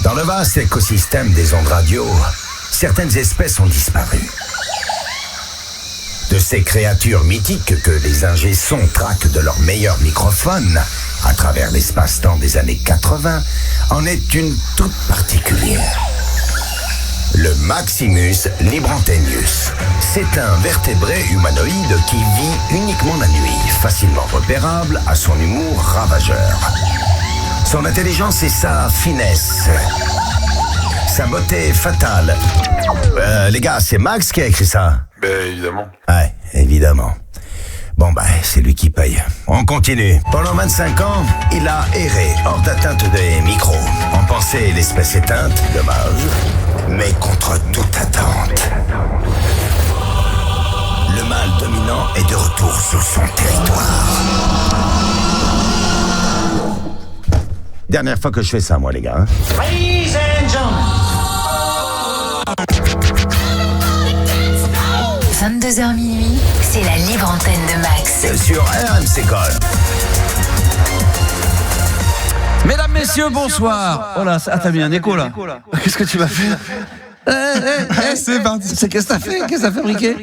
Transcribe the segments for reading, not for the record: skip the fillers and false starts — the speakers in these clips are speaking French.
Dans le vaste écosystème des ondes radio, certaines espèces ont disparu. De ces créatures mythiques que les ingé-sons traquent de leur meilleur microphone à travers l'espace-temps des années 80, en est une toute particulière. Le Maximus libranthenius. C'est un vertébré humanoïde qui vit uniquement la nuit, facilement repérable à son humour ravageur. Son intelligence et sa finesse. Sa beauté fatale. Les gars, c'est Max qui a écrit ça. Ben évidemment. Ouais, évidemment. Bon c'est lui qui paye. On continue. Pendant 25 ans, il a erré hors d'atteinte des micros. On pensait l'espèce éteinte, dommage. Mais contre toute attente, le mâle dominant est de retour sur son territoire. Dernière fois que je fais ça, moi, les gars. Ladies and gentlemen. 22h minuit, c'est la libre antenne de Max. Sur RMC Gold. Mesdames, messieurs, bonsoir. Oh là, t'as mis un écho là. Qu'est-ce que tu m'as fait? C'est parti. Qu'est-ce que t'as fait? Qu'est-ce que t'as fabriqué?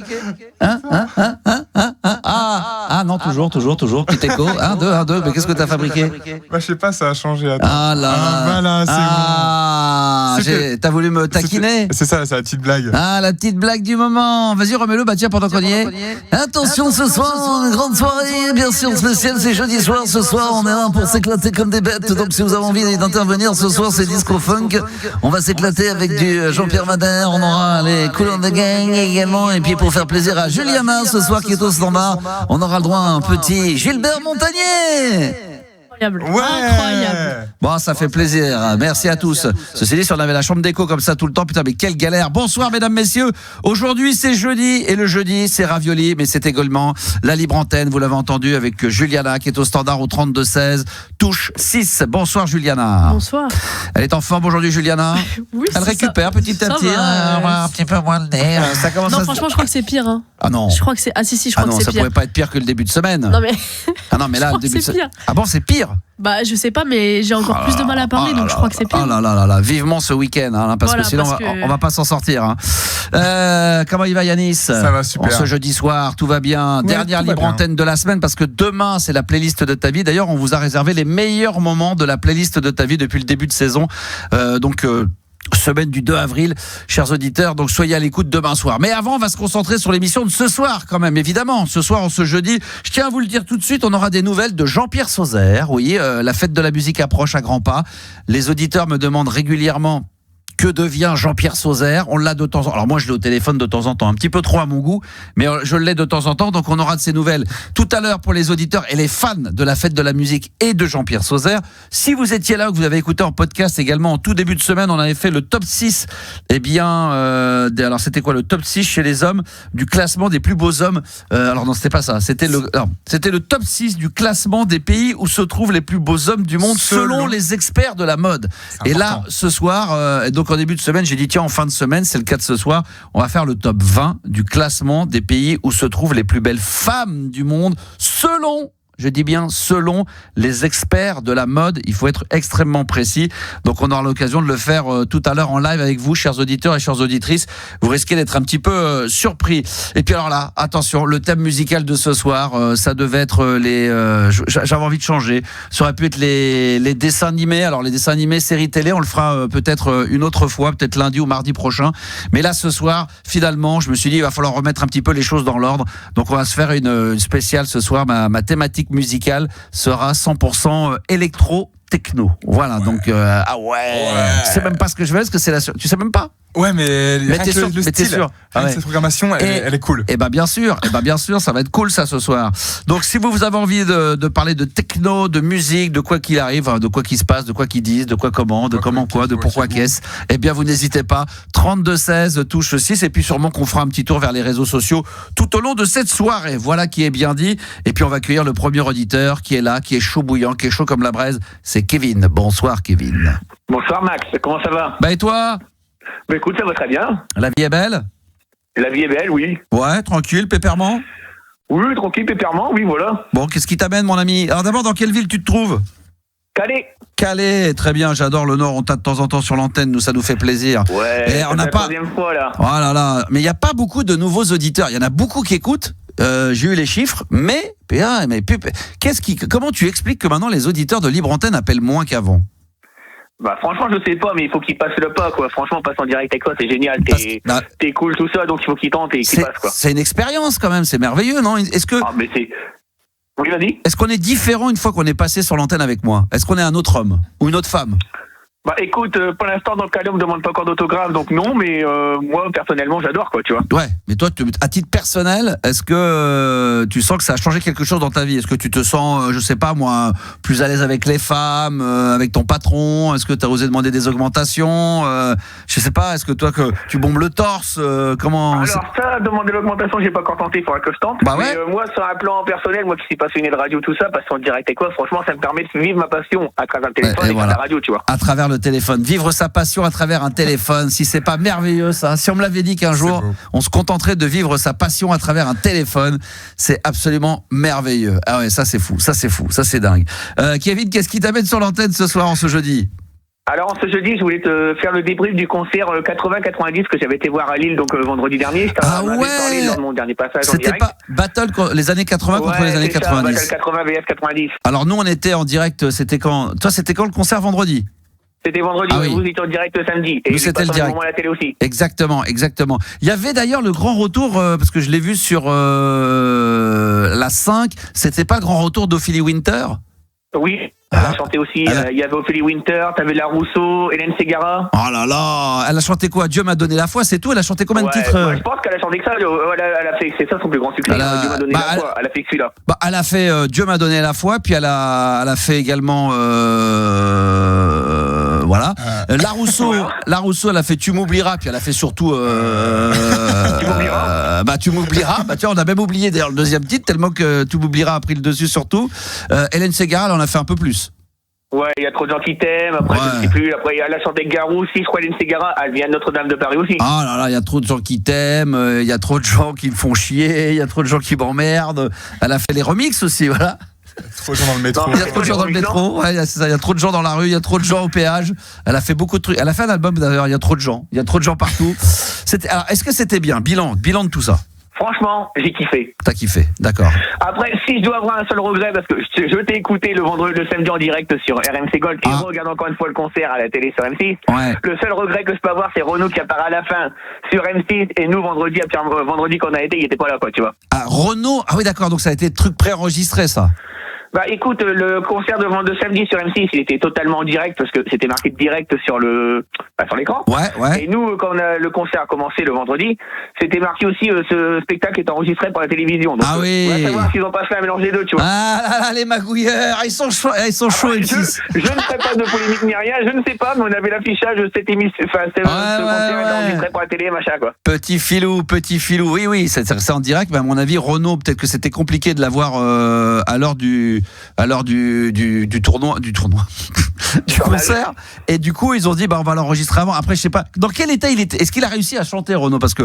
Non, toujours, petit écho. 1, 2, mais qu'est-ce que t'as fabriqué? Bah je sais pas, ça a changé. Attends. Voilà, c'est bon. T'as voulu me taquiner? C'est ça, c'est la petite blague. La petite blague du moment. Vas-y, remets-le, tiens, pendant qu'on y est. Attention, ce soir, une grande soirée, bien sûr, spéciale, c'est jeudi soir. Ce soir, on est là pour s'éclater comme des bêtes. Donc, si vous avez envie d'intervenir, ce soir, c'est Disco Funk. On va s'éclater avec du Jean-Pierre Madère. On aura les Cool and the Gang également. Et puis, pour faire plaisir à Juliana, ce soir, qui est au standard, on aura le droit à un petit Gilbert Montagnier. Incroyable. Bon, ça fait plaisir. Merci à tous. Ceci dit, si on avait la chambre d'écho comme ça tout le temps, putain, mais quelle galère. Bonsoir, mesdames, messieurs. Aujourd'hui, c'est jeudi. Et le jeudi, c'est ravioli. Mais c'est également la libre antenne. Vous l'avez entendu avec Juliana, qui est au standard au 32-16, touche 6. Bonsoir, Juliana. Bonsoir. Elle est en forme aujourd'hui, Juliana? Oui, elle récupère petit à petit. Un petit peu moins le nez. Ça commence non, franchement, je crois que c'est pire. Hein. Ah non. Je crois que c'est. Ah si, je crois que c'est pire. Ça pouvait pas être pire que le début de semaine. Non, mais. Mais là, le début de semaine. Ah bon, c'est pire? Bah, je sais pas, mais j'ai encore plus de mal à parler, donc je crois que c'est pire. Oh là, vivement ce week-end, parce voilà, que sinon on va pas s'en sortir. Comment il va, Yanis? Ça va super. Ce jeudi soir, tout va bien. Ouais, Dernière libre antenne de la semaine, parce que demain c'est la playlist de ta vie. D'ailleurs, on vous a réservé les meilleurs moments de la playlist de ta vie depuis le début de saison. Semaine du 2 avril, chers auditeurs, donc soyez à l'écoute demain soir. Mais avant, on va se concentrer sur l'émission de ce soir quand même, évidemment. Ce soir, ce jeudi, je tiens à vous le dire tout de suite, on aura des nouvelles de Jean-Pierre Sauzère. Oui, la fête de la musique approche à grands pas. Les auditeurs me demandent régulièrement que devient Jean-Pierre Sauzère. On l'a de temps en temps. Alors moi, je l'ai au téléphone de temps en temps, un petit peu trop à mon goût, mais je l'ai de temps en temps, donc on aura de ces nouvelles tout à l'heure pour les auditeurs et les fans de la fête de la musique et de Jean-Pierre Sauzère. Si vous étiez là ou que vous avez écouté en podcast également, en tout début de semaine, on avait fait le top 6. Alors c'était quoi le top 6 chez les hommes du classement des plus beaux hommes? Alors non, c'était pas ça. C'était le top 6 du classement des pays où se trouvent les plus beaux hommes du monde selon les experts de la mode. Et là, ce soir, donc en début de semaine, j'ai dit tiens, en fin de semaine, c'est le cas de ce soir, on va faire le top 20 du classement des pays où se trouvent les plus belles femmes du monde selon, je dis bien selon les experts de la mode. Il faut être extrêmement précis. Donc on aura l'occasion de le faire tout à l'heure en live avec vous, chers auditeurs et chères auditrices. Vous risquez d'être un petit peu surpris. Et puis alors là, attention, le thème musical de ce soir, ça devait être j'avais envie de changer. Ça aurait pu être les dessins animés. Alors les dessins animés, séries télé, on le fera peut-être une autre fois, peut-être lundi ou mardi prochain. Mais là, ce soir, finalement, je me suis dit, il va falloir remettre un petit peu les choses dans l'ordre. Donc on va se faire une spéciale ce soir. Ma thématique musicale sera 100% électro techno. Voilà, donc tu sais même pas ce que je veux, est-ce que c'est tu sais même pas? Ouais, mais t'es sûr, le style, sûr. cette programmation, elle est cool. Et bien sûr, ça va être cool ça ce soir. Donc si vous avez envie de parler de techno, de musique, de quoi qu'il arrive, de quoi qu'il se passe, de quoi qu'ils disent, de quoi comment, de comment quoi, de pourquoi qu'est-ce, eh bien vous n'hésitez pas. 32-16 touche 6 et puis sûrement qu'on fera un petit tour vers les réseaux sociaux tout au long de cette soirée. Voilà qui est bien dit. Et puis on va accueillir le premier auditeur qui est là, qui est chaud bouillant, qui est chaud comme la braise. C'est Kevin. Bonsoir Kevin. Bonsoir Max, comment ça va? Et toi? Bah écoute, ça va très bien. La vie est belle? La vie est belle, oui. Ouais, tranquille, pépèrement? Oui, tranquille, pépèrement, oui, voilà. Bon, qu'est-ce qui t'amène, mon ami? Alors d'abord, dans quelle ville tu te trouves? Calais, très bien, j'adore le Nord, on t'a de temps en temps sur l'antenne, nous ça nous fait plaisir. Ouais, Et on n'a la pas. troisième fois, là. Oh là là, mais il n'y a pas beaucoup de nouveaux auditeurs, il y en a beaucoup qui écoutent. J'ai eu les chiffres, mais comment tu expliques que maintenant les auditeurs de Libre Antenne appellent moins qu'avant? Bah franchement je sais pas, mais il faut qu'il passe le pas quoi. Franchement passe en direct avec toi, c'est génial. T'es cool tout ça, donc il faut qu'il tente et qu'il passe quoi. C'est une expérience quand même, c'est merveilleux, non? Est-ce que mais c'est... Oui, vas-y. Est-ce qu'on est différent une fois qu'on est passé sur l'antenne avec moi? Est-ce qu'on est un autre homme ou une autre femme? Bah écoute, pour l'instant dans le cas-là on me demande pas encore d'autographe, donc non, mais moi personnellement j'adore quoi, tu vois. Ouais, mais toi à titre personnel, est-ce que tu sens que ça a changé quelque chose dans ta vie? Est-ce que tu te sens, je sais pas moi, plus à l'aise avec les femmes, avec ton patron? Est-ce que tu as osé demander des augmentations? Je sais pas, est-ce que toi que tu bombes le torse? Comment? Alors ça, demander l'augmentation, j'ai pas encore tenté, il faudra que je tente. Bah ouais. Mais moi sur un plan personnel, moi qui suis passionné de radio tout ça, passer en direct avec quoi, franchement ça me permet de vivre ma passion à travers le téléphone et voilà. La radio, tu vois. À travers le téléphone, vivre sa passion à travers un téléphone, si c'est pas merveilleux ça. Si on me l'avait dit qu'un jour on se contenterait de vivre sa passion à travers un téléphone, c'est absolument merveilleux. Ah ouais, ça c'est fou, ça c'est dingue. Kevin, qu'est-ce qui t'amène sur l'antenne ce soir, en ce jeudi? Alors ce jeudi, je voulais te faire le débrief du concert 80-90 que j'avais été voir à Lille donc vendredi dernier. Ah ouais. Parlé lors de mon dernier passage en direct. C'était pas Battle les années 80 contre les années 90. Battle 80 vs 90. Alors nous on était en direct, c'était quand? Toi c'était quand le concert? Vendredi? C'était vendredi, ah oui. Vous étiez en direct samedi. Et nous c'était le direct. À la télé aussi. Exactement. Il y avait d'ailleurs le grand retour, parce que je l'ai vu sur la 5, c'était pas le grand retour d'Ophélie Winter? Oui, elle a chanté aussi, il y avait Ophélie Winter, t'avais La Rousseau, Hélène Ségara. Oh là là, elle a chanté quoi? Dieu m'a donné la foi, c'est tout? Elle a chanté combien de titres? Je pense qu'elle a chanté que ça, elle a fait, c'est ça son plus grand succès, Dieu m'a donné la foi, elle a fait que celui-là. Elle a fait Dieu m'a donné la foi, puis elle a fait également... voilà. La Rousseau, elle a fait Tu m'oublieras, puis elle a fait surtout Tu m'oublieras. Bah tiens, on a même oublié d'ailleurs le deuxième titre tellement que Tu m'oublieras a pris le dessus surtout. Hélène Ségara, elle en a fait un peu plus. Ouais, il y a trop de gens qui t'aiment. Après, je sais plus. Après, elle a chanté Garou aussi. Je crois Hélène Ségara, elle vient de Notre-Dame de Paris aussi. Ah là là, il y a trop de gens qui t'aiment. Il y a trop de gens qui me font chier. Il y a trop de gens qui m'emmerdent. Elle a fait les remixes aussi, voilà. Trop de gens dans le métro. Il y a trop de gens dans le métro, ouais, c'est ça, il y a trop de gens dans la rue, il y a trop de gens au péage. Elle a fait beaucoup de trucs. Elle a fait un album d'ailleurs, il y a trop de gens. Il y a trop de gens partout. Alors, est-ce que c'était bien? Bilan de tout ça. Franchement, j'ai kiffé. T'as kiffé, d'accord. Après, si je dois avoir un seul regret, parce que je t'ai écouté le samedi en direct sur RMC Gold et je regarde encore une fois le concert à la télé sur M6. Ouais. Le seul regret que je peux avoir, c'est Renaud qui apparaît à la fin sur M6 et nous vendredi qu'on a été, il était pas là quoi, tu vois. Ah, Renaud, ah oui d'accord, donc ça a été truc préenregistré ça. Bah écoute, le concert de samedi sur M6, il était totalement en direct parce que c'était marqué direct sur sur l'écran. Ouais. Et nous, quand le concert a commencé le vendredi, c'était marqué aussi ce spectacle est enregistré par la télévision. Donc, oui. On va savoir s'ils ont pas fait un mélange des deux, tu vois. Ah là là, les magouilleurs, ils sont chauds M6. Je ne ferai pas de polémique ni rien, je ne sais pas, mais on avait l'affichage de cette émission, ce concert est enregistré par la télé, machin quoi. Petit filou, oui, c'est en direct, mais à mon avis, Renaud, peut-être que c'était compliqué de l'avoir à l'heure du tournoi du concert, et du coup ils ont dit on va l'enregistrer avant. Après je sais pas dans quel état il était. Est-ce qu'il a réussi à chanter Renaud? Parce que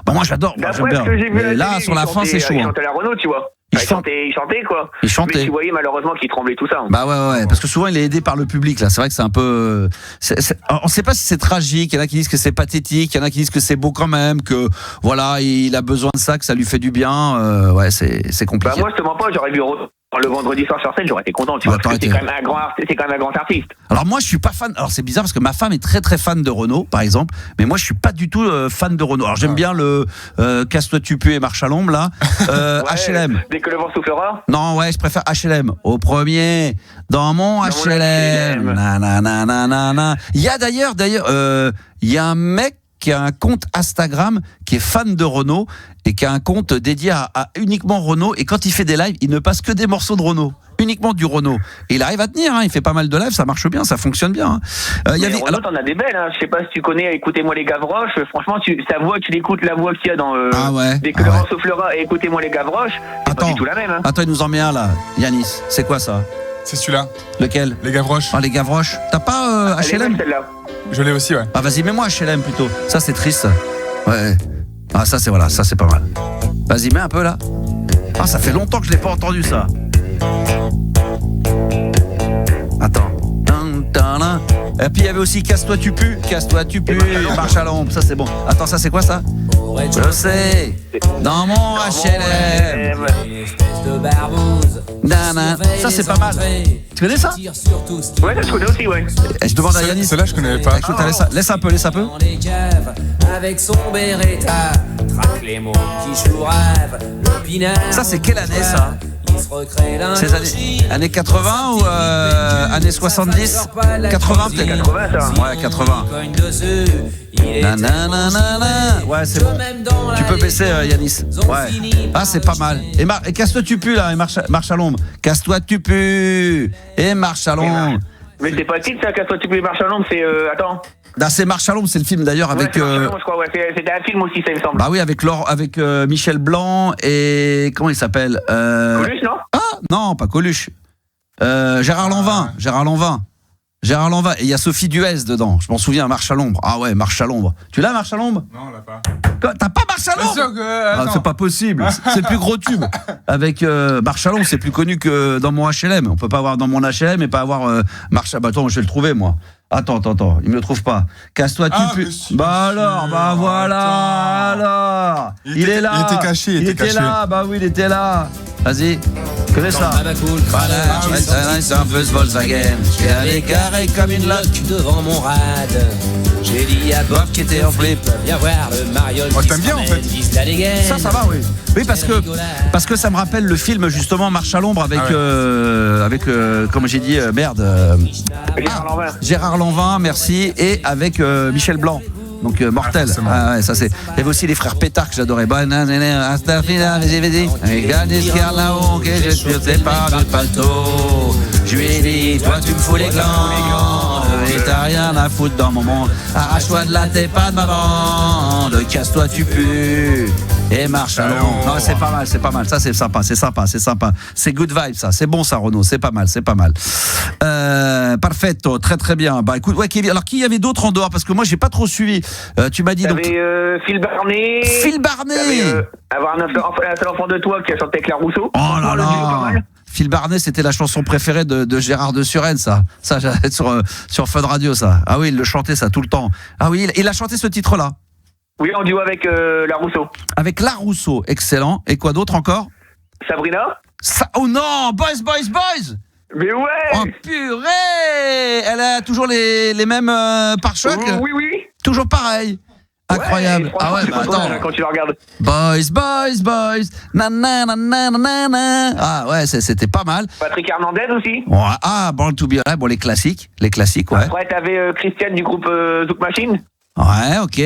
moi j'adore, j'aime bien. Mais là sur la fin c'est chaud. Il chantait la Renaud, tu vois. Il chantait quoi. Il chantait. Mais tu voyais malheureusement qu'il tremblait tout ça. Bah ouais, parce que souvent il est aidé par le public là. C'est vrai que c'est un peu. On sait pas si c'est tragique. Il y en a qui disent que c'est pathétique. Il y en a qui disent que c'est beau quand même. Que voilà, il a besoin de ça, que ça lui fait du bien. Ouais, c'est compliqué. Bah moi je te mens pas, j'aurais vu le vendredi soir sur scène, j'aurais été content, tu vois, parce que c'est quand même un grand artiste. Alors moi je suis pas fan. Alors c'est bizarre parce que ma femme est très très fan de Renaud par exemple, mais moi je suis pas du tout fan de Renaud. Alors j'aime bien le Casse-toi tu pues et marche à l'ombre là. HLM. Dès que le vent soufflera. Non ouais, je préfère HLM. Au premier dans mon HLM. Nanana. Il y a d'ailleurs il y a un mec qui a un compte Instagram qui est fan de Renaud et qui a un compte dédié à uniquement Renaud, et quand il fait des lives, il ne passe que des morceaux de Renaud, uniquement du Renaud, et il arrive à tenir, il fait pas mal de lives, ça marche bien, ça fonctionne bien. Renaud, t'en as des belles, je sais pas si tu connais Écoutez-moi les Gavroches, franchement sa voix, tu l'écoutes, la voix qu'il y a dans Dès que le vent soufflera et Écoutez-moi les Gavroches, c'est pas du tout la même. Attends, il nous en met un là, Yanis, c'est quoi ça? C'est celui-là. Lequel? Les Gavroches. Les Gavroches. T'as pas HLM? Je l'ai aussi, ouais. Ah vas-y, mets-moi HLM plutôt. Ça c'est triste. Ouais. Ah ça c'est pas mal. Vas-y, mets un peu là. Ah ça fait longtemps que je l'ai pas entendu ça. Attends. Et puis il y avait aussi Casse-toi tu pues, Marche à l'ombre, ça c'est bon. Attends, ça c'est quoi ça? Je sais, dans mon HLM. Ça c'est pas mal. Tu connais ça? Ouais, ça je connais aussi, ouais. Et je demande à Yannis. Celle-là je connais pas. Écoute, laisse un peu. Avec son Beretta, traque les mots qui jouent rêve. Ça c'est quelle année ça? C'est années 80 ou années 70? 80 peut-être? 80 ça. Ouais, 80. Ouais, c'est bon. Tu peux baisser, Yanis. Ouais. Ah, c'est pas mal. Et casse-toi tu pues là, et marche à l'ombre. Casse-toi tu pues et marche à l'ombre. Mais c'est pas titre ça, Casse-toi tu peux marche à l'ombre, c'est attends. Là, c'est Marche à l'ombre, c'est le film d'ailleurs avec. Ouais, je crois, ouais, c'était un film aussi, ça il me semble. Bah oui, avec Michel Blanc et comment il s'appelle Coluche, non? Ah non, pas Coluche. Gérard Lanvin. Et il y a Sophie Duez dedans. Je m'en souviens. Marche à l'ombre. Ah ouais, Marche à l'ombre. Tu l'as, Marche à l'ombre? Non, on l'a pas. T'as pas Marche à l'ombre? C'est pas possible. C'est le plus gros tube. Avec Marche à l'ombre, c'est plus connu que dans mon HLM. On peut pas avoir dans mon HLM et pas avoir Marche à... Bah attends, je vais le trouver moi. Attends, il me le trouve pas. Casse-toi tu peux. Bah alors, bah voilà, alors. Il est là. Il était caché, il était là. Bah oui, il était là. Vas-y, connais ça. Voilà, c'est un peu ce Volkswagen. J'ai allé carré comme une loque devant mon rad. J'ai dit à Bob qui était en flip, viens voir le mariole. Moi, t'aimes bien en fait. Ça va, oui. Oui, parce que ça me rappelle le film justement Marche à l'ombre avec comme j'ai dit, Gérard Lanvin, merci, et avec Michel Blanc. Donc mortel. Ah ouais, ça c'est. Il y avait aussi les frères Pétard que j'adorais. Je lui ai dit, toi tu me fous les glandes et t'as rien à foutre dans mon monde. Arrache-toi de là, t'es pas de ma bande. Casse-toi, tu pues. Et marche à l'ombre. Non, c'est pas mal. Ça, c'est sympa. C'est good vibe, ça. C'est bon, ça, Renaud. C'est pas mal. Perfetto. Très, très bien. Bah, écoute, ouais, Kevin. Alors, qui y avait d'autres en dehors? Parce que moi, j'ai pas trop suivi. Tu m'as dit donc. Phil Barnet. Avoir un seul enfant de toi qui a chanté avec la Rousseau. Oh là là. Phil Barnet, c'était la chanson préférée de Gérard de Suresnes, ça. Ça, j'allais sur Fun Radio, ça. Ah oui, il le chantait, ça, tout le temps. Ah oui, il a chanté ce titre-là. Oui, en duo avec la Rousseau. Avec la Rousseau, excellent. Et quoi d'autre encore? Sabrina. Oh non, Boys. Mais ouais. Oh purée. Elle a toujours les mêmes pare-chocs. Oui. Toujours pareil. Incroyable. Ouais, ah ouais, bah attends. Quand tu le regardes. Boys. Nanana. Ah ouais, c'était pas mal. Patrick Hernandez aussi. Ouais, ah, Born to Be Alive, bon, les classiques, ouais. Après, t'avais Christiane du groupe Zouk Machine. Ouais, ok.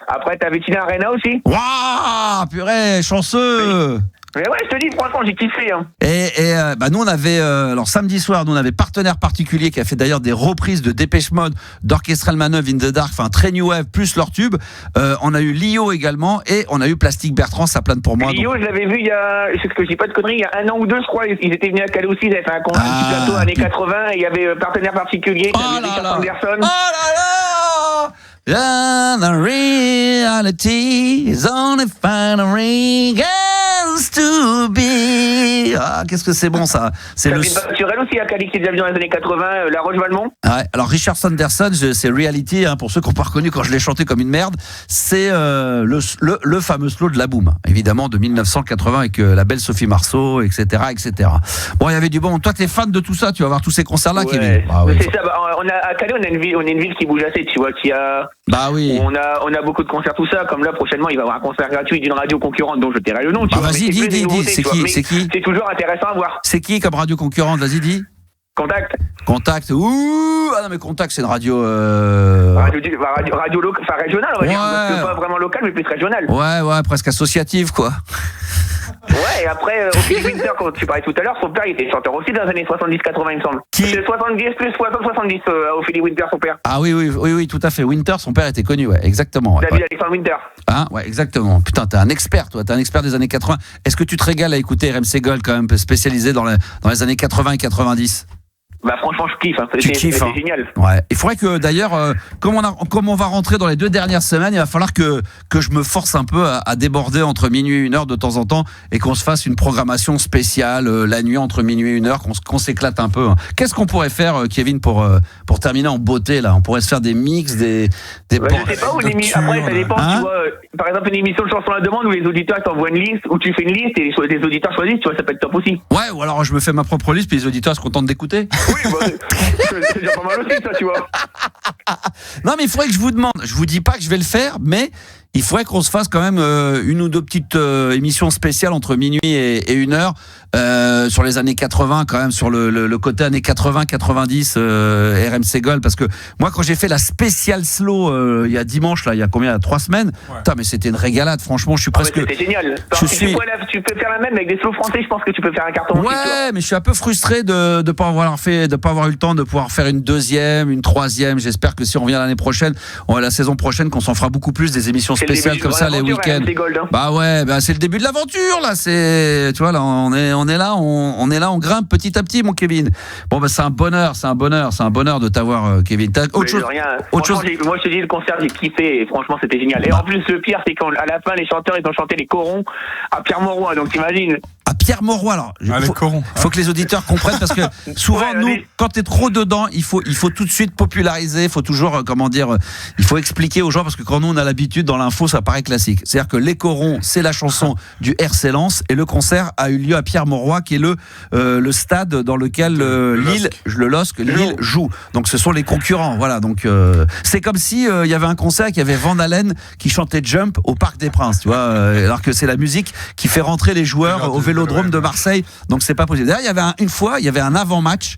Après, t'avais Tina Arena aussi. Waouh, purée, chanceux. Mais ouais, je te dis, franchement, j'ai kiffé. Hein. Et bah nous, on avait, alors samedi soir, nous, on avait Partenaire Particulier qui a fait d'ailleurs des reprises de Dépêche Mode, d'Orchestral Manœuvre, In the Dark, enfin très new wave, plus leur tube. On a eu Lio également, et on a eu Plastique Bertrand, ça plane pour moi. Lio, donc... je l'avais vu il y a, je dis pas de conneries, il y a 1 an ou 2, je crois. Ils étaient venus à Calais aussi, ils avaient fait un concert petit plateau années 80, et il y avait Partenaire Particulier, Richard Anderson. Oh là là! The reality is only finally gets to be. Ah, qu'est-ce que c'est bon ça. C'est le Naturel aussi à Calix qui est déjà venu dans les années 80, La Roche-Valmont. Ouais, alors Richard Sanderson, c'est Reality, hein, pour ceux qui n'ont pas reconnu quand je l'ai chanté comme une merde, c'est le fameux slow de La Boum, évidemment de 1980 avec la belle Sophie Marceau, etc. Bon, il y avait du bon. Toi, t'es fan de tout ça, tu vas voir tous ces concerts-là, Kevin. Ah, ouais, c'est ça. À Calais, on a une ville qui bouge assez, tu vois, qui a. Bah oui. On a beaucoup de concerts, tout ça. Comme là, prochainement, il va y avoir un concert gratuit d'une radio concurrente dont je tairai le nom. Tu vois, vas-y, dis. C'est qui? C'est toujours intéressant à voir. C'est qui comme radio concurrente? Vas-y, dis. Contact. Ouh. Ah non, mais Contact, c'est une radio. Radio locale, enfin régionale, on va dire. Parce que pas vraiment locale, mais plus régionale. Ouais, presque associative, quoi. Ouais, et après, Ophélie Winter, quand tu parlais tout à l'heure, son père, il était chanteur aussi dans les années 70-80, il me semble. C'est 70 plus 70, Ophélie Winter, son père. Ah oui, tout à fait. Winter, son père était connu, ouais, exactement. Ouais, David Alexandre Winter. Hein, ouais, exactement. Putain, t'es un expert, toi, t'es un expert des années 80. Est-ce que tu te régales à écouter RMC Gold, quand même, spécialisé dans les années 80 et 90? Bah franchement je kiffe, Tu kiffes, c'est génial. Ouais. Il faudrait que d'ailleurs, comme on va rentrer dans les 2 dernières semaines, il va falloir que je me force un peu à déborder entre minuit et 1h de temps en temps et qu'on se fasse une programmation spéciale la nuit entre minuit et 1h, qu'on s'éclate un peu. Qu'est-ce qu'on pourrait faire, Kevin, pour terminer en beauté là? On pourrait se faire des mix, des je sais pas, après ça dépend, tu vois, par exemple une émission de chanson à la demande où les auditeurs t'envoient une liste, où tu fais une liste et les auditeurs choisissent, tu vois, ça peut être top aussi. Ouais, ou alors je me fais ma propre liste puis les auditeurs se contentent d'écouter. Oui, c'est déjà pas mal aussi, ça, tu vois. Non, mais il faudrait que je vous demande. Je vous dis pas que je vais le faire, mais il faudrait qu'on se fasse quand même une ou deux petites émissions spéciales entre minuit et 1h sur les années 80, quand même, sur le côté années 80-90 RMC Gold, parce que moi quand j'ai fait la spéciale slow il y a dimanche, là, il y a combien, 3 semaines, putain, mais c'était une régalade, franchement, je suis presque... C'était génial. Tu peux faire la même avec des slow français, je pense que tu peux faire un carton. Ouais, aussi, mais je suis un peu frustré de pas avoir eu le temps de pouvoir faire une 2e, une 3e. J'espère que si on revient l'année prochaine, la saison prochaine, qu'on s'en fera beaucoup plus des émissions spéciales comme ça les week-ends. Bah ouais, c'est le début de l'aventure là. Tu vois là, on est là, on grimpe petit à petit, mon Kevin. Bon c'est un bonheur de t'avoir, Kevin. T'as autre chose? Moi je te dis, le concert j'ai kiffé et franchement c'était génial. Et en plus le pire c'est qu'à la fin les chanteurs ils ont chanté les corons à Pierre Mauroy, donc t'imagines. À Pierre Mauroy, alors. Faut que les auditeurs comprennent parce que souvent nous, quand t'es trop dedans, il faut tout de suite populariser. Il faut toujours, il faut expliquer aux gens parce que quand nous on a l'habitude dans l'info, ça paraît classique. C'est-à-dire que les corons, c'est la chanson du RC Lens et le concert a eu lieu à Pierre Mauroy, qui est le stade dans lequel Lille joue. Donc ce sont les concurrents. Voilà. Donc c'est comme si il y avait un concert qui avait Van Halen qui chantait Jump au Parc des Princes, tu vois, alors que c'est la musique qui fait rentrer les joueurs au Vélodrome de Marseille. Donc c'est pas possible. D'ailleurs, il y avait un avant-match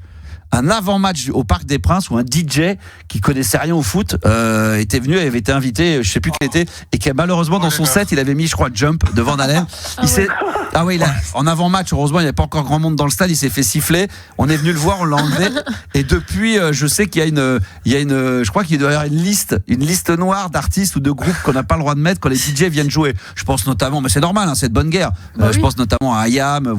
au Parc des Princes où un DJ qui connaissait rien au foot était venu, avait été invité, je sais plus qui était, et qui malheureusement dans son set il avait mis, je crois, Jump de Van Halen. En avant-match, heureusement il n'y avait pas encore grand monde dans le stade, il s'est fait siffler, on est venu le voir, on l'a enlevé, et depuis je sais qu'il y a une je crois qu'il doit y avoir une liste noire d'artistes ou de groupes qu'on n'a pas le droit de mettre quand les DJ viennent jouer. Je pense notamment, mais c'est normal, c'est de bonne guerre, je pense notamment à IAM,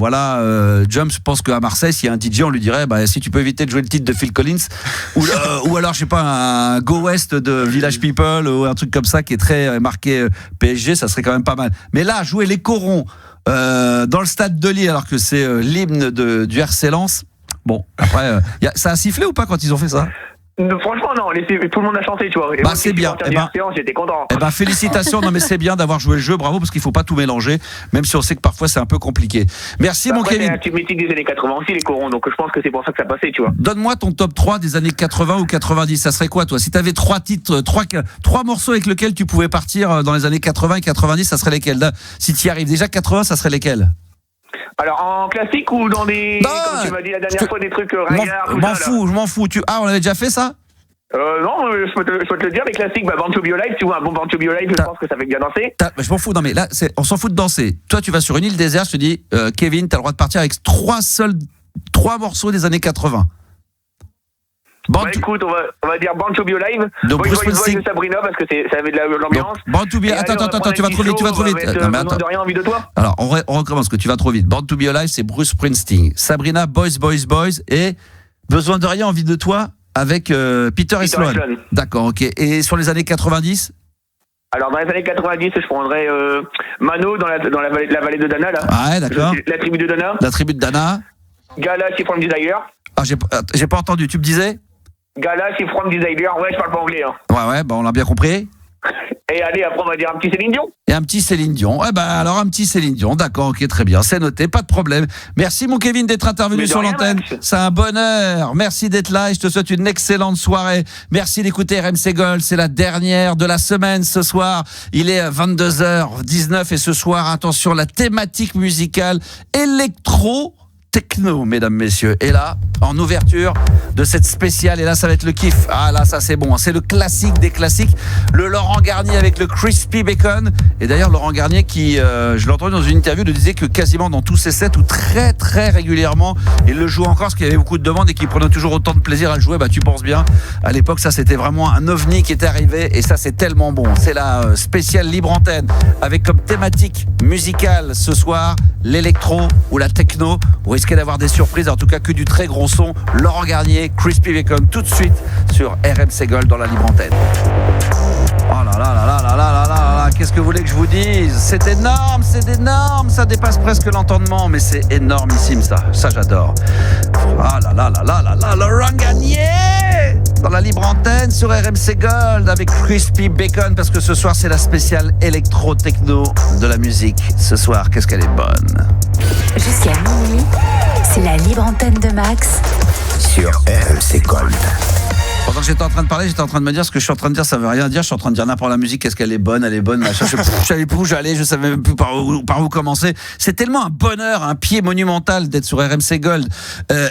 Jump. Je pense qu'à Marseille s'il y a un DJ on lui dirait si tu peux éviter de jouer le titre de Phil Collins ou alors je sais pas, un Go West de Village People ou un truc comme ça qui est très marqué PSG, ça serait quand même pas mal. Mais là, jouer les corons dans le stade de Lille alors que c'est l'hymne du RC Lens, bon, après ça a sifflé ou pas quand ils ont fait ça? Franchement non, tout le monde a chanté, tu vois. C'est bien. J'étais content. Félicitations. Non mais c'est bien d'avoir joué le jeu, bravo, parce qu'il faut pas tout mélanger, même si on sait que parfois c'est un peu compliqué. Merci mon Kevin. C'est un tube mythique des années 80 aussi, les corons, donc je pense que c'est pour ça que ça passait, tu vois. Donne-moi ton top 3 des années 80 ou 90, ça serait quoi toi? Si t'avais 3 titres, 3 morceaux avec lesquels tu pouvais partir dans les années 80 et 90, ça serait lesquels? Si tu y arrives déjà 80, ça serait lesquels? Alors en classique ou dans des, comme tu m'as dit la dernière fois, des trucs ringards? Je m'en fous. On avait déjà fait ça? Non, je peux te le dire, les classiques, Born to Be Alive, tu vois, un bon Born to Be Alive, je pense que ça fait bien danser. Je m'en fous, non mais là, on s'en fout de danser. Toi, tu vas sur une île déserte, je te dis, Kevin, t'as le droit de partir avec 3 morceaux des années 80. Écoute, on va dire Born to Be Alive, Boys de Sabrina, parce que ça avait de l'ambiance. Born to Be Alive, attends, tu vas trop vite. Non mais attends. De rien, envie de toi. Alors, on recommence, que tu vas trop vite. Born to Be Alive, c'est Bruce Springsteen. Sabrina, Boys, et Besoin de rien, envie de toi, avec Peter et Sloan. D'accord, ok. Et sur les années 90? Alors dans les années 90, je prendrais Mano dans la vallée de Dana là. Ah ouais, d'accord. La tribu de Dana. La tribu de Dana. Galaxy from Desire. Ah, j'ai pas entendu, tu me disais? Galaxy from Desire. Ouais, je parle pas anglais. Hein. Ouais, on l'a bien compris. Et allez, après on va dire un petit Céline Dion. Et un petit Céline Dion. Alors un petit Céline Dion, d'accord, ok, très bien, c'est noté, pas de problème. Merci mon Kevin d'être intervenu sur l'antenne. C'est un bonheur. Merci d'être là et je te souhaite une excellente soirée. Merci d'écouter RMC Gold, c'est la dernière de la semaine ce soir. Il est 22h19 et ce soir, attention, la thématique musicale électro-techno, mesdames, messieurs. Et là, en ouverture de cette spéciale, et là ça va être le kiff. Ah là, ça c'est bon, c'est le classique des classiques, le Laurent Garnier avec le Crispy Bacon. Et d'ailleurs Laurent Garnier qui, je l'ai entendu dans une interview, disait que quasiment dans tous ses sets, ou très très régulièrement, il le joue encore parce qu'il y avait beaucoup de demandes et qu'il prenait toujours autant de plaisir à le jouer. Tu penses bien, à l'époque ça c'était vraiment un ovni qui était arrivé, et ça c'est tellement bon. C'est la spéciale Libre Antenne avec comme thématique musicale ce soir l'électro ou la techno. Oui, risquez d'avoir des surprises, en tout cas que du très gros son. Laurent Garnier, Crispy Bacon, tout de suite sur RMC Gold dans la libre antenne. Oh là là là là là là là là, qu'est-ce que vous voulez que je vous dise? C'est énorme, ça dépasse presque l'entendement, mais c'est énormissime ça j'adore. Ah là là là là là là, Laurent Garnier dans la libre antenne sur RMC Gold avec Crispy Bacon, parce que ce soir c'est la spéciale électro-techno de la musique. Ce soir, qu'est-ce qu'elle est bonne. Jusqu'à minuit, c'est la libre antenne de Max sur RMC Gold. Pendant que j'étais en train de parler, j'étais en train de me dire ce que je suis en train de dire, ça veut rien dire. Je suis en train de dire n'importe la musique, qu'est-ce qu'elle est bonne, machin. Je savais plus où j'allais, je savais même plus par où commencer. C'est tellement un bonheur, un pied monumental d'être sur RMC Gold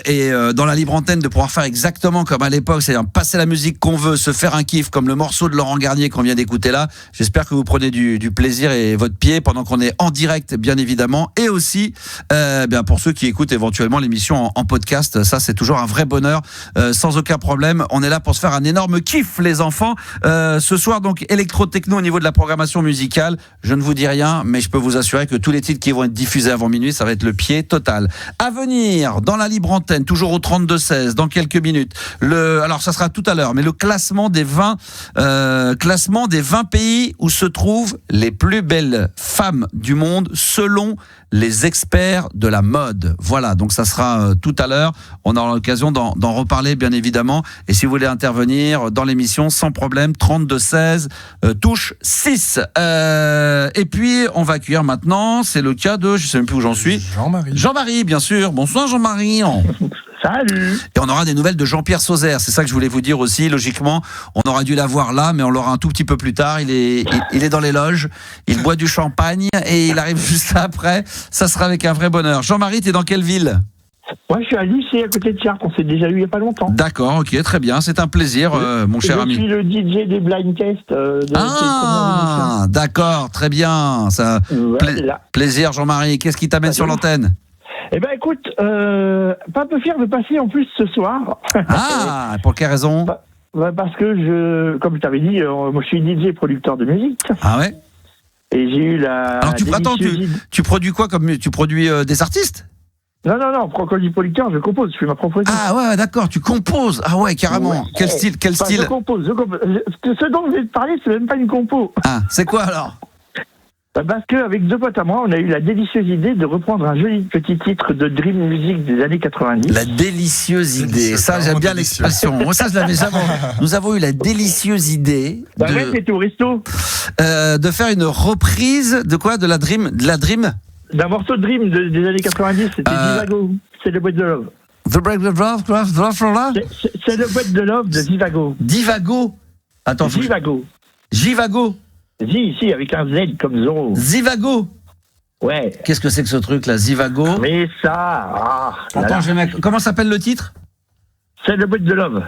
et dans la libre antenne de pouvoir faire exactement comme à l'époque, c'est-à-dire passer la musique qu'on veut, se faire un kiff comme le morceau de Laurent Garnier qu'on vient d'écouter là. J'espère que vous prenez du plaisir et votre pied pendant qu'on est en direct, bien évidemment, et aussi bien pour ceux qui écoutent éventuellement l'émission en podcast. Ça, c'est toujours un vrai bonheur, sans aucun problème. On est là pour se faire un énorme kiff, les enfants. Ce soir, donc, électro-techno au niveau de la programmation musicale. Je ne vous dis rien, mais je peux vous assurer que tous les titres qui vont être diffusés avant minuit, ça va être le pied total. À venir, dans la libre antenne, toujours au 32-16, dans quelques minutes. Alors, ça sera tout à l'heure, mais le classement des 20 pays où se trouvent les plus belles femmes du monde selon les experts de la mode. Voilà, donc ça sera tout à l'heure. On aura l'occasion d'en reparler, bien évidemment. Et si vous voulez intervenir dans l'émission, sans problème, 32-16, touche 6. Et puis, on va accueillir maintenant, c'est le cas de, je ne sais même plus où j'en suis. Jean-Marie, bien sûr. Bonsoir, Jean-Marie. Salut. Et on aura des nouvelles de Jean-Pierre Sauzère. C'est ça que je voulais vous dire aussi. Logiquement, on aurait dû l'avoir là, mais on l'aura un tout petit peu plus tard. Il est dans les loges. Il boit du champagne et il arrive juste après. Ça sera avec un vrai bonheur. Jean-Marie, t'es dans quelle ville? Moi, je suis à Lucé, à côté de Chartres. On s'est déjà eu il n'y a pas longtemps. D'accord, ok, très bien. C'est un plaisir, mon cher ami. Je suis le DJ des blind tests. D'accord, très bien. Ça, plaisir, Jean-Marie. Qu'est-ce qui t'amène sur l'antenne? Eh ben, écoute, pas un peu fier de passer en plus ce soir. Ah, pour quelle raison? Parce que comme je t'avais dit, moi je suis DJ et producteur de musique. Ah ouais? Et j'ai eu la. Alors tu produis quoi comme tu produis des artistes? Non, quand je dis producteur, je compose, je fais ma propre musique. Ah ouais, d'accord, tu composes. Ah ouais, carrément. Ouais. Quel style? Je compose. Ce dont je vais te parler, c'est même pas une compo. Ah, c'est quoi alors? Parce qu'avec deux potes à moi, on a eu la délicieuse idée de reprendre un joli petit titre de Dream Music des années 90. La délicieuse idée, ça j'aime bien l'expression. Moi ça je l'avais jamais. Nous avons eu la délicieuse idée c'était au resto. De faire une reprise de quoi? De la Dream? D'un morceau de Dream des années 90, c'était Zivago. C'est le Break the Love. The Break the Love? C'est le Break the Love de Zivago. Divago? Attends. Givago? Si, avec un Z comme Zorro. Zivago? Ouais. Qu'est-ce que c'est que ce truc là, Zivago? Mais ça. Attends, comment s'appelle le titre? Celebrate the Love.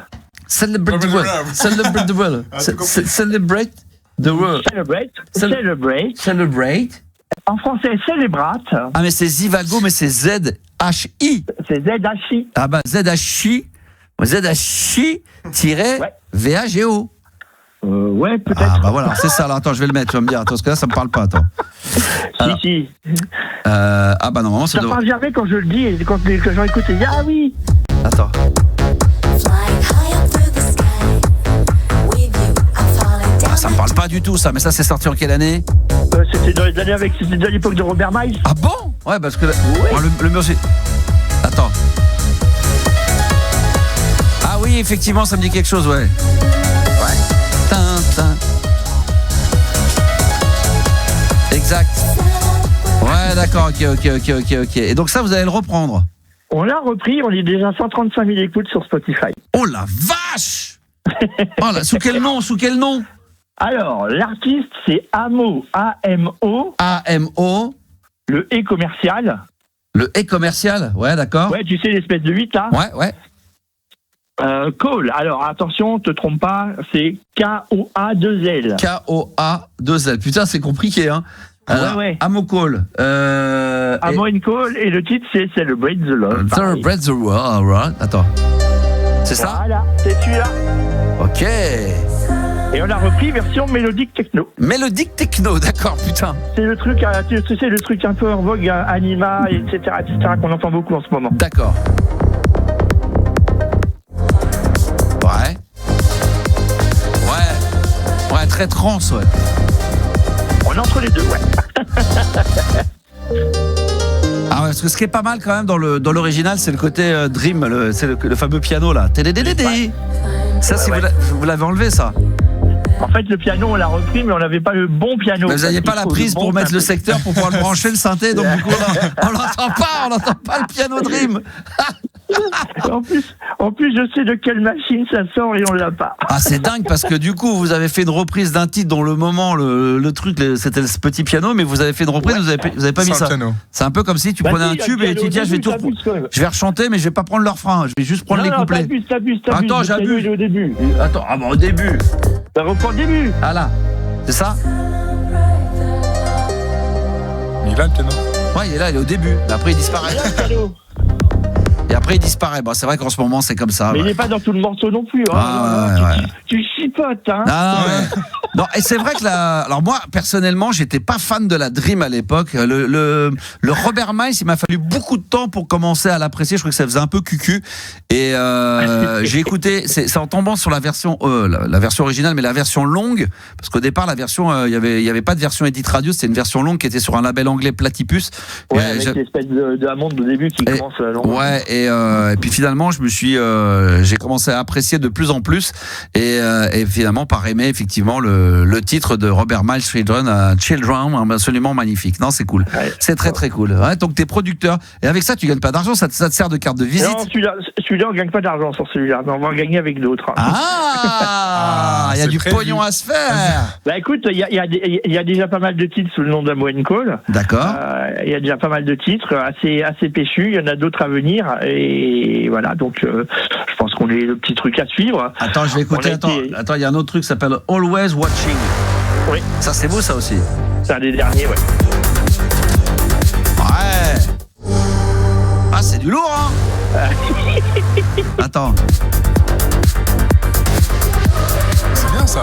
Celebrate the world. Celebrate the world. Celebrate the world. Celebrate. En français, célébrate. Ah, mais c'est Zivago, mais c'est Z-H-I. C'est Z-H-I. Ah, bah, Z-H-I. Z-H-I-V-A-G-O. Ouais, peut-être. Ah, bah voilà, c'est ça. Alors, attends, je vais le mettre. Tu vas me dire. Attends, parce que là, ça me parle pas. Attends. Alors, si. Ah, bah, normalement, ça parle jamais quand je le dis et quand les gens écoutent, ils disent ah oui. Attends. Ah, ça me parle pas du tout, ça. Mais ça, c'est sorti en quelle année? C'était dans les années c'était de l'époque de Robert Miles. Ah bon? Ouais, parce que le mur, c'est. Attends. Ah oui, effectivement, ça me dit quelque chose, ouais. Exact. Ouais, d'accord, ok. Et donc ça, vous allez le reprendre? On l'a repris, on est déjà 135 000 écoutes sur Spotify. Oh la vache! Oh là, sous quel nom? Alors, l'artiste, c'est Amo, A-M-O. A-M-O. Le E commercial. Le E commercial, ouais, d'accord. Ouais, tu sais, l'espèce de 8, là. Ouais. Call. Alors, attention, te trompe pas, c'est K-O-A-2-L. K-O-A-2-L. Putain, c'est compliqué, hein. Ouais. Amo Call. Amo and Call, et le titre, c'est Celebrate the Love. Celebrate the Love, right. Attends. C'est ça? Voilà, c'est celui-là. Ok. Et on l'a repris version mélodique techno. Mélodique techno, d'accord, putain. C'est le truc, tu sais, le truc un peu en vogue, Anima, etc., qu'on entend beaucoup en ce moment. D'accord. Ouais. Ouais, très trance, ouais. On est entre les deux, ouais. Ah ouais, parce que ce qui est pas mal quand même dans l'original, c'est le côté Dream, c'est le fameux piano là. Tédédédédé. Ça, si vous l'avez enlevé, ça. En fait, le piano, on l'a repris, mais on n'avait pas le bon piano. Mais vous n'aviez pas la prise pour mettre le secteur pour pouvoir le brancher le synthé, donc du coup, on l'entend pas le piano Dream. En plus, je sais de quelle machine ça sort et on l'a pas. Ah, c'est dingue parce que du coup, vous avez fait une reprise d'un titre dont le moment, le truc, c'était ce petit piano, mais vous avez fait une reprise, vous avez pas mis ça. C'est un peu comme si tu prenais un tube et tu dis, je vais rechanter, mais je vais pas prendre le refrain, je vais juste prendre les couplets. T'abuses. Attends, j'abuse. Au début. Attends, au début. Ça reprend le début. Ah là, c'est ça? Il est là, le piano. Ouais, il est là, il est au début. Mais après, il disparaît. Et après, il disparaît. Bon, c'est vrai qu'en ce moment, c'est comme ça. Mais il n'est pas dans tout le morceau non plus. Tu chipotes, hein. Non, et c'est vrai que alors moi, personnellement, j'étais pas fan de la Dream à l'époque. Le Robert Miles, il m'a fallu beaucoup de temps pour commencer à l'apprécier. Je crois que ça faisait un peu cucu. Et j'ai écouté, c'est en tombant sur la version originale, mais la version longue, parce qu'au départ, la version, il y avait pas de version Edit Radio, c'était une version longue qui était sur un label anglais Platypus. Ouais, avec l'espèce de Hammond au début qui commence long. Ouais, et puis finalement, j'ai commencé à apprécier de plus en plus, et finalement par aimer effectivement le titre de Robert Miles, Children, absolument magnifique. Non, c'est cool. Ouais. C'est très très cool. Ouais, donc t'es producteur, et avec ça tu gagnes pas d'argent, ça te sert de carte de visite. Non, celui-là on gagne pas d'argent sur celui-là, mais on va en gagner avec d'autres. Il y a du pognon à se faire. Bah écoute, il y a déjà pas mal de titres sous le nom d'Amo & Call. D'accord. Il y a déjà pas mal de titres assez péchus, il y en a d'autres à venir, et voilà, donc je pense qu'on est le petit truc à suivre. Attends, je vais écouter. Attends, il y a un autre truc qui s'appelle Always Watching. Oui. Ça, c'est beau, ça aussi. C'est un des derniers, ouais. Ouais. Ah, c'est du lourd, hein. Attends. C'est bien, ça.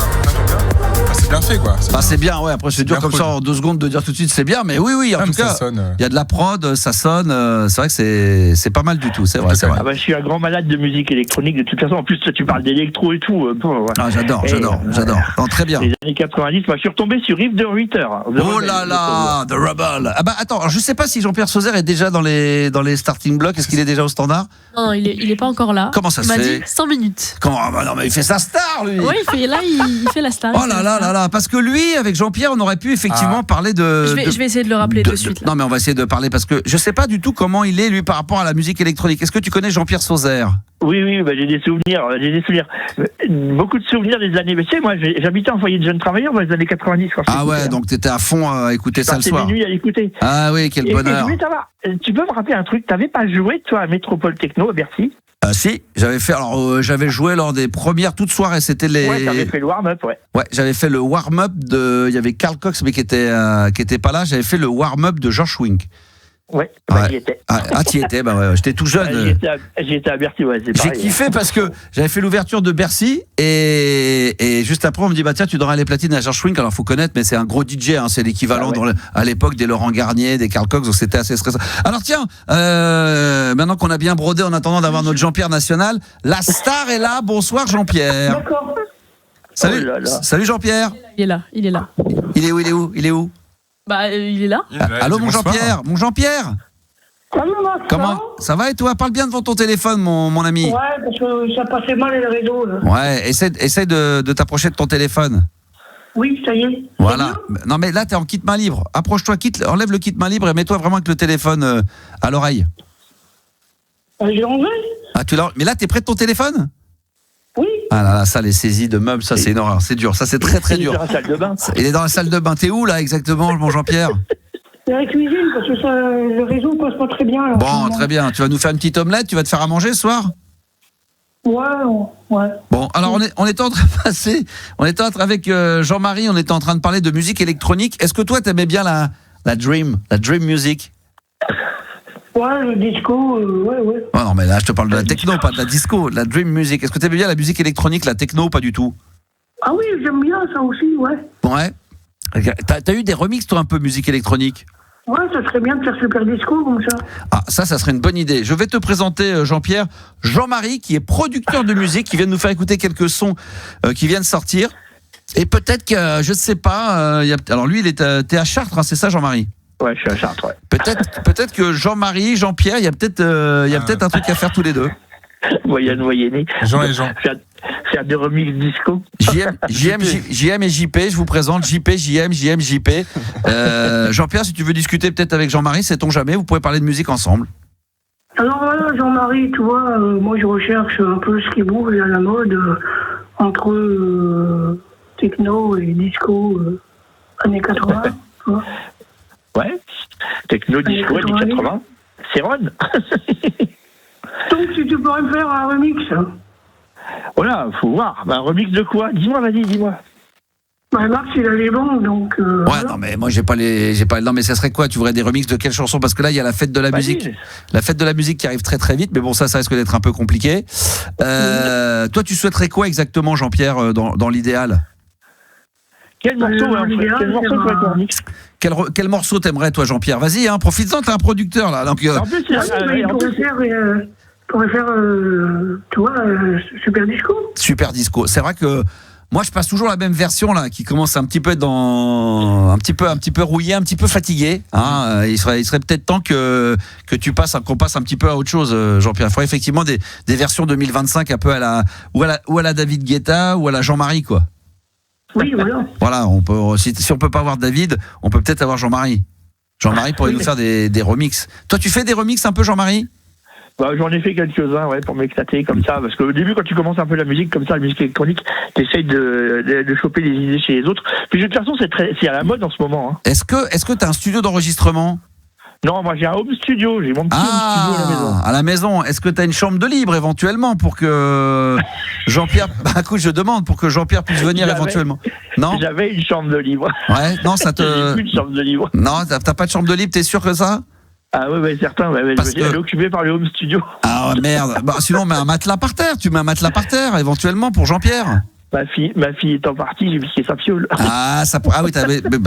C'est bien fait, quoi. C'est bien, ouais. Après, c'est dur comme ça en 2 secondes de dire tout de suite c'est bien, mais oui, en tout cas, il y a de la prod, ça sonne. C'est vrai que c'est pas mal du tout, c'est vrai. Ah bah, je suis un grand malade de musique électronique de toute façon. En plus, tu parles d'électro et tout. Ah, j'adore. Non, très bien. Les années 90, moi, je suis retombé sur Riff de Ritter. Oh là là, The Rebel. Ah bah attends, alors, je sais pas si Jean-Pierre Sauzère est déjà dans les starting blocks. Est-ce qu'il est déjà au standard? Non, il est pas encore là. Comment ça se fait? Il m'a dit 100 minutes. Comment? Bah non, mais il fait sa star, lui. Oui, il fait la star. Oh là là, parce que lui, avec Jean-Pierre, on aurait pu effectivement parler de... Je vais essayer de le rappeler de suite. Non, mais on va essayer de parler parce que je sais pas du tout comment il est, lui, par rapport à la musique électronique. Est-ce que tu connais Jean-Pierre Sauzère? Oui, bah, j'ai des souvenirs. Beaucoup de souvenirs des années. Mais tu sais, moi, j'habitais en foyer de jeunes travailleurs dans les années 90. Ah ouais, donc t'étais à fond à écouter ça le soir. Minuit à l'écouter. Ah oui, quel bonheur. Et je voulais savoir, tu peux me rappeler un truc? T'avais pas joué, toi, à Métropole Techno à Bercy? Si, j'avais joué lors des premières toutes soirées, c'était les... Ouais, t'avais fait le warm-up, ouais. Ouais, j'avais fait le warm-up il y avait Carl Cox, mais qui était pas là, j'avais fait le warm-up de George Wink. Ouais, j'y étais. T'y étais, bah ouais, j'étais tout jeune. J'y étais à Bercy, ouais, c'est pareil. J'ai kiffé parce que j'avais fait l'ouverture de Bercy et juste après on me dit tiens, tu donneras les platines à George Wink. Alors faut connaître, mais c'est un gros DJ, hein, c'est l'équivalent à l'époque des Laurent Garnier, des Carl Cox, donc c'était assez stressant. Alors tiens, maintenant qu'on a bien brodé en attendant d'avoir notre Jean-Pierre national, la star est là. Bonsoir Jean-Pierre. D'accord. Salut, salut Jean-Pierre. Il est là. Il est où? Bah, il est là. Allô, mon Jean-Pierre. Salut, Max. Comment ça va et toi? Parle bien devant ton téléphone, mon ami. Ouais, parce que ça passait mal le réseau. Là. Ouais, essaie de t'approcher de ton téléphone. Oui, ça y est. Voilà. Non, mais là, t'es en kit main libre. Approche-toi, enlève le kit main libre et mets-toi vraiment avec le téléphone à l'oreille. J'ai enlevé. Mais là, t'es près de ton téléphone? Oui. Ah là là, ça, les saisies de meubles, ça, c'est une horreur. C'est dur. Ça, c'est très, très dur. Il est dans la salle de bain. Il est dans la salle de bain. T'es où, là, exactement, mon Jean-Pierre? C'est la cuisine, parce que le réseau passe pas très bien. Là, bon, très bien. Tu vas nous faire une petite omelette? Tu vas te faire à manger ce soir? Ouais. Bon, alors on était en train de passer. On était avec Jean-Marie, on était en train de parler de musique électronique. Est-ce que toi, t'aimais bien la dream music? Ouais, le disco, ouais. Oh non, mais là, je te parle de la techno, pas de la disco, de la dream music. Est-ce que t'aimais bien la musique électronique, la techno, pas du tout? Ah oui, j'aime bien ça aussi, ouais. Ouais. T'as eu des remixes, toi, un peu musique électronique? Ouais, ça serait bien de faire Super Disco comme ça. Ah, ça serait une bonne idée. Je vais te présenter, Jean-Pierre, Jean-Marie, qui est producteur de musique, qui vient de nous faire écouter quelques sons qui viennent sortir. Et peut-être que, je ne sais pas, alors lui, t'es à Chartres, hein, c'est ça, Jean-Marie? Ouais, je suis à Chartres, ouais. Peut-être que Jean-Marie, Jean-Pierre, il y a peut-être un truc à faire tous les deux. Moyenné. Jean et Jean. Faire des remixes disco. JM et JP, je vous présente JP, JM, JP. Jean-Pierre, si tu veux discuter peut-être avec Jean-Marie, sait-on jamais, vous pourrez parler de musique ensemble. Alors voilà, Jean-Marie, tu vois, moi je recherche un peu ce qui bouge à la mode entre techno et disco années 80. Tu vois. Ouais, techno, disco, années 80. C'est Ron. Donc si tu pourrais me faire un remix. Voilà, faut voir. Un remix de quoi? Dis-moi. Bah, Marc, il a les bons, donc. Ouais, voilà. non, mais moi, j'ai pas. Non, mais ça serait quoi? Tu voudrais des remixes de quelle chanson? Parce que là, il y a la fête de la musique. La fête de la musique qui arrive très très vite, mais bon, ça risque d'être un peu compliqué. Toi, tu souhaiterais quoi exactement, Jean-Pierre, dans l'idéal? Quel morceau pourrait être remix? Quel morceau t'aimerais, toi, Jean-Pierre? Vas-y, hein, profites-en, t'es un producteur, là. Donc, En plus, il pourrait faire, tu vois, Super Disco. Super Disco. C'est vrai que moi, je passe toujours la même version là, qui commence un petit peu un petit peu rouillé, un petit peu fatigué. Hein. Il serait peut-être temps que qu'on passe un petit peu à autre chose, Jean-Pierre. Il faudrait effectivement des versions 2025 un peu à la David Guetta ou à la Jean-Marie, quoi. Oui, voilà. Voilà, si on peut pas avoir David, on peut peut-être avoir Jean-Marie. Jean-Marie pourrait nous faire des remixes. Toi, tu fais des remixes un peu, Jean-Marie? Bah, j'en ai fait quelques-uns, ouais, pour m'éclater comme ça, parce qu'au début, quand tu commences un peu la musique comme ça, la musique électronique, t'essayes de choper des idées chez les autres. Puis de toute façon, c'est à la mode en ce moment. Hein. Est-ce que t'as un studio d'enregistrement? Non, moi j'ai un home studio, j'ai mon petit home studio à la maison. À la maison. Est-ce que t'as une chambre de libre éventuellement pour que Jean-Pierre, écoute, je demande pour que Jean-Pierre puisse venir éventuellement. Non. J'avais une chambre de libre. Ouais, non, ça te. J'ai plus de chambre de libre. Non, t'as pas de chambre de libre, t'es sûr que ça? Ah ouais, certain, ouais, Parce elle est occupée par le home studio. Ah merde, bah, sinon on met un matelas par terre, tu mets un matelas par terre éventuellement pour Jean-Pierre. Ma fille étant partie, j'ai piqué sa fiole. Ah oui,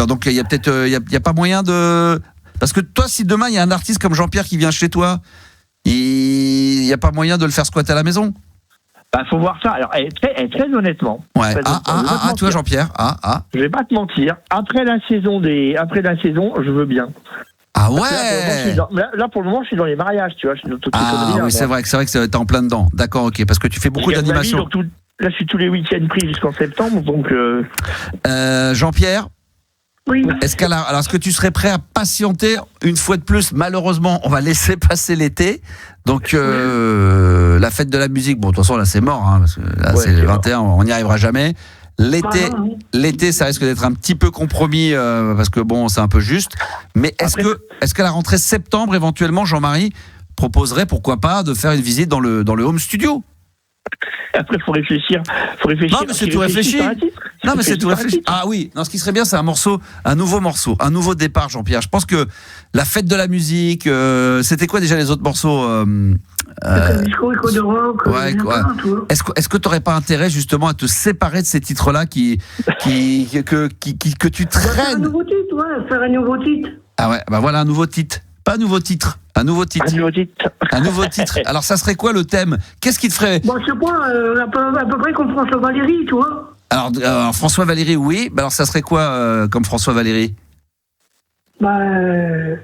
donc il y a peut-être, il y a pas moyen de, parce que toi, si demain il y a un artiste comme Jean-Pierre qui vient chez toi, il y a pas moyen de le faire squatter à la maison. Bah, faut voir ça. Alors, très honnêtement. Ouais. Tu vois, Jean-Pierre. Je vais pas te mentir. Après la saison, je veux bien. Ah ouais. Là, pour le moment, je suis dans les mariages, tu vois. Oui, c'est vrai que t'es en plein dedans. D'accord, ok, parce que tu fais beaucoup d'animations. Là, je suis tous les week-ends pris jusqu'en septembre, donc. Jean-Pierre. Oui. Est-ce que tu serais prêt à patienter une fois de plus? Malheureusement, on va laisser passer l'été. Donc la fête de la musique, bon, de toute façon là c'est mort, hein, parce que là c'est le 21, on n'y arrivera jamais. L'été, ça risque d'être un petit peu compromis parce que bon, c'est un peu juste. Mais est-ce qu'à la rentrée septembre, éventuellement, Jean-Marie proposerait, pourquoi pas, de faire une visite dans le home studio? Après, faut réfléchir. Non, mais c'est tout réfléchi. Non, mais c'est tout réfléchi. Ah oui, non, ce qui serait bien, c'est un nouveau morceau, un nouveau départ, Jean-Pierre. Je pense que la fête de la musique, c'était quoi déjà les autres morceaux Disco, écho de rock. Ouais. Est-ce que tu n'aurais pas intérêt justement à te séparer de ces titres-là que tu traînes? Faire un nouveau titre, ouais, faire un nouveau titre. Ah ouais, bah voilà un nouveau titre. Pas un nouveau titre. Un nouveau titre. Un nouveau titre. Alors ça serait quoi le thème? Qu'est-ce qui te ferait? Bon, je sais pas, à peu près comme François Valéry, tu vois. Alors François Valéry, oui. Bah alors ça serait quoi comme François Valéry? Le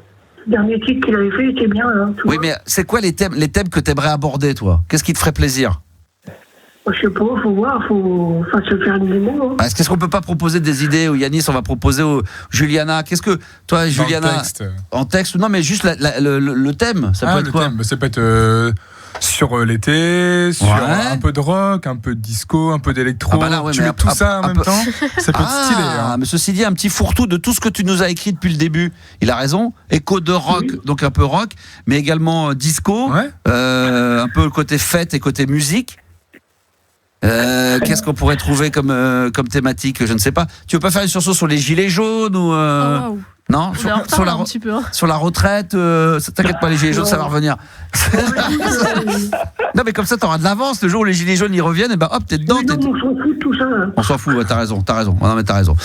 dernier titre qu'il avait fait était bien. Hein, oui, mais c'est quoi les thèmes que tu aimerais aborder, toi? Qu'est-ce qui te ferait plaisir? Je sais pas, faut voir, faut se faire une démo. Hein. Est-ce qu'on peut pas proposer des idées au Yanis? On va proposer au Juliana. Qu'est-ce que toi, Juliana, en texte? Non, mais juste le thème. Ça peut être quoi? Ça peut être sur l'été, sur un peu de rock, un peu de disco, un peu d'électro. Tu mets tout ça en même temps, ça peut être stylé. Hein. Mais ceci dit, un petit fourre-tout de tout ce que tu nous as écrit depuis le début. Il a raison. Écho de rock, donc un peu rock, mais également disco, un peu côté fête et côté musique. Qu'est-ce qu'on pourrait trouver comme thématique? Je ne sais pas. Tu veux pas faire une chanson sur les gilets jaunes ou Non, sur la retraite, t'inquiète pas, les gilets jaunes, ça va revenir. Non, mais comme ça, t'auras de l'avance. Le jour où les gilets jaunes y reviennent, et ben hop, t'es dedans. On s'en fout de tout ça. On s'en fout, ouais, t'as raison. Non, mais t'as raison.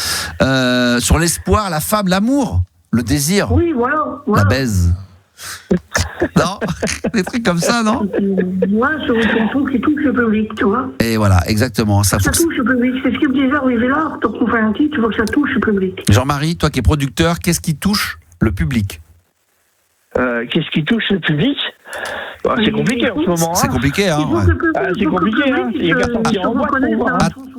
Sur l'espoir, la femme, l'amour, le désir. Oui, voilà. La baise. Non, des trucs comme ça, non? Moi, c'est une chanson qui touche le public, tu vois. Et voilà, exactement. Ça touche le public. C'est ce qu'il me disait Olivier Vélard. Donc, on fait un titre, tu vois que ça touche le public. Jean-Marie, toi qui es producteur, qu'est-ce qui touche le public? Qu'est-ce qui touche le public? C'est compliqué en ce moment. C'est compliqué, hein. C'est compliqué, hein. Il y a qu'à sortir en boîte.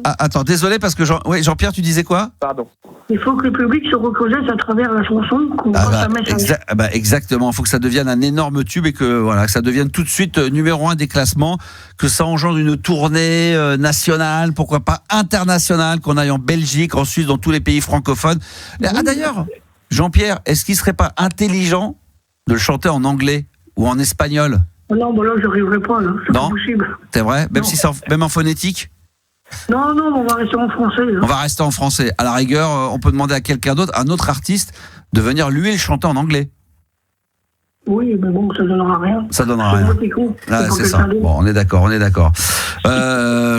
Attends, désolé parce que Jean-Pierre, tu disais quoi? Pardon. Il faut que le public se reconnaisse à travers la chanson, qu'on voit sa message. Exactement, il faut que ça devienne un énorme tube et que ça devienne tout de suite numéro 1 des classements, que ça engendre une tournée nationale, pourquoi pas internationale, qu'on aille en Belgique, en Suisse, dans tous les pays francophones. Ah d'ailleurs, Jean-Pierre, est-ce qu'il serait pas intelligent de le chanter en anglais ou en espagnol? Non, là, je n'arriverai pas, là. C'est pas possible. C'est vrai? Même si c'est même en phonétique? Non, on va rester en français. Là. On va rester en français. À la rigueur, on peut demander à quelqu'un d'autre, un autre artiste, de venir lui le chanter en anglais. Oui, mais bon, ça donnera rien. Ça donnera rien. C'est ça. Bon, on est d'accord.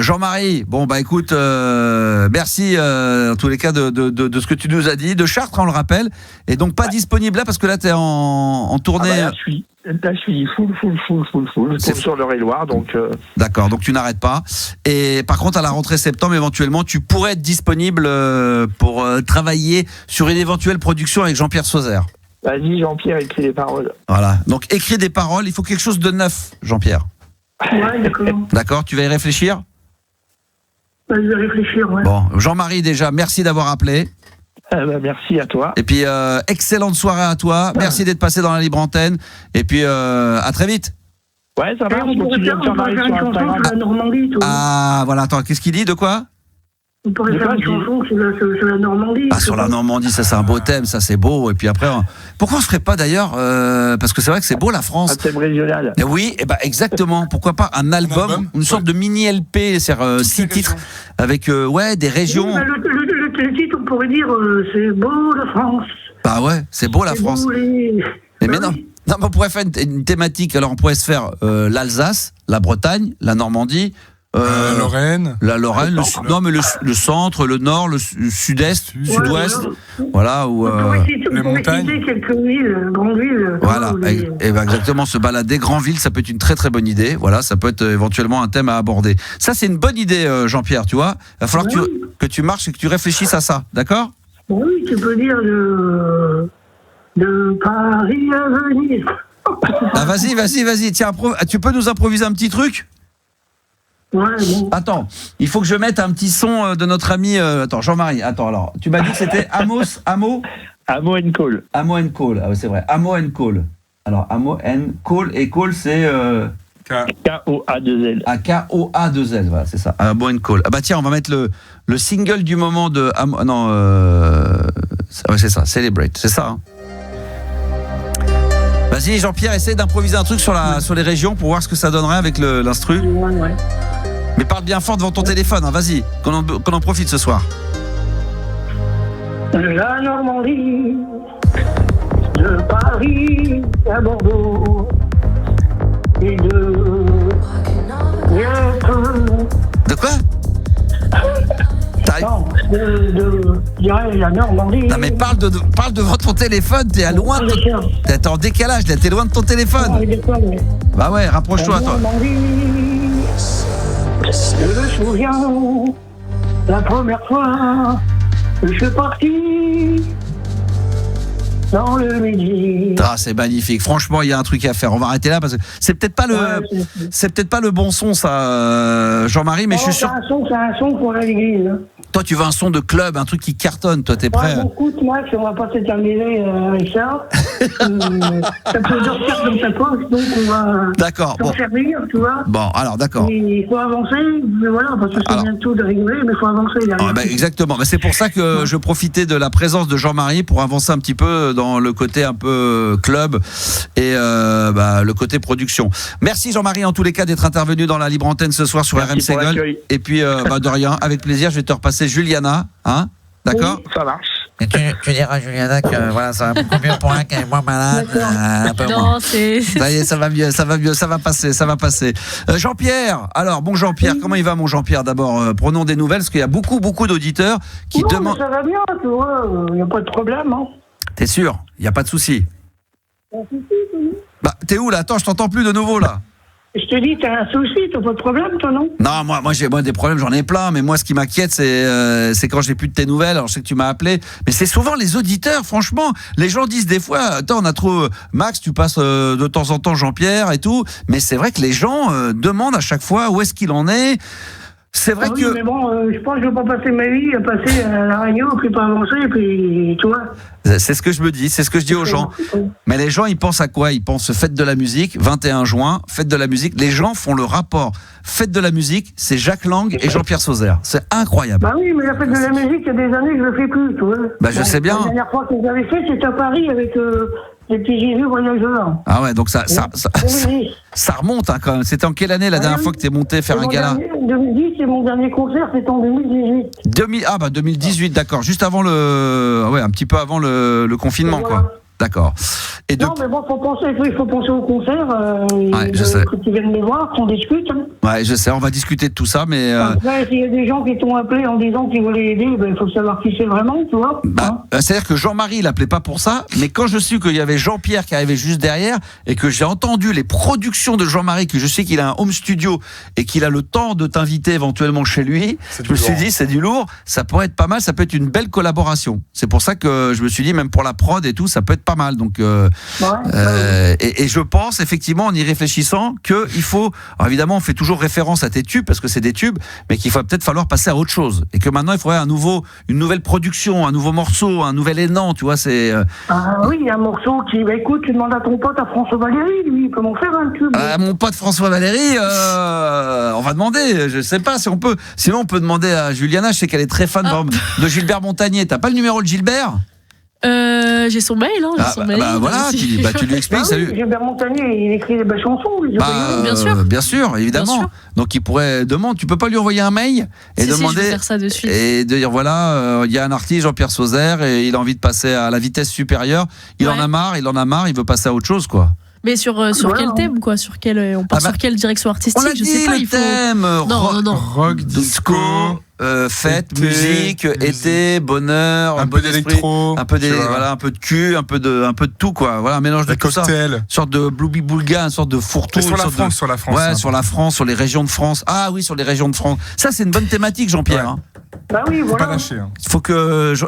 Jean-Marie, bon bah écoute, merci en tous les cas de ce que tu nous as dit. De Chartres, on le rappelle, et donc pas disponible là parce que là t'es en tournée. Là, je suis full. Je sur l'Eure-et-Loire, donc. D'accord, donc tu n'arrêtes pas. Et par contre, à la rentrée septembre, éventuellement, tu pourrais être disponible pour travailler sur une éventuelle production avec Jean-Pierre Sauzère. Vas-y, Jean-Pierre, écris des paroles. Voilà. Donc, écris des paroles. Il faut quelque chose de neuf, Jean-Pierre. Ouais, d'accord. D'accord, tu vas y réfléchir? Je vais réfléchir, ouais. Bon, Jean-Marie, déjà, merci d'avoir appelé. Merci à toi. Et puis, excellente soirée à toi. Merci d'être passé dans la libre antenne. Et puis, à très vite. Ouais, ça va. On pourrait faire une chanson sur la Normandie, toi. Ah, voilà. Attends, qu'est-ce qu'il dit? De quoi? On pourrait faire une chanson sur la Normandie. Sur la Normandie, ça c'est un beau thème, ça c'est beau. Et puis après, pourquoi on se ferait pas d'ailleurs parce que c'est vrai que c'est beau la France. Un thème régional. Et oui, exactement. Pourquoi pas un album, une sorte de mini LP, c'est 6 titres avec des régions. Oui, le titre, on pourrait dire c'est beau la France. Bah ouais, c'est beau la France. Mais non. Non, mais on pourrait faire une thématique. Alors on pourrait se faire l'Alsace, la Bretagne, la Normandie. Lorraine. La Lorraine, le centre, le nord, le sud-est, sud-ouest, voilà, ou les montagnes. Quelques villes, grandes villes. Voilà, et exactement, se balader, grandes villes, ça peut être une très très bonne idée. Voilà, ça peut être éventuellement un thème à aborder. Ça, c'est une bonne idée, Jean-Pierre, tu vois. Il va falloir que tu marches et que tu réfléchisses à ça, d'accord? Oui, tu peux dire de Paris à Venise. Ah, vas-y. Tiens, tu peux nous improviser un petit truc? Ouais, bon. Attends, il faut que je mette un petit son de notre ami. Attends, Jean-Marie. Attends, alors, tu m'as dit que c'était Amo and Call. Amo and Call. Ah oui, c'est vrai. Amo and Call. Alors, Amo and Call et Call, c'est K-O-A-2-L. Ah, K-O-A-2-L. Voilà, c'est ça. Amo and Call. Ah bah tiens, on va mettre le single du moment de Amo. Non, c'est ça. Celebrate. C'est ça. Hein. Vas-y, Jean-Pierre, essaie d'improviser un truc sur les régions pour voir ce que ça donnerait avec l'instru. Ouais. Mais parle bien fort devant ton téléphone, hein, vas-y, qu'on en profite ce soir. La Normandie, de Paris à Bordeaux, et De quoi? Je dirais la Normandie. Non mais parle devant ton téléphone, t'es à loin t'es en décalage, t'es loin de ton téléphone. Bah ouais, rapproche-toi toi. Je me souviens la première fois que je suis parti dans le Midi. Ah, c'est magnifique. Franchement, il y a un truc à faire. On va arrêter là parce que c'est peut-être pas le bon son, ça, Jean-Marie, mais je suis sûr. C'est un son pour l'église. Toi, tu veux un son de club, un truc qui cartonne. Toi, t'es prêt? Écoute, Max, on va pas s'éterniser avec ça. Ça peut sortir comme ça pose, donc on va s'en servir, tu vois. Bon, alors, d'accord. Il faut avancer, mais voilà, parce que c'est bientôt de rigoler, mais il faut avancer. Exactement. Mais c'est pour ça que je profitais de la présence de Jean-Marie pour avancer un petit peu dans le côté un peu club et le côté production. Merci Jean-Marie en tous les cas d'être intervenu dans la libre antenne ce soir sur RMC Gold. Et puis de rien, avec plaisir, je vais te repasser Juliana, hein? D'accord? Oui, ça marche. Mais tu diras à Juliana que voilà, ça va beaucoup mieux pour elle qu'elle est moins malade. Un peu non, moins. c'est. Ça y est, ça va mieux, ça va passer. Jean-Pierre, alors bon Jean-Pierre, comment il va mon Jean-Pierre d'abord prenons des nouvelles, parce qu'il y a beaucoup d'auditeurs qui demandent. Ça va bien, tu vois, il n'y a pas de problème. Hein. T'es sûr? Il n'y a pas de souci. Bah, t'es où là? Attends, je t'entends plus de nouveau là. Je te dis, t'as un souci, t'as pas de problème, toi, non? Non, moi j'ai des problèmes, j'en ai plein, mais moi ce qui m'inquiète, c'est quand j'ai plus de tes nouvelles. Alors je sais que tu m'as appelé, mais c'est souvent les auditeurs, franchement. Les gens disent des fois, attends, on a trop Max, tu passes de temps en temps Jean-Pierre et tout, mais c'est vrai que les gens demandent à chaque fois où est-ce qu'il en est. C'est vrai que. Mais bon, je pense que je vais pas passer ma vie à passer à la radio, puis pas avancer, puis tu vois. C'est ce que je me dis, c'est ce que je dis aux gens. Mais les gens, ils pensent à quoi? Ils pensent fête de la musique, 21 juin, fête de la musique. Les gens font le rapport. Fête de la musique, c'est Jacques Lang et Jean-Pierre Sauzère. C'est incroyable. Bah oui, mais la fête de la musique, il y a des années, je le fais plus, tu vois. Bah je sais bien. La dernière fois que j'avais fait, c'était à Paris avec les petits Jésus voyageurs. Ah ouais, donc ça remonte hein, quand même. C'était en quelle année la dernière fois que t'es monté faire un gala? 2010, c'est mon dernier concert, c'était en 2018. 2018, d'accord. Juste avant un petit peu avant le confinement, voilà. Quoi. D'accord. Non, mais bon, il faut penser au concert. Je sais. Que tu viennes me voir, qu'on discute. Hein. Ouais, je sais, on va discuter de tout ça, mais. Après, s'il y a des gens qui t'ont appelé en disant qu'ils voulaient aider, il faut savoir qui c'est vraiment, tu vois. C'est-à-dire que Jean-Marie, il appelait pas pour ça, mais quand je suis qu'il y avait Jean-Pierre qui arrivait juste derrière, et que j'ai entendu les productions de Jean-Marie, que je sais qu'il a un home studio, et qu'il a le temps de t'inviter éventuellement chez lui, je me suis dit, c'est du lourd, ça pourrait être pas mal, ça peut être une belle collaboration. C'est pour ça que je me suis dit, même pour la prod et tout, ça peut être pas mal. Donc, et je pense effectivement en y réfléchissant qu'il faut, alors évidemment on fait toujours référence à tes tubes parce que c'est des tubes, mais qu'il va peut-être falloir passer à autre chose et que maintenant il faudrait une nouvelle production, un nouveau morceau, un nouvel élan, tu vois, c'est. Oui, il y a un morceau qui, écoute, tu demandes à ton pote, à François Valéry, lui, il peut m'en faire un tube. Mon pote François Valéry, on va demander, je sais pas si on peut, sinon on peut demander à Juliana, je sais qu'elle est très fan de Gilbert Montagnier. T'as pas le numéro de Gilbert? J'ai son mail, hein, voilà, tu lui expliques. Salut. Gilbert Montagnier, il écrit des belles chansons. Bien sûr, évidemment. Bien sûr. Donc il pourrait demander. Tu peux pas lui envoyer un mail et demander je vais faire ça de suite. Et de dire voilà, il y a un artiste Jean-Pierre Sauzère et il a envie de passer à la vitesse supérieure. Il en a marre, il veut passer à autre chose, quoi. Mais sur quel thème, quoi? Sur quelle direction artistique? On a dit je sais pas, thème. Non. Rock, disco. Fête, musique, été, bonheur, un peu d'électro, un peu un peu de cul, un peu de tout, quoi. Voilà, un mélange de tout ça. Une sorte de Bloubi Boulga, une sorte de fourre-tout. Sur la France. Ouais, sur la France, sur les régions de France. Ah oui, sur les régions de France. Ça, c'est une bonne thématique, Jean-Pierre. Ouais. Hein. Bah oui, voilà. Faut pas lâcher. Hein.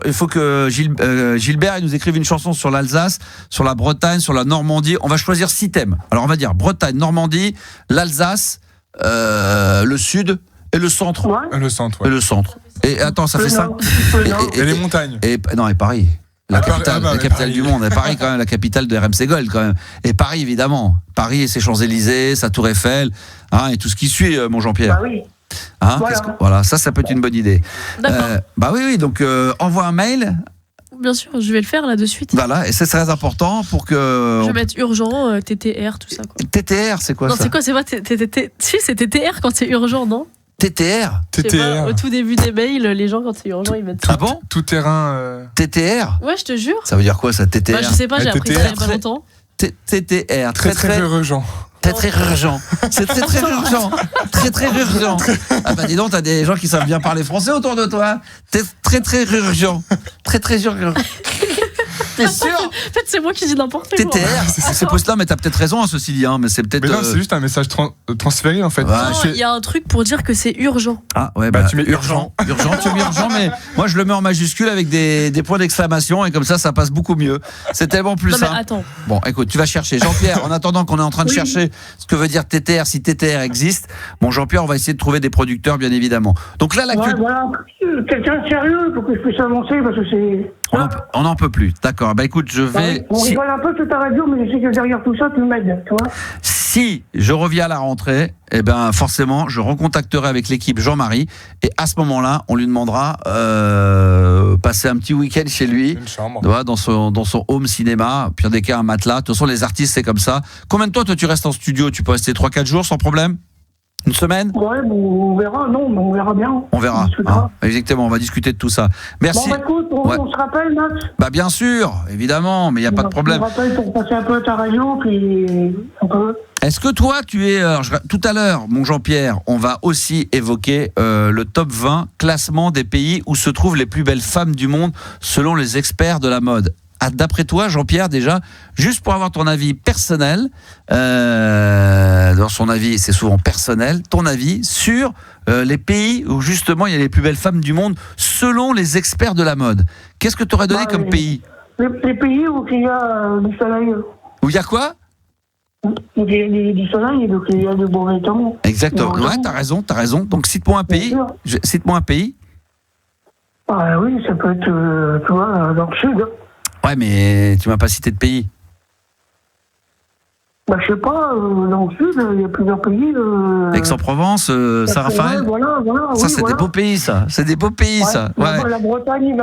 Il faut que Gilbert il nous écrive une chanson sur l'Alsace, sur la Bretagne, sur la Normandie. On va choisir 6 thèmes. Alors on va dire Bretagne, Normandie, l'Alsace, le Sud. Et le centre. Ouais. Le centre, ouais. Et le centre. Et attends, ça fait 5. Et les montagnes. Et Paris. La capitale du monde. Et Paris, quand même, la capitale de RMC Gold, quand même. Et Paris, évidemment. Paris et ses Champs-Élysées, sa Tour Eiffel, et tout ce qui suit, mon Jean-Pierre. Bah oui. Voilà, ça peut être une bonne idée. D'accord. Oui, donc envoie un mail. Bien sûr, je vais le faire là de suite. Voilà, et c'est très important pour que. Je vais mettre urgent, TTR, tout ça, quoi. TTR, c'est quoi ça? Non, c'est quoi? C'est pas Si, c'est TTR quand c'est urgent, non? TTR. Pas, au tout début des mails, les gens quand c'est urgent ils mettent ça. Ah bon? Tout terrain. TTR. Ouais, je te jure. Ça veut dire quoi ça, TTR? Je sais pas, j'ai appris ça il y a pas longtemps. TTR. Très urgent. Très urgent. C'est très urgent. Très urgent. Ah bah dis donc, t'as des gens qui savent bien parler français autour de toi. Très urgent. Très urgent. T'es sûr? En fait, c'est moi qui dis n'importe quoi. TTR, c'est possible, mais t'as peut-être raison, ceci dit, mais c'est peut-être. Mais non, c'est juste un message transféré en fait. Il y a un truc pour dire que c'est urgent. Ah ouais, tu mets urgent. Tu mets urgent, mais moi je le mets en majuscule avec des points d'exclamation et comme ça passe beaucoup mieux. C'est tellement plus simple. Attends. Bon, écoute, tu vas chercher. Jean-Pierre, en attendant qu'on est en train de chercher ce que veut dire TTR, si TTR existe, bon Jean-Pierre, on va essayer de trouver des producteurs, bien évidemment. Donc là, voilà, quelqu'un de sérieux pour que je puisse avancer parce que c'est. On n'en peut plus. D'accord. Bah écoute, je vais. On rigole un peu sur ta radio, mais je sais que derrière tout ça, tu m'aides, tu vois. Si je reviens à la rentrée, forcément, je recontacterai avec l'équipe Jean-Marie et à ce moment-là, on lui demandera passer un petit week-end chez lui, dans son home cinéma, pire des cas un matelas. De toute façon, les artistes c'est comme ça. Combien de temps toi tu restes en studio? Tu peux rester 3-4 jours sans problème? Une semaine? Ouais, on verra, non, mais on verra bien. On verra. Exactement, on va discuter de tout ça. Merci. Bon, écoute, on se rappelle, Max? Bien sûr, évidemment, mais il n'y a pas de problème. On se rappelle pour passer un peu à ta radio, puis un peu. Est-ce que toi, tu es... tout à l'heure, mon Jean-Pierre, on va aussi évoquer le top 20 classement des pays où se trouvent les plus belles femmes du monde selon les experts de la mode. D'après toi, Jean-Pierre, déjà, juste pour avoir ton avis personnel, dans son avis, c'est souvent personnel, ton avis sur les pays où justement il y a les plus belles femmes du monde selon les experts de la mode. Qu'est-ce que tu aurais donné comme pays? Les pays où il y a du soleil. Où il y a quoi? Où il y a du soleil, donc il y a de beaux vêtements. Exactement, ouais, t'as raison. Donc cite-moi un pays. Cite-moi un pays. Oui, ça peut être, tu vois, dans le sud. Ouais, mais tu m'as pas cité de pays. Je sais pas, dans le sud, il y a plusieurs pays. Aix-en-Provence, Saint-Raphaël. Voilà, ça, c'est des beaux pays, ça. C'est des beaux pays, ça. Ouais. La Bretagne.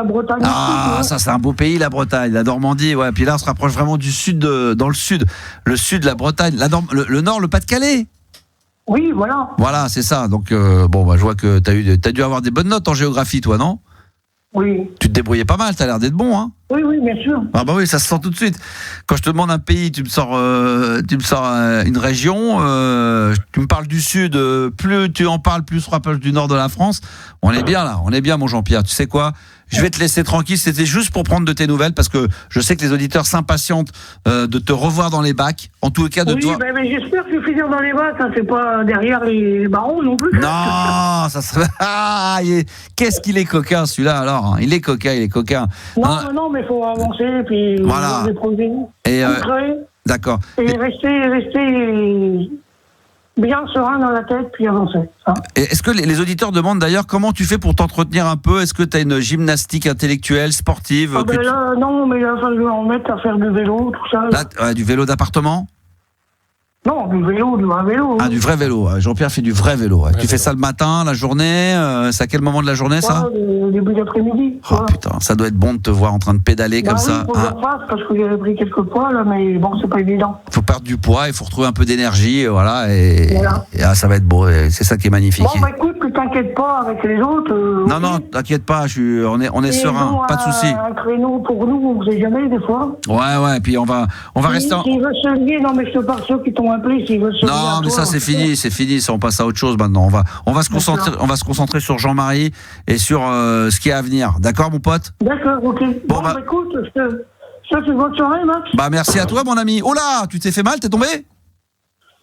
Ah, ça, c'est un beau pays, la Bretagne, la Normandie. Ouais. Puis là, on se rapproche vraiment du sud, dans le sud. Le sud, la Bretagne. Le nord, le Pas-de-Calais. Oui, voilà. Voilà, c'est ça. Donc, je vois que t'as dû avoir des bonnes notes en géographie, toi, non? Oui. Tu te débrouillais pas mal, t'as l'air d'être bon, hein? Oui, bien sûr. Oui, ça se sent tout de suite. Quand je te demande un pays, tu me sors une région, tu me parles du sud, plus tu en parles, plus on se rapproche du nord de la France. On est bien là, mon Jean-Pierre. Tu sais quoi? Je vais te laisser tranquille, c'était juste pour prendre de tes nouvelles, parce que je sais que les auditeurs s'impatientent de te revoir dans les bacs, en tout cas de toi. Oui, mais j'espère que je vais finir dans les bacs, hein, c'est pas derrière les barreaux non plus. Non, ça serait... qu'est-ce qu'il est coquin celui-là alors, hein. Il est coquin. Non, mais il faut avancer, puis voilà. Des projets concrets. D'accord. Et rester bien serein dans la tête, puis avancer. Hein. Est-ce que les auditeurs demandent d'ailleurs comment tu fais pour t'entretenir un peu? Est-ce que tu as une gymnastique intellectuelle, sportive? Non, mais là, je vais en mettre à faire du vélo, tout ça. Là, du vélo d'appartement? Non, du vrai vélo. Du vrai vélo. Jean-Pierre fait du vrai vélo. Tu fais ça le matin, la journée? C'est à quel moment de la journée, ça? Début d'après-midi. Oh putain, ça doit être bon de te voir en train de pédaler comme ça. Oui, parce que j'avais pris quelques poids, là, mais bon, c'est pas évident. Il faut perdre du poids, il faut retrouver un peu d'énergie, voilà, et ça va être beau, c'est ça qui est magnifique. Bon, écoute, tu t'inquiètes pas avec les autres. Non, t'inquiète pas, on est serein, pas de soucis. Un créneau pour nous, on ne sait jamais, des fois. Ouais, puis on va rester... S'ils veulent se lier, non, mais je te parle ceux qui t'ont appelé, s'ils veulent se lier. Non, mais ça, c'est fini, ça, on passe à autre chose maintenant. On va se concentrer sur Jean-Marie et sur ce qui est à venir. D'accord, mon pote? D'accord, ok. Bon, écoute, ça, c'est une bonne soirée, Max. Merci à toi, mon ami. Oh là, tu t'es fait mal, t'es tombé?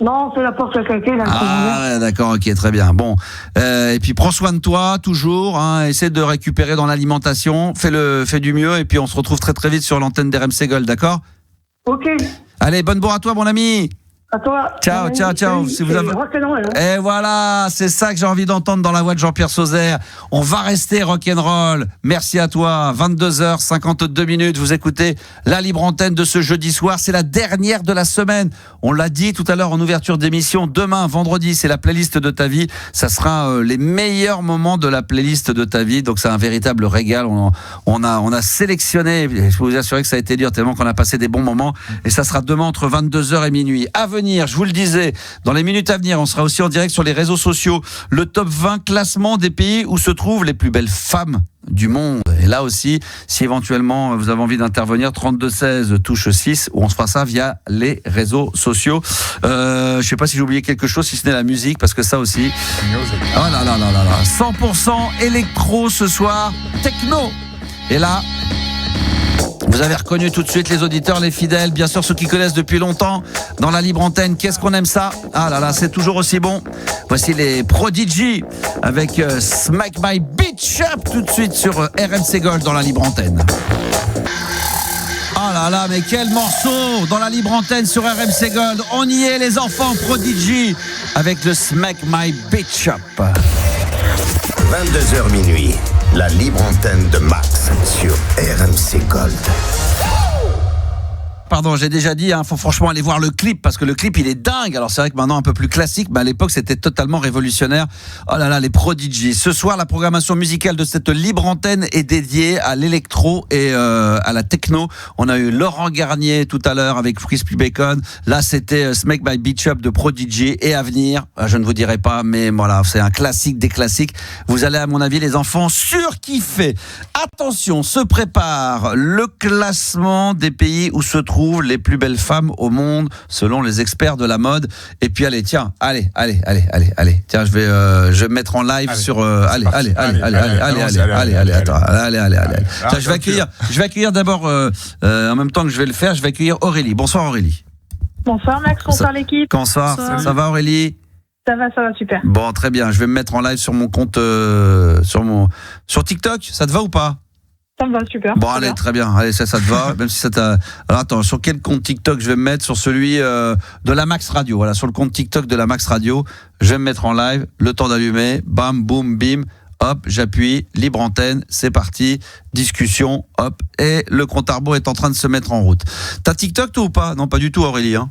Non, c'est la porte à claquer, là. Ouais, d'accord, ok, très bien. Bon, et puis prends soin de toi, toujours. Essaie de récupérer dans l'alimentation. Fais du mieux, et puis on se retrouve très très vite sur l'antenne d'RMC Gold, d'accord? Ok. Allez, bonne bourre à toi, mon ami. À toi. Ciao. Si vous avez... Et voilà, c'est ça que j'ai envie d'entendre dans la voix de Jean-Pierre Sauzère. On va rester rock'n'roll. Merci à toi. 22h52. Vous écoutez la libre antenne de ce jeudi soir. C'est la dernière de la semaine. On l'a dit tout à l'heure en ouverture d'émission. Demain, vendredi, c'est la playlist de ta vie. Ça sera les meilleurs moments de la playlist de ta vie. Donc c'est un véritable régal. On a sélectionné. Je peux vous assurer que ça a été dur tellement qu'on a passé des bons moments. Et ça sera demain entre 22h et minuit. À venir, je vous le disais, dans les minutes à venir, on sera aussi en direct sur les réseaux sociaux. Le top 20 classement des pays où se trouvent les plus belles femmes du monde. Et là aussi, si éventuellement vous avez envie d'intervenir, 3216 touche 6, où on se fera ça via les réseaux sociaux. Je sais pas si j'ai oublié quelque chose, si ce n'est la musique, parce que ça aussi... Oh là là. 100% électro ce soir, techno. Et là... Vous avez reconnu tout de suite les auditeurs, les fidèles, bien sûr ceux qui connaissent depuis longtemps dans la libre antenne. Qu'est-ce qu'on aime ça? Ah là là, c'est toujours aussi bon. Voici les Prodigy avec Smack My Bitch Up tout de suite sur RMC Gold dans la libre antenne. Ah là là, mais quel morceau dans la libre antenne sur RMC Gold. On y est les enfants, Prodigy avec le Smack My Bitch Up. 22h minuit. La libre antenne de Max sur RMC Gold. pardon, j'ai déjà dit, faut franchement aller voir le clip, parce que le clip, il est dingue. Alors c'est vrai que maintenant un peu plus classique, mais à l'époque c'était totalement révolutionnaire. Oh là là, les Prodigy. Ce soir, la programmation musicale de cette libre antenne est dédiée à l'électro et à la techno. On a eu Laurent Garnier tout à l'heure avec Crispy Bacon. Là, c'était Smack My Beach Up de Prodigy. Et à venir, je ne vous dirai pas, mais voilà, c'est un classique des classiques. Vous allez, à mon avis, les enfants, surkiffer. Attention, se prépare le classement des pays où se trouvent les plus belles femmes au monde, selon les experts de la mode. Et puis allez, tiens, allez. Tiens, je vais me mettre en live sur. Allez. Tiens, je vais accueillir d'abord, en même temps que je vais le faire, je vais accueillir Aurélie. Bonsoir Aurélie. Bonsoir Max, bonsoir l'équipe. Bonsoir. Ça va Aurélie? Ça va super. Bon, très bien. Je vais me mettre en live sur mon compte, sur TikTok. Ça te va ou pas? Ça me va super. Bon, allez, très bien. Allez, ça te va. Même si ça t'a. Alors attends, sur quel compte TikTok je vais me mettre? Sur celui de la Max Radio. Voilà, sur le compte TikTok de la Max Radio. Je vais me mettre en live. Le temps d'allumer. Bam, boum, bim. Hop, j'appuie. Libre antenne. C'est parti. Discussion. Hop. Et le compte à rebours est en train de se mettre en route. T'as TikTok toi ou pas? Non, pas du tout, Aurélie. Hein.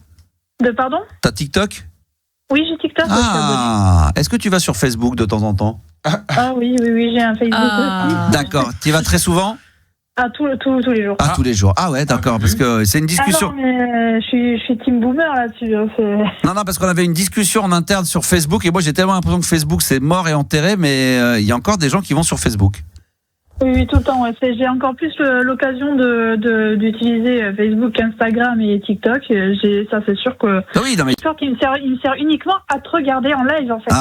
Pardon? T'as TikTok? Oui, j'ai TikTok. Est-ce que tu vas sur Facebook de temps en temps? Ah oui, j'ai un Facebook aussi. D'accord. Tu y vas très souvent? Tous les jours. Tous les jours. Ah ouais, d'accord, parce que c'est une discussion. Non, mais je suis team boomer là-dessus. Non, parce qu'on avait une discussion en interne sur Facebook et moi j'ai tellement l'impression que Facebook c'est mort et enterré, mais il y a encore des gens qui vont sur Facebook. Oui, tout le temps. Ouais. J'ai encore plus l'occasion d'utiliser Facebook, Instagram et TikTok. Ça, c'est sûr que. Oui, non mais. C'est sûr qu'il me sert uniquement à te regarder en live, en fait.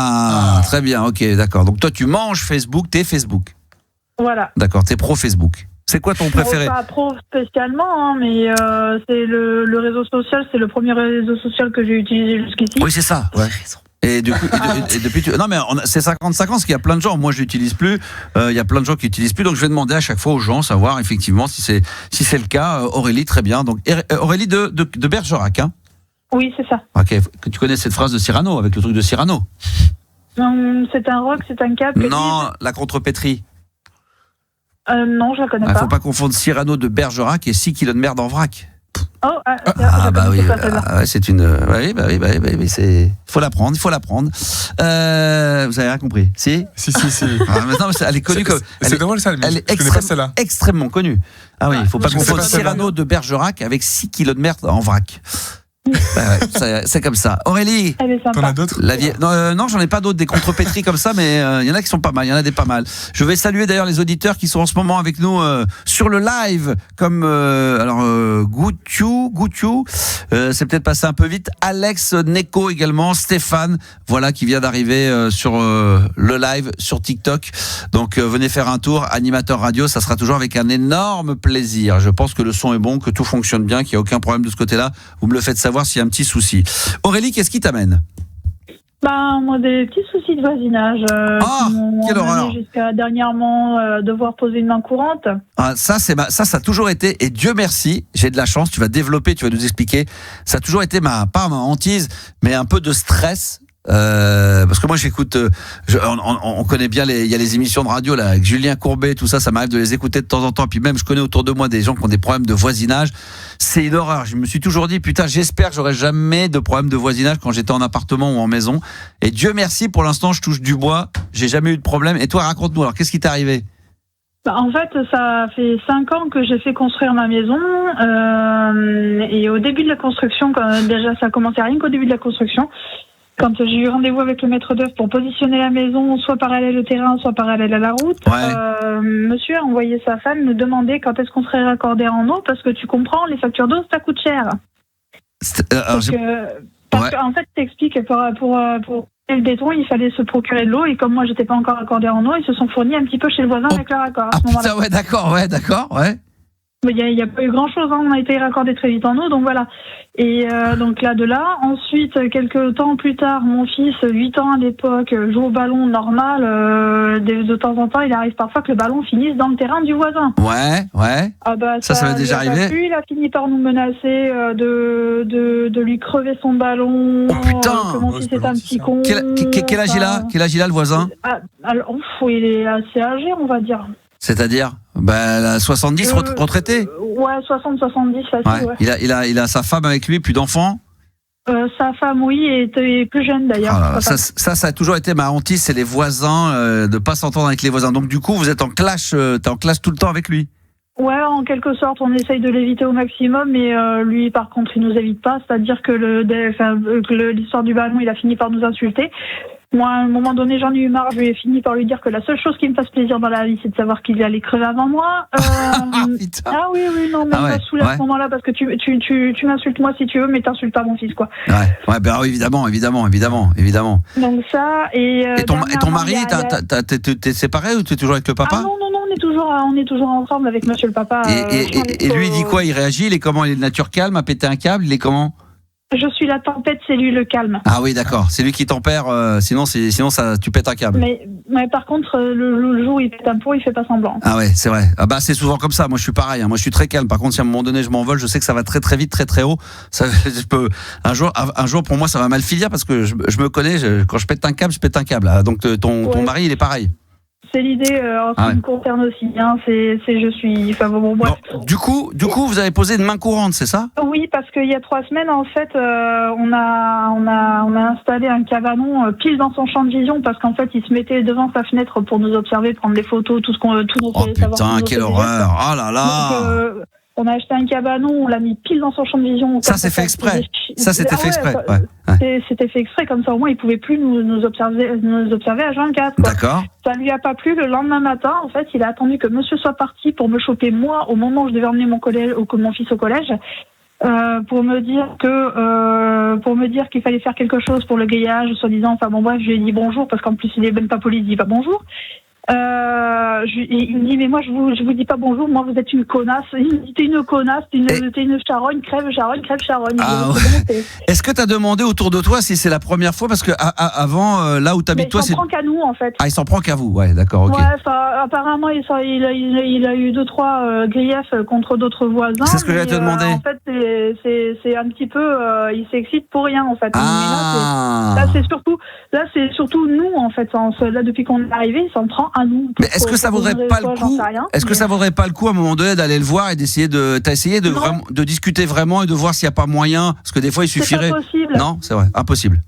Très bien, ok, d'accord. Donc toi, tu manges Facebook, t'es Facebook. Voilà. D'accord, t'es pro Facebook. C'est quoi ton préféré? Pas pro spécialement, mais c'est le réseau social. C'est le premier réseau social que j'ai utilisé jusqu'ici. Oui, c'est ça. Ouais. Et depuis non mais c'est 50-50 parce qu'il y a plein de gens, moi je l'utilise plus, il y a plein de gens qui l'utilisent plus, donc je vais demander à chaque fois aux gens savoir effectivement si c'est le cas. Aurélie, très bien. Donc Aurélie de Bergerac, hein? Oui, c'est ça. OK, tu connais cette phrase de Cyrano avec le truc de Cyrano? C'est un rock, c'est un cap. Non, la contrepétrie. Non, je la connais pas. Faut pas confondre Cyrano de Bergerac et 6 kilos de merde en vrac. C'est une. Oui, c'est. Faut l'apprendre. Vous avez rien compris? Si. Maintenant, elle est connue comme. C'est drôle ça, mais elle est extrêmement connue. Ah oui, il faut pas confondre Cyrano de Bergerac avec 6 kilos de merde en vrac. C'est comme ça. Aurélie, t'en as d'autres? Non, j'en ai pas d'autres, des contrepétries comme ça, mais il y en a qui sont pas mal, il y en a des pas mal. Je vais saluer d'ailleurs les auditeurs qui sont en ce moment avec nous sur le live, comme Goutiou, c'est peut-être passé un peu vite, Alex, Neko également, Stéphane, voilà, qui vient d'arriver sur le live sur TikTok. Donc venez faire un tour, animateur radio, ça sera toujours avec un énorme plaisir. Je pense que le son est bon, que tout fonctionne bien, qu'il n'y a aucun problème de ce côté-là. Vous me le faites savoir s'il y a un petit souci. Aurélie, qu'est-ce qui t'amène? Moi, des petits soucis de voisinage. Quelle horreur! Jusqu'à dernièrement devoir poser une main courante. Ça a toujours été, et Dieu merci, j'ai de la chance, tu vas développer, tu vas nous expliquer. Ça a toujours été pas ma hantise, mais un peu de stress. Parce que moi j'écoute, on connaît bien il y a les émissions de radio là avec Julien Courbet, tout ça, ça m'arrive de les écouter de temps en temps. Puis même je connais autour de moi des gens qui ont des problèmes de voisinage. C'est une horreur. Je me suis toujours dit putain, j'espère que j'aurai jamais de problème de voisinage quand j'étais en appartement ou en maison. Et Dieu merci, pour l'instant je touche du bois, j'ai jamais eu de problème. Et toi, raconte-nous alors, qu'est-ce qui t'est arrivé? En fait, ça fait 5 ans que j'ai fait construire ma maison. Et au début de la construction, déjà ça commençait rien qu'au début de la construction. Quand j'ai eu rendez-vous avec le maître d'œuvre pour positionner la maison, soit parallèle au terrain, soit parallèle à la route, monsieur a envoyé sa femme nous demander quand est-ce qu'on serait raccordé en eau, parce que tu comprends, les factures d'eau, ça coûte cher. Parce qu'en fait, t'expliques pour le béton, il fallait se procurer de l'eau, et comme moi, j'étais pas encore raccordé en eau, ils se sont fournis un petit peu chez le voisin avec le raccord. Putain, d'accord. Il n'y a pas eu grand-chose, hein. On a été raccordé très vite en eau, donc voilà. Et donc là, ensuite, quelques temps plus tard, mon fils, 8 ans à l'époque, joue au ballon normal. De temps en temps, il arrive parfois que le ballon finisse dans le terrain du voisin. Ouais. Ça m'est déjà arrivé. Il a fini par nous menacer de lui crever son ballon. Oh putain! Comment si c'est un petit con. Quel âge il a? Quel âge il a, le voisin? Alors, il est assez âgé, on va dire. C'est-à-dire la 70 retraité. Ouais, 60-70, facile. Ouais. Il a sa femme avec lui, plus d'enfants. Sa femme, oui, est plus jeune d'ailleurs. Ah, ça a toujours été ma hantise, c'est les voisins, de pas s'entendre avec les voisins. Donc du coup, vous êtes en clash, t'es en clash tout le temps avec lui. Ouais, en quelque sorte, on essaye de l'éviter au maximum, mais lui, par contre, il nous évite pas. C'est-à-dire que l'histoire du ballon, il a fini par nous insulter. Moi, à un moment donné, j'en ai eu marre. Je lui ai fini par lui dire que la seule chose qui me fasse plaisir dans la vie, c'est de savoir qu'il allait crever avant moi. Ah oui, non, mais me saoule à ce moment-là, parce que tu m'insultes moi si tu veux, mais t'insultes pas mon fils, quoi. Ouais, ben évidemment. Donc ça, et ton mari, t'es séparé ou tu es toujours avec le papa? Ah non, on est toujours ensemble avec monsieur le papa. Et lui, il dit quoi? Il réagit? Il est comment? Il est de nature calme, à péter un câble? Il est comment? Je suis la tempête, c'est lui le calme. Ah oui, d'accord. C'est lui qui tempère, sinon ça, tu pètes un câble. Mais par contre, le jour où il pète un plomb, il fait pas semblant. Ah ouais, c'est vrai. Ah bah c'est souvent comme ça. Moi, je suis pareil. Moi, je suis très calme. Par contre, si à un moment donné, je m'envole, je sais que ça va très très vite, très très haut. Un jour, pour moi, ça va mal finir parce que je me connais. Quand je pète un câble, je pète un câble. Donc ton mari, il est pareil. C'est l'idée en ce qui me concerne aussi. Hein. Je suis. Enfin bon, bref. Du coup, vous avez posé une main courante, c'est ça? Oui, parce qu'il y a 3 semaines, en fait, on a installé un cabanon pile dans son champ de vision parce qu'en fait, il se mettait devant sa fenêtre pour nous observer, prendre des photos, tout nos Oh putain, quelle horreur! Oh là là! Donc, on a acheté un cabanon, on l'a mis pile dans son champ de vision. Ça, c'est fait exprès. C'était fait exprès. C'était fait exprès, comme ça au moins il pouvait plus nous observer à 24. D'accord. Ça lui a pas plu. Le lendemain matin, en fait, il a attendu que monsieur soit parti pour me choper moi au moment où je devais emmener mon fils au collège. Pour me dire qu'il fallait faire quelque chose pour le grillage, soi-disant. Enfin bon bref, je lui ai dit bonjour parce qu'en plus il est même pas poli, il dit pas bonjour. Il me dit mais moi je vous dis pas bonjour, moi vous êtes une connasse. Il me dit t'es une connasse, t'es une charogne, crève charogne. Est-ce que t'as demandé autour de toi si c'est la première fois, parce que avant là où t'habites toi, il s'en prend qu'à nous en fait. Ah, il s'en prend qu'à vous, ouais, d'accord, ok. Ouais, apparemment il a eu 2-3 griefs contre d'autres voisins. C'est ce que j'allais te demander. En fait c'est un petit peu il s'excite pour rien en fait. Ah. Là c'est surtout nous en fait. Là depuis qu'on est arrivé, il s'en prend à nous. Mais est-ce que ça vaudrait pas le coup? Est-ce que ça vaudrait pas le coup à un moment donné d'aller le voir et d'essayer de discuter vraiment et de voir s'il n'y a pas moyen, parce que des fois il suffirait. C'est pas possible. Non, c'est vrai, impossible.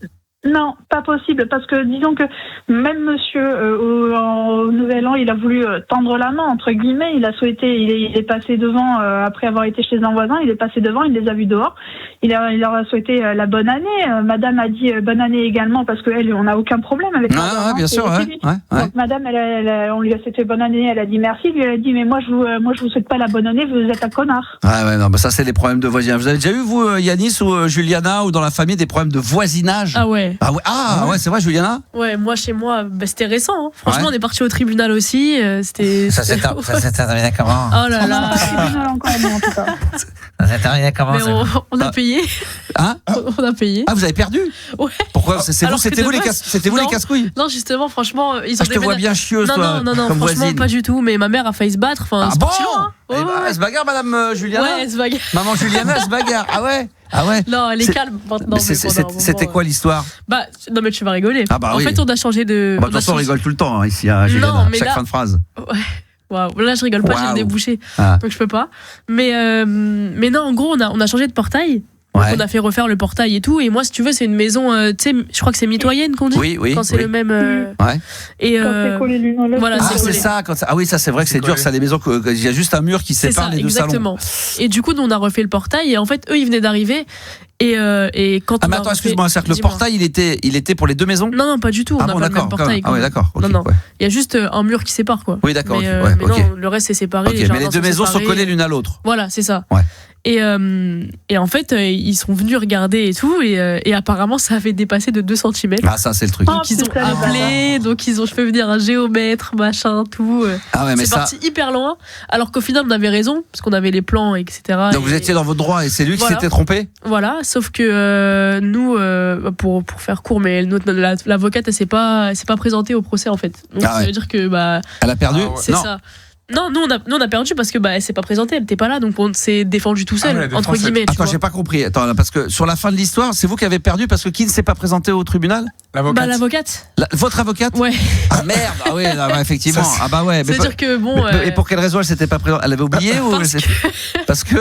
Non, pas possible, parce que disons que même monsieur, au Nouvel An, il a voulu tendre la main, entre guillemets, il a souhaité, il est passé devant, après avoir été chez un voisin, il est passé devant, il les a vus dehors, il leur a souhaité la bonne année, madame a dit bonne année également, parce qu'elle, on n'a aucun problème avec madame. Ah, bien sûr, ouais. Donc madame, on lui a souhaité bonne année, elle a dit merci, lui elle a dit mais moi je vous souhaite pas la bonne année, vous êtes un connard. Ouais, non, bah ça c'est les problèmes de voisinage. Vous avez déjà eu, vous, Yanis ou Juliana, ou dans la famille, des problèmes de voisinage? Ah ouais. Ouais, c'est vrai, Juliana? Ouais, moi chez moi, c'était récent. Hein. Franchement, on est parti au tribunal aussi. C'était. Ça s'est terminé comment? Oh là là. Au tribunal encore, en tout cas. Ça s'est terminé comment? Mais on a payé. Hein? On a payé. Ah, vous avez perdu? Ouais. Pourquoi? C'était vous les casse-couilles? Non, justement, franchement, ils ont. Je te vois bien chieuse, toi. Non, comme franchement, voisine. pas du tout. Mais ma mère a failli se battre. Enfin, ah bon? Hein. Elle se bagarre, madame Juliana? Ouais, elle se bagarre. Maman Juliana, elle se bagarre. Ah ouais? Non, elle est calme maintenant. C'était quoi l'histoire? Non, mais tu vas rigoler. Ah bah en fait, on a changé de. Bah, attention, on rigole tout le temps, hein, ici, à Juliana. Chaque fin de phrase. Ouais. Wow. Là, je rigole pas, j'ai le nez bouché. Donc, je peux pas. Mais non, en gros, on a changé de portail. Donc on a fait refaire le portail et tout. Et moi, si tu veux, c'est une maison, tu sais, je crois que c'est mitoyenne qu'on dit. Oui. Quand c'est le même. Ouais. Et quand c'est collé l'une à l'autre. Voilà, c'est ça. Ah oui, ça c'est vrai que c'est dur. Ça, les maisons, il y a juste un mur qui sépare les deux salons. Exactement. Et du coup, nous, on a refait le portail. Et en fait, eux, ils venaient d'arriver. Et quand mais attends, excuse-moi, c'est-à-dire que le portail, il était pour les deux maisons? Non, pas du tout. On n'a pas le même portail. Ah oui, d'accord. Non. Il y a juste un mur qui sépare, quoi. Oui, d'accord. Mais non, le reste, c'est séparé. Mais les deux maisons sont collées l'une à l'autre. Voilà, c'est ça. Ouais. Et en fait, ils sont venus regarder et tout, et apparemment, ça avait dépassé de 2 cm. Ah, ça, c'est le truc. Donc, ils ont appelé, donc ils ont fait venir un géomètre, machin, tout. Ah ouais, mais c'est parti hyper loin, alors qu'au final, on avait raison, parce qu'on avait les plans, etc. Donc, vous étiez dans votre droit, et c'est lui qui s'était trompé? Voilà, sauf que nous, pour faire court, mais l'avocate, elle s'est pas présentée au procès, en fait. Donc, ça veut dire que. Elle a perdu? C'est ça. Non, nous on a perdu parce que elle s'est pas présentée, elle était pas là, donc on s'est défendu tout seul, entre guillemets. Attends, j'ai pas compris. Attends, parce que sur la fin de l'histoire, c'est vous qui avez perdu parce que qui ne s'est pas présenté au tribunal ? L'avocate. L'avocate. Votre avocate ? Ouais. Ah merde. Ah oui, effectivement. Ah bah ouais. C'est-à-dire que bon. Et pour quelle raison elle s'était pas présentée ? Elle avait oublié ou parce que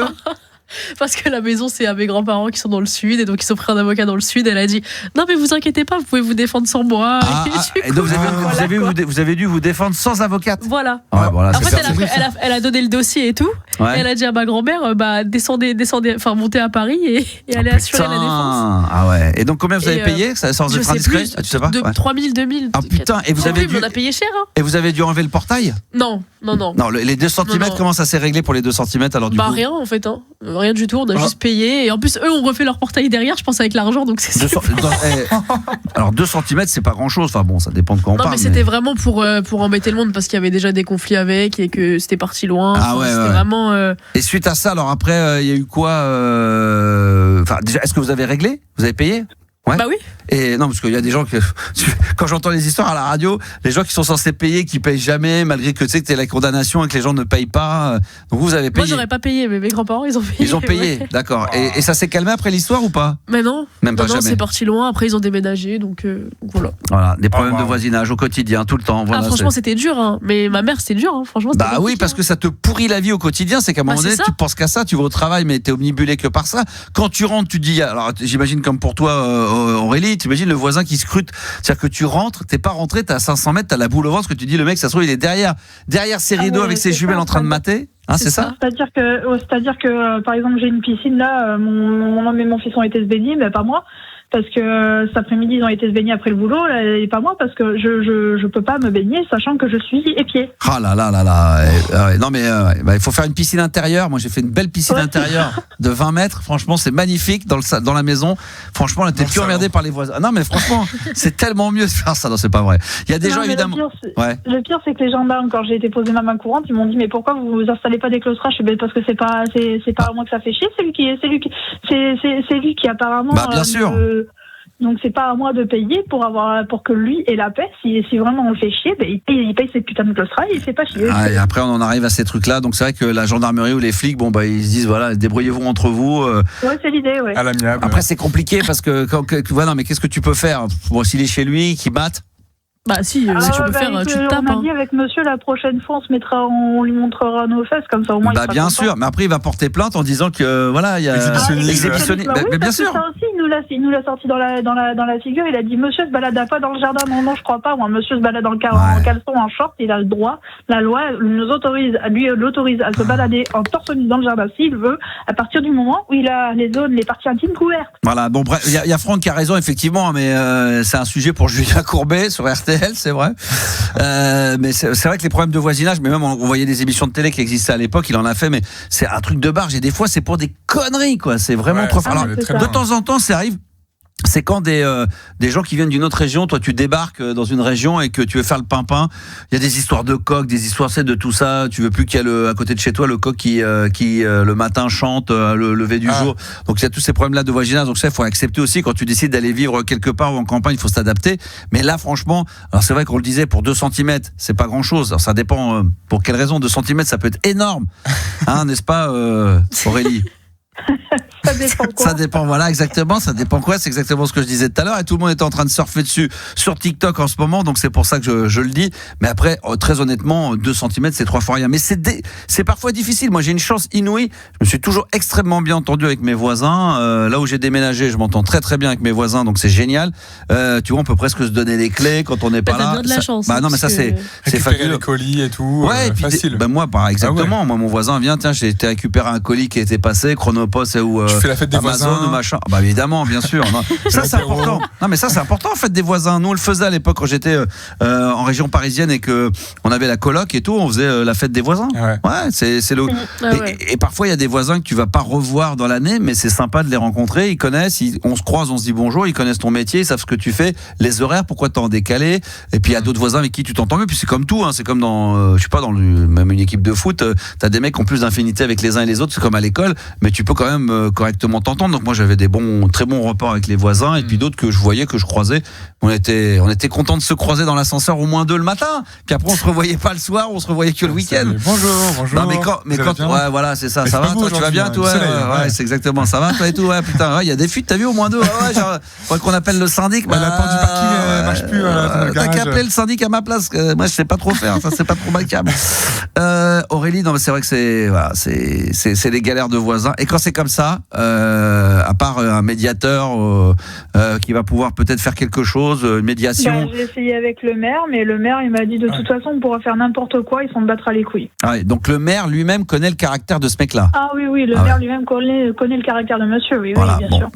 Parce que la maison, c'est à mes grands-parents qui sont dans le sud, et donc ils ont pris un avocat dans le sud. Elle a dit non, mais vous inquiétez pas, vous pouvez vous défendre sans moi. Et donc vous avez dû vous défendre sans avocate. Voilà. Ouais, voilà, en fait, elle a donné le dossier et tout. Ouais. Et elle a dit à ma grand-mère descendez, enfin montez à Paris et allez assurer la défense. Ah ouais. Et donc combien vous avez payé ? Ça sans être indiscret ? Tu sais pas. 3 000, 2 000. Ah putain. Et vous avez dû. On a payé cher. Hein. Et vous avez dû enlever le portail ? Non. Non, les 2 cm, comment ça s'est réglé pour les 2 cm alors du coup ? Rien en fait. Hein. Rien du tout. On a juste payé. Et en plus, eux ont refait leur portail derrière, je pense, avec l'argent. Donc c'est Alors 2 cm, c'est pas grand chose. Enfin bon, ça dépend de quoi on parle. Non, mais c'était vraiment pour embêter le monde parce qu'il y avait déjà des conflits avec et que c'était parti loin. Ah ouais. C'était vraiment. Et suite à ça, alors après, il y a eu quoi ? Enfin, déjà, est-ce que vous avez réglé ? Vous avez payé ? Ouais. Bah oui. Et non, parce qu'il y a des gens quand j'entends les histoires à la radio, les gens qui sont censés payer, qui payent jamais, malgré que tu sais que t'es la condamnation et que les gens ne payent pas. Donc vous avez payé. Moi, j'aurais pas payé, mais mes grands-parents, ils ont payé. Ils ont payé, ouais. D'accord. Et ça s'est calmé après l'histoire ou pas ? Mais non. Même pas non, jamais. C'est parti loin. Après, ils ont déménagé, donc voilà. Voilà, des problèmes de voisinage au quotidien, tout le temps. Voilà, franchement, c'était dur. Hein. Mais ma mère, c'était dur. Hein. Franchement, c'était bah oui, parce que ça te pourrit la vie au quotidien. C'est qu'à un moment donné, tu penses qu'à ça, tu vas au travail, mais t'es omnibulé que par ça. Quand tu rentres, tu dis. Alors, j'imagine comme pour toi, Aurélie, t'imagines le voisin qui scrute. C'est-à-dire que tu rentres, t'es pas rentré, t'es à 500 mètres, t'as la boule au ventre, que tu dis le mec, ça se trouve, il est derrière ses rideaux avec ses jumelles en train de mater. Hein, c'est ça. C'est-à-dire que par exemple, j'ai une piscine là, mon homme et mon fils ont été se baigner, mais pas moi. Parce que cet après-midi, ils ont été se baigner après le boulot, et pas moi, parce que je peux pas me baigner, sachant que je suis épiée. Ah là là là là. Non mais il faut faire une piscine intérieure. Moi, j'ai fait une belle piscine intérieure de 20 mètres. Franchement, c'est magnifique dans la maison. Franchement, là, t'es plus emmerdé par les voisins. Non mais franchement, c'est tellement mieux de faire ça. Non, c'est pas vrai. Il y a des gens évidemment. Le pire, c'est que les gendarmes, quand j'ai été poser ma main courante, ils m'ont dit mais pourquoi vous installez pas des claustrages ? Parce que c'est pas à moi que ça fait chier. C'est lui qui apparemment. Bah bien sûr. Donc c'est pas à moi de payer pour que lui ait la paix. Si vraiment on le fait chier, il paye ses putains de claustrages, il fait pas chier. Et après on en arrive à ces trucs-là. Donc c'est vrai que la gendarmerie ou les flics, ils se disent voilà, débrouillez-vous entre vous. Ouais, c'est l'idée, ouais. À l'amiable. Après c'est compliqué parce que non mais qu'est-ce que tu peux faire ? Bon, s'il est chez lui, qu'il batte. Bah si, tu peux faire, tu te tapes. On a dit avec monsieur, la prochaine fois, on lui montrera nos fesses, comme ça au moins. Bah bien sûr, mais après il va porter plainte en disant que voilà, il y a exhibitionnisme. Oui, bien sûr. Ça aussi, il nous l'a sorti dans la figure. Il a dit monsieur se balade pas dans le jardin. Non, je crois pas. Ou un monsieur se balade en caleçon, en short, il a le droit. La loi l'autorise à se balader en torse nu dans le jardin s'il veut, à partir du moment où il a les parties intimes couvertes. Voilà. Bon bref, il y a Franck qui a raison effectivement, mais c'est un sujet pour Julien Courbet sur RTL. C'est vrai. Mais c'est vrai que les problèmes de voisinage, mais même on voyait des émissions de télé qui existaient à l'époque, il en a fait, mais c'est un truc de barge et des fois c'est pour des conneries quoi. C'est vraiment trop. Alors de temps en temps ça arrive. C'est quand des gens qui viennent d'une autre région, toi tu débarques dans une région et que tu veux faire le pimpin, il y a des histoires de coqs, des histoires de tout ça, tu veux plus qu'il y ait à côté de chez toi le coq qui le matin chante le lever du jour. Donc il y a tous ces problèmes-là de voisinage, donc ça il faut accepter aussi quand tu décides d'aller vivre quelque part ou en campagne, il faut s'adapter. Mais là franchement, alors c'est vrai qu'on le disait, pour 2 cm, c'est pas grand-chose. Alors ça dépend pour quelle raison, 2 cm ça peut être énorme. Hein, n'est-ce pas Aurélie? Ça dépend quoi. Ça dépend, voilà, exactement. Ça dépend quoi. C'est exactement ce que je disais tout à l'heure. Et tout le monde est en train de surfer dessus sur TikTok en ce moment. Donc c'est pour ça que je le dis. Mais après, très honnêtement, 2 cm, c'est 3 fois rien. Mais c'est parfois difficile. Moi, j'ai une chance inouïe. Je me suis toujours extrêmement bien entendu avec mes voisins. Là où j'ai déménagé, je m'entends très très bien avec mes voisins. Donc c'est génial. Tu vois, on peut presque se donner les clés quand on n'est pas là. T'as bien de la chance. Bah non, mais ça c'est fabuleux. Les colis et tout. Ouais, facile. Moi, exactement. Moi, mon voisin vient. Tiens, j'ai été récupérer un colis qui était passé. Chronopost ou tu fais la fête des Amazon voisins. Ou machin. Bah évidemment, bien sûr. Ça c'est important. Non mais ça c'est important en fait des voisins. Nous on le faisait à l'époque quand j'étais en région parisienne et que on avait la coloc et tout, on faisait la fête des voisins. Ouais, c'est le. Et parfois il y a des voisins que tu vas pas revoir dans l'année, mais c'est sympa de les rencontrer. Ils connaissent, on se croise, on se dit bonjour, ils connaissent ton métier, ils savent ce que tu fais, les horaires, pourquoi t'es en décalé. Et puis il y a d'autres voisins avec qui tu t'entends mieux. Puis c'est comme tout, hein, c'est comme dans, je sais pas, même une équipe de foot, t'as des mecs qui ont plus d'infinité avec les uns et les autres, c'est comme à l'école, mais tu peux quand même correctement directement t'entendre. Donc moi j'avais des très bons rapports avec les voisins et puis d'autres que je voyais, que je croisais. On était contents de se croiser dans l'ascenseur au moins 2 le matin. Puis après on se revoyait pas le soir, on se revoyait que le week-end. Bonjour. Non, mais quand ouais, voilà, c'est ça. Ça va, toi, tu vas bien, toi? Ouais, c'est exactement. Ça va, toi et tout. Ouais, putain, il y a des fuites. T'as vu au moins 2? Ouais, faudrait qu'on appelle le syndic. La porte du parking marche plus. T'as qu'à appeler le syndic à ma place. Moi, je sais pas trop faire. Ça, c'est pas trop ma cam. Aurélie, non, mais c'est vrai que c'est les galères de voisins. Et quand c'est comme ça, à part un médiateur qui va pouvoir peut-être faire quelque chose, une médiation. J'ai essayé avec le maire, mais le maire il m'a dit de toute façon on pourra faire n'importe quoi, ils s'en battra les couilles. Ouais, donc le maire lui-même connaît le caractère de ce mec-là. Ah oui, le maire lui-même connaît le caractère de monsieur, oui, voilà, bien sûr.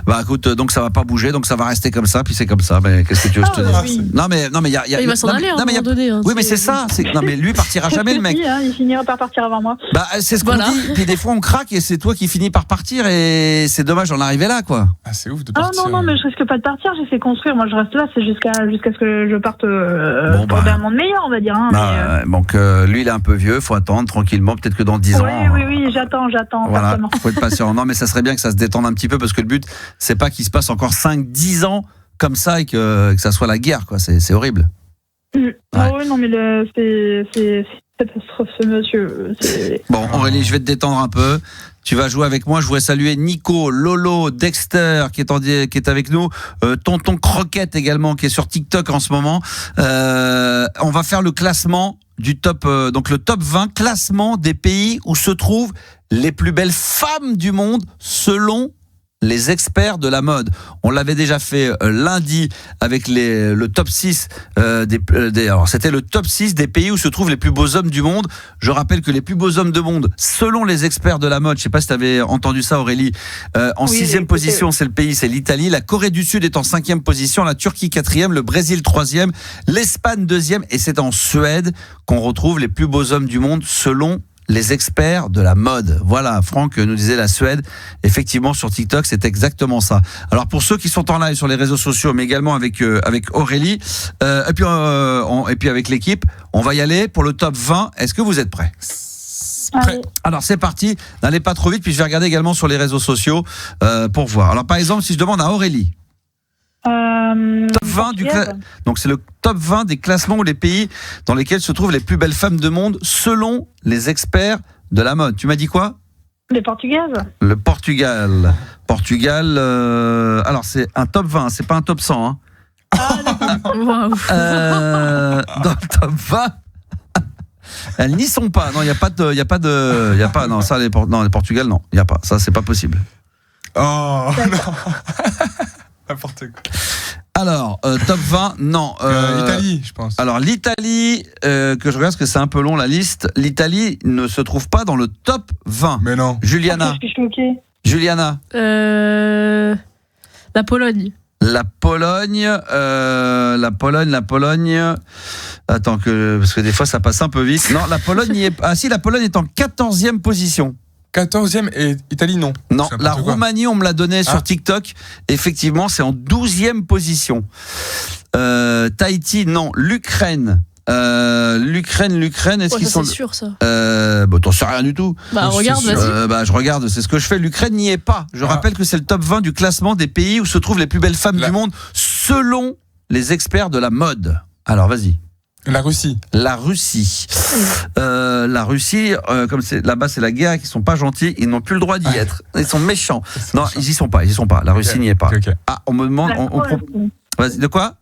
Bah écoute, donc ça va pas bouger, donc ça va rester comme ça, puis c'est comme ça. Mais qu'est-ce que tu veux que je te dise? Oui. Non mais il va s'en aller à un moment donné. Oui, mais c'est ça. Non mais lui partira jamais le mec. Il finira par partir avant moi. Bah c'est ce qu'on dit. Puis des fois on craque et c'est toi qui finis par partir et c'est dommage d'en arriver là, quoi. Ah c'est ouf de partir. Ah non, mais je risque pas de partir. J'ai fait construire. Moi je reste là, c'est jusqu'à ce que je parte pour un monde meilleur, on va dire. Donc lui il est un peu vieux, faut attendre tranquillement, peut-être que dans 10 ans. Oui, j'attends. Voilà, faut être patient. Non mais ça serait bien que ça se détende un petit peu parce que le but c'est pas qu'il se passe encore 5-10 ans comme ça et que ça soit la guerre, quoi. C'est horrible. Ouais. Oui, non mais c'est catastrophe ce monsieur. Bon Aurélie, je vais te détendre un peu. Tu vas jouer avec moi. Je voudrais saluer Nico, Lolo, Dexter qui est avec nous, Tonton Croquette également qui est sur TikTok en ce moment. On va faire le classement du top, donc le top 20 classement des pays où se trouvent les plus belles femmes du monde selon les experts de la mode. On l'avait déjà fait lundi avec le top 6 alors c'était le top 6 des pays où se trouvent les plus beaux hommes du monde. Je rappelle que les plus beaux hommes du monde, selon les experts de la mode, je sais pas si tu avais entendu ça Aurélie, en 6e position, c'est l'Italie, la Corée du Sud est en 5e position, la Turquie 4e, le Brésil 3e, l'Espagne 2e et c'est en Suède qu'on retrouve les plus beaux hommes du monde selon les experts de la mode. Voilà, Franck nous disait la Suède. Effectivement, sur TikTok, c'est exactement ça. Alors, pour ceux qui sont en live sur les réseaux sociaux, mais également avec Aurélie, et puis avec l'équipe, on va y aller pour le top 20. Est-ce que vous êtes prêts? Prêt. Alors c'est parti, n'allez pas trop vite, puis je vais regarder également sur les réseaux sociaux pour voir. Alors par exemple, si je demande à Aurélie, top 20 donc c'est le top 20 des classements ou les pays dans lesquels se trouvent les plus belles femmes du monde selon les experts de la mode. Tu m'as dit quoi? Les Portugaises. Le Portugal. Alors c'est un top 20, c'est pas un top 100 hein. Dans le top 20 elles n'y sont pas. Non, il y a pas non, ça les Portugal non, il y a pas. Ça c'est pas possible. Oh non. N'importe quoi. Alors, top 20, non. L'Italie, je pense. Alors, l'Italie, que je regarde parce que c'est un peu long la liste. L'Italie ne se trouve pas dans le top 20. Mais non. Juliana. Je suis choquée. Juliana. La Pologne. La Pologne. Attends, parce que des fois ça passe un peu vite. Non, la Pologne y est. Ah si, la Pologne est en 14e position. 14e et Italie non. Non, la Roumanie, on me l'a donné sur TikTok. Effectivement, c'est en 12e position. Tahiti, non. L'Ukraine. Est-ce qu'ils sont... C'est sûr ça. T'en sais rien du tout. Regarde, vas-y. Je regarde, c'est ce que je fais. L'Ukraine n'y est pas. Je rappelle que c'est le top 20 du classement des pays où se trouvent les plus belles femmes du monde selon les experts de la mode. Alors, vas-y. La Russie. Comme là-bas c'est la guerre, ils sont pas gentils, ils n'ont plus le droit d'y être. Ils sont méchants. Non, ils y sont pas. La Russie n'y est pas. Okay. Ah, on me demande. Vas-y, de quoi?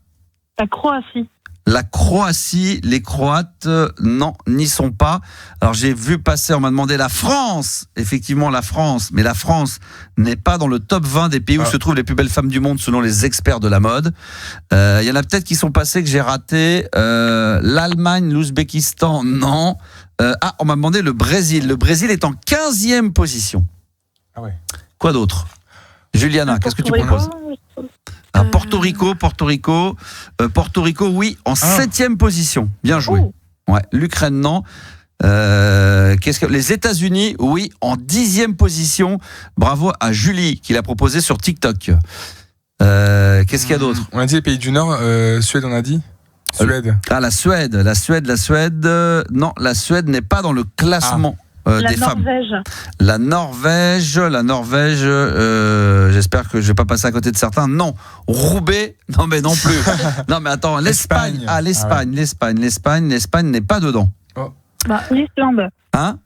La Croatie. La Croatie, les Croates, non, n'y sont pas. Alors j'ai vu passer, on m'a demandé la France. Effectivement, la France. Mais la France n'est pas dans le top 20 des pays où se trouvent les plus belles femmes du monde selon les experts de la mode. Il y en a peut-être qui sont passés que j'ai raté. L'Allemagne, l'Ouzbékistan, non. On m'a demandé le Brésil. Le Brésil est en 15e position. Ah ouais. Quoi d'autre? Juliana, qu'est-ce que tu proposes? Porto Rico, oui, en 7e position. Bien joué. Ouais, l'Ukraine, non. Les États-Unis, oui, en 10e position. Bravo à Julie qui l'a proposé sur TikTok. Qu'est-ce qu'il y a d'autre? On a dit les pays du Nord, Suède, on a dit. Suède. La Suède. Non, la Suède n'est pas dans le classement. des femmes. La Norvège. J'espère que je vais pas passer à côté de certains. Non. Roubaix. Non, mais non plus. Non, mais attends. L'Espagne. L'Espagne n'est pas dedans. Oh. L'Islande. Hein?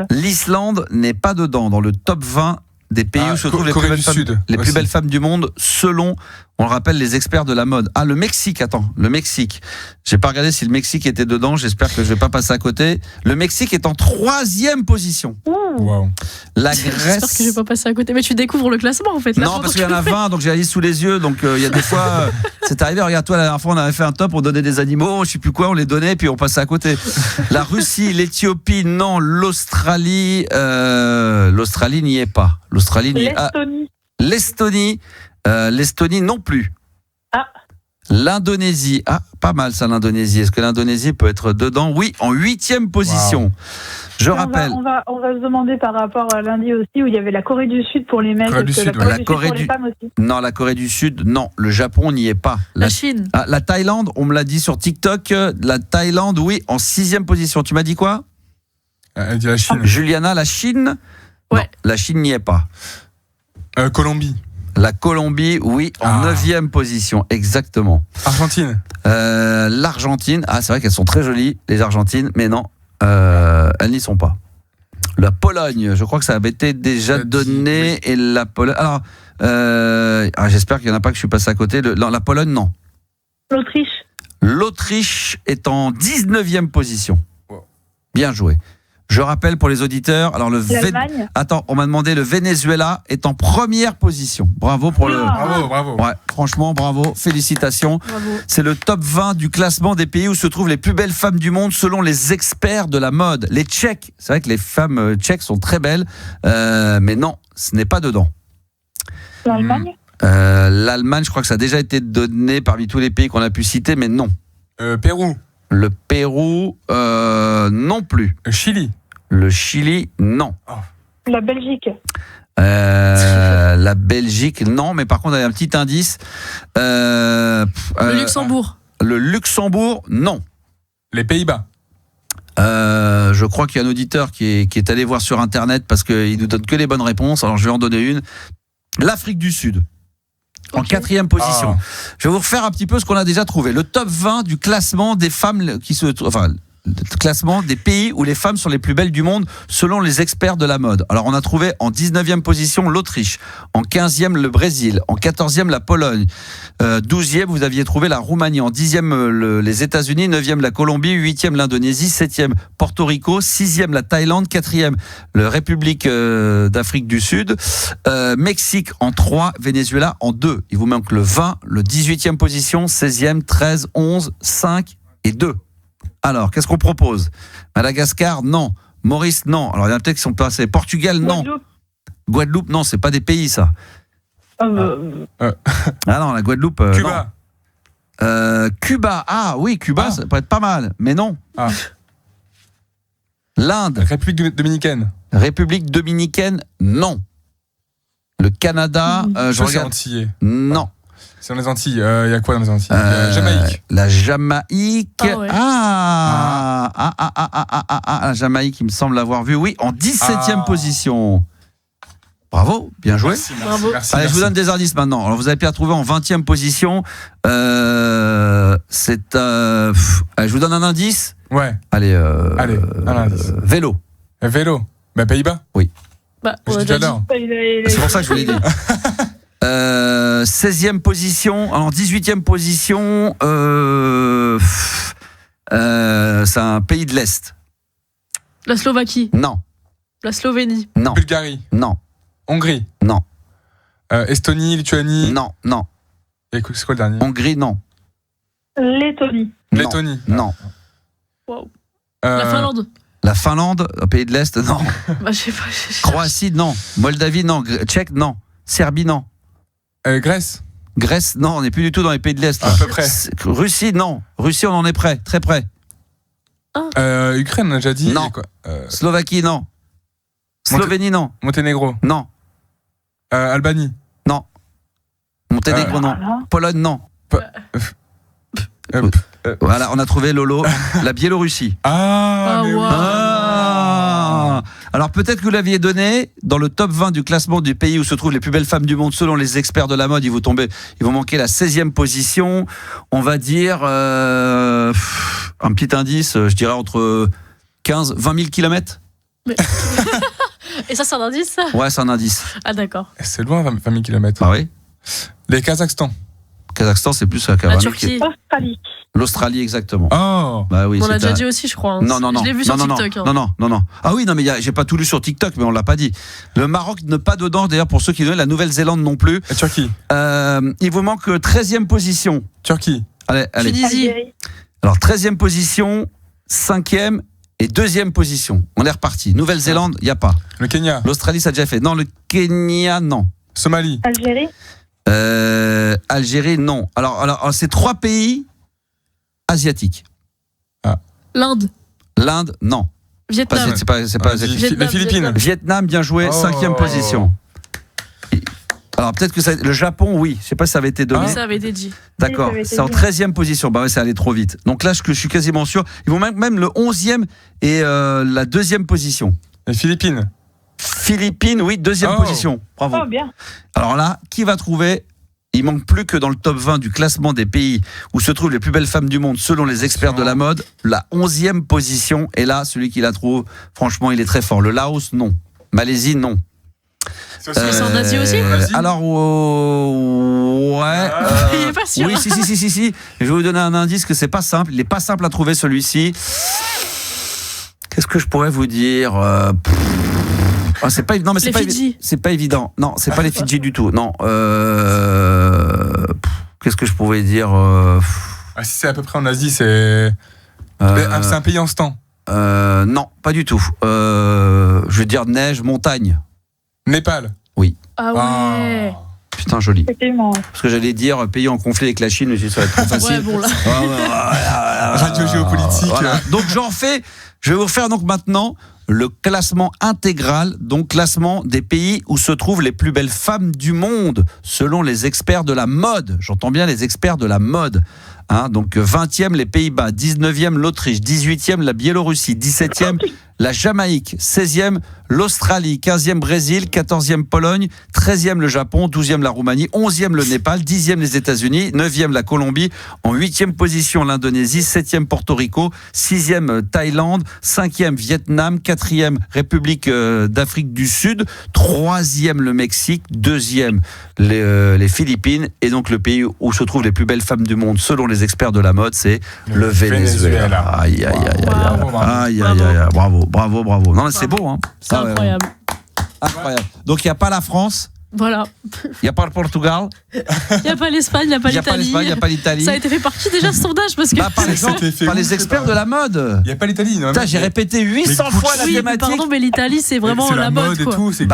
L'Islande n'est pas dedans dans le top 20 des pays où se trouvent les plus belles femmes du monde, selon, on le rappelle, les experts de la mode. Ah, le Mexique, attends, le Mexique. J'ai pas regardé si le Mexique était dedans, j'espère que je vais pas passer à côté. Le Mexique est en 3e position. Wow. La Grèce... J'espère que je vais pas passer à côté, mais tu découvres le classement en fait. Non, parce qu'il y en a 20, donc j'ai la liste sous les yeux, donc il y a des fois, c'est arrivé, regarde toi, la dernière fois on avait fait un top, on donnait des animaux, je sais plus quoi, on les donnait, puis on passait à côté. La Russie, l'Éthiopie, non, l'Australie n'y est pas. L'Estonie non plus. L'Indonésie, pas mal ça l'Indonésie. Est-ce que l'Indonésie peut être dedans? Oui, en 8e position. Wow. Je rappelle. On va se demander par rapport à lundi aussi où il y avait la Corée du Sud pour les mecs. La Corée du Sud pour les femmes aussi. Non, la Corée du Sud, non. Le Japon n'y est pas. La Chine. La Thaïlande, on me l'a dit sur TikTok. La Thaïlande, oui, en 6e position. Tu m'as dit quoi? Elle dit la Chine. Juliana, la Chine? Ouais. Non, la Chine n'y est pas. Colombie. La Colombie, oui, en 9e position, exactement. Argentine. L'Argentine, c'est vrai qu'elles sont très jolies, les Argentines, mais non, elles n'y sont pas. La Pologne, je crois que ça avait été déjà donné, et la Pologne... Alors, j'espère qu'il n'y en a pas que je suis passé à côté. La Pologne, non. L'Autriche est en 19e position. Wow. Bien joué. Je rappelle pour les auditeurs, alors Attends, on m'a demandé, le Venezuela est en 1re position. Bravo pour Bravo. Ouais, franchement, bravo, félicitations. Bravo. C'est le top 20 du classement des pays où se trouvent les plus belles femmes du monde selon les experts de la mode. Les Tchèques, c'est vrai que les femmes tchèques sont très belles, mais non, ce n'est pas dedans. L'Allemagne L'Allemagne, je crois que ça a déjà été donné parmi tous les pays qu'on a pu citer, mais non. Pérou. Le Pérou, non plus. Le Chili, non. La Belgique. La Belgique, non, mais par contre, il y a un petit indice. Le Luxembourg. Le Luxembourg, non. Les Pays-Bas. Je crois qu'il y a un auditeur qui est allé voir sur Internet parce qu'il nous donne que les bonnes réponses. Alors, je vais en donner une. L'Afrique du Sud. En 4e position. Je vais vous refaire un petit peu ce qu'on a déjà trouvé. Le top 20 du classement des femmes le classement des pays où les femmes sont les plus belles du monde selon les experts de la mode. Alors on a trouvé en 19e position l'Autriche, en 15e le Brésil, en 14e la Pologne, 12e vous aviez trouvé la Roumanie, en 10e les États-Unis, 9e la Colombie, 8e l'Indonésie, 7e Porto Rico, 6e la Thaïlande, 4e la République d'Afrique du Sud, Mexique en 3, Venezuela en 2. Il vous manque le 20, le 18e position, 16e, 13, 11, 5 et 2. Alors, qu'est-ce qu'on propose? Madagascar, non. Maurice, non. Alors, il y en a peut-être qui sont passés. Portugal, non. Guadeloupe, non, c'est pas des pays, ça. Ah non, la Guadeloupe. Cuba. Cuba, oui, Cuba, ça peut être pas mal, mais non. L'Inde. République dominicaine. République dominicaine, non. Le Canada, je regarde. Antillais. Non. C'est dans les Antilles. Il y a quoi dans les Antilles? Jamaïque. La Jamaïque. La Jamaïque, il me semble l'avoir vu. Oui, en 17e position. Bravo, bien joué. Merci. Allez, je vous donne des indices maintenant. Alors, vous avez pu la trouver en 20e position. Je vous donne un indice. Ouais. Allez, un indice. Vélo. Vélo. Pays-Bas. Oui. C'est pour ça que je vous l'ai dit. 16e position, alors 18e position, c'est un pays de l'Est. La Slovaquie. Non. La Slovénie. Non. Bulgarie. Non. Hongrie. Non. Estonie, Lituanie. Non. Et c'est quoi le dernier? Hongrie, non. Lettonie. Non. Wow. La Finlande. La Finlande, un pays de l'Est, non. Je sais pas. Croatie, non. Moldavie, non. Tchèque, non. Serbie, non. Grèce. Grèce, non, on n'est plus du tout dans les pays de l'Est. À peu près. Russie, non. Russie, on en est près, très près. Ukraine, on a déjà dit. Non. Slovaquie, non. Slovénie, non. Monténégro. Non. Albanie. Non. Monténégro, non. Pologne, non. Voilà, on a trouvé Lolo. La Biélorussie. Wow. Alors peut-être que vous l'aviez donné dans le top 20 du classement du pays où se trouvent les plus belles femmes du monde selon les experts de la mode. Il vous manquer la 16e position. On va dire un petit indice, je dirais entre 15, 20 000 kilomètres. Mais... Et ça, c'est un indice, ça ? Ouais, c'est un indice. Ah, d'accord. C'est loin, 20 000 km. Ah oui. Les Kazakhstan. Kazakhstan, c'est plus la Turquie. Australie. L'Australie, exactement. Oh. Bah oui, on l'a déjà dit aussi, je crois. Hein. Non. Je l'ai vu sur TikTok. Non. Ah oui, non, mais j'ai pas tout lu sur TikTok, mais on l'a pas dit. Le Maroc n'est pas dedans, d'ailleurs, pour ceux qui donnent la Nouvelle-Zélande non plus. La Turquie. Il vous manque 13e position. Turquie. Allez. Tunisie. Alors, 13e position, 5e et 2e position. On est reparti. Nouvelle-Zélande, il n'y a pas. Le Kenya. L'Australie, ça a déjà fait. Non, le Kenya, non. Somalie. Algérie. Algérie, non. Alors, c'est 3 pays asiatiques. Ah. L'Inde. L'Inde, non. Vietnam. C'est pas les Philippines. Vietnam, bien joué, 5e position. Alors peut-être que le Japon, oui. Je sais pas si ça avait été donné. Ça avait été dit. D'accord. C'est en 13e position. Bah ouais, ça allait trop vite. Donc là, je suis quasiment sûr. Ils vont même le 11e et la 2e position. Les Philippines. Philippines, oui, 2e position. Bravo. Oh, bien. Alors là, qui va trouver? Il manque plus que dans le top 20 du classement des pays où se trouvent les plus belles femmes du monde selon les experts de la mode, la 11e position. Et là, celui qui la trouve, franchement, il est très fort. Le Laos, non. Malaisie, non. C'est en Asie aussi ? Alors, ouais. Il est pas sûr. Oui, si. Je vais vous donner un indice que c'est pas simple. Il est pas simple à trouver celui-ci. Qu'est-ce que je pourrais vous dire c'est pas non mais c'est pas évident. Non, c'est pas les Fidji du tout. Non. Qu'est-ce que je pourrais dire Si c'est à peu près en Asie, c'est un pays en ce temps. Non, pas du tout. Je veux dire neige, montagne. Népal. Oui. Ah ouais. Putain, joli. Effectivement. Parce que j'allais dire pays en conflit avec la Chine, mais ça va être trop facile. Ouais, bon là. Radio géopolitique. Voilà. Donc je vais vous refaire donc maintenant le classement intégral, donc classement des pays où se trouvent les plus belles femmes du monde, selon les experts de la mode. J'entends bien les experts de la mode. Donc 20e les Pays-Bas, 19e l'Autriche, 18e la Biélorussie, 17e la Jamaïque, 16e l'Australie, 15e Brésil, 14e Pologne, 13e le Japon, 12e la Roumanie, 11e le Népal, 10e les États-Unis, 9e la Colombie, en 8e position l'Indonésie, 7e Porto Rico, 6e Thaïlande, 5e Vietnam, 4e République d'Afrique du Sud, 3e le Mexique, 2e les Philippines, et donc le pays où se trouvent les plus belles femmes du monde selon les experts de la mode, c'est le Venezuela. Aïe. Bravo. Non, mais c'est beau, hein. C'est incroyable. Incroyable. Donc il n'y a pas la France. Voilà. Il n'y a pas le Portugal. Il n'y a pas l'Espagne, il n'y a pas l'Italie. Il n'y a pas l'Italie. Ça a été fait par qui déjà ce sondage parce que... par les experts de la mode. Il n'y a pas l'Italie. J'ai répété 800 fois la thématique. Pardon, mais l'Italie, c'est vraiment la mode. Et tout, c'est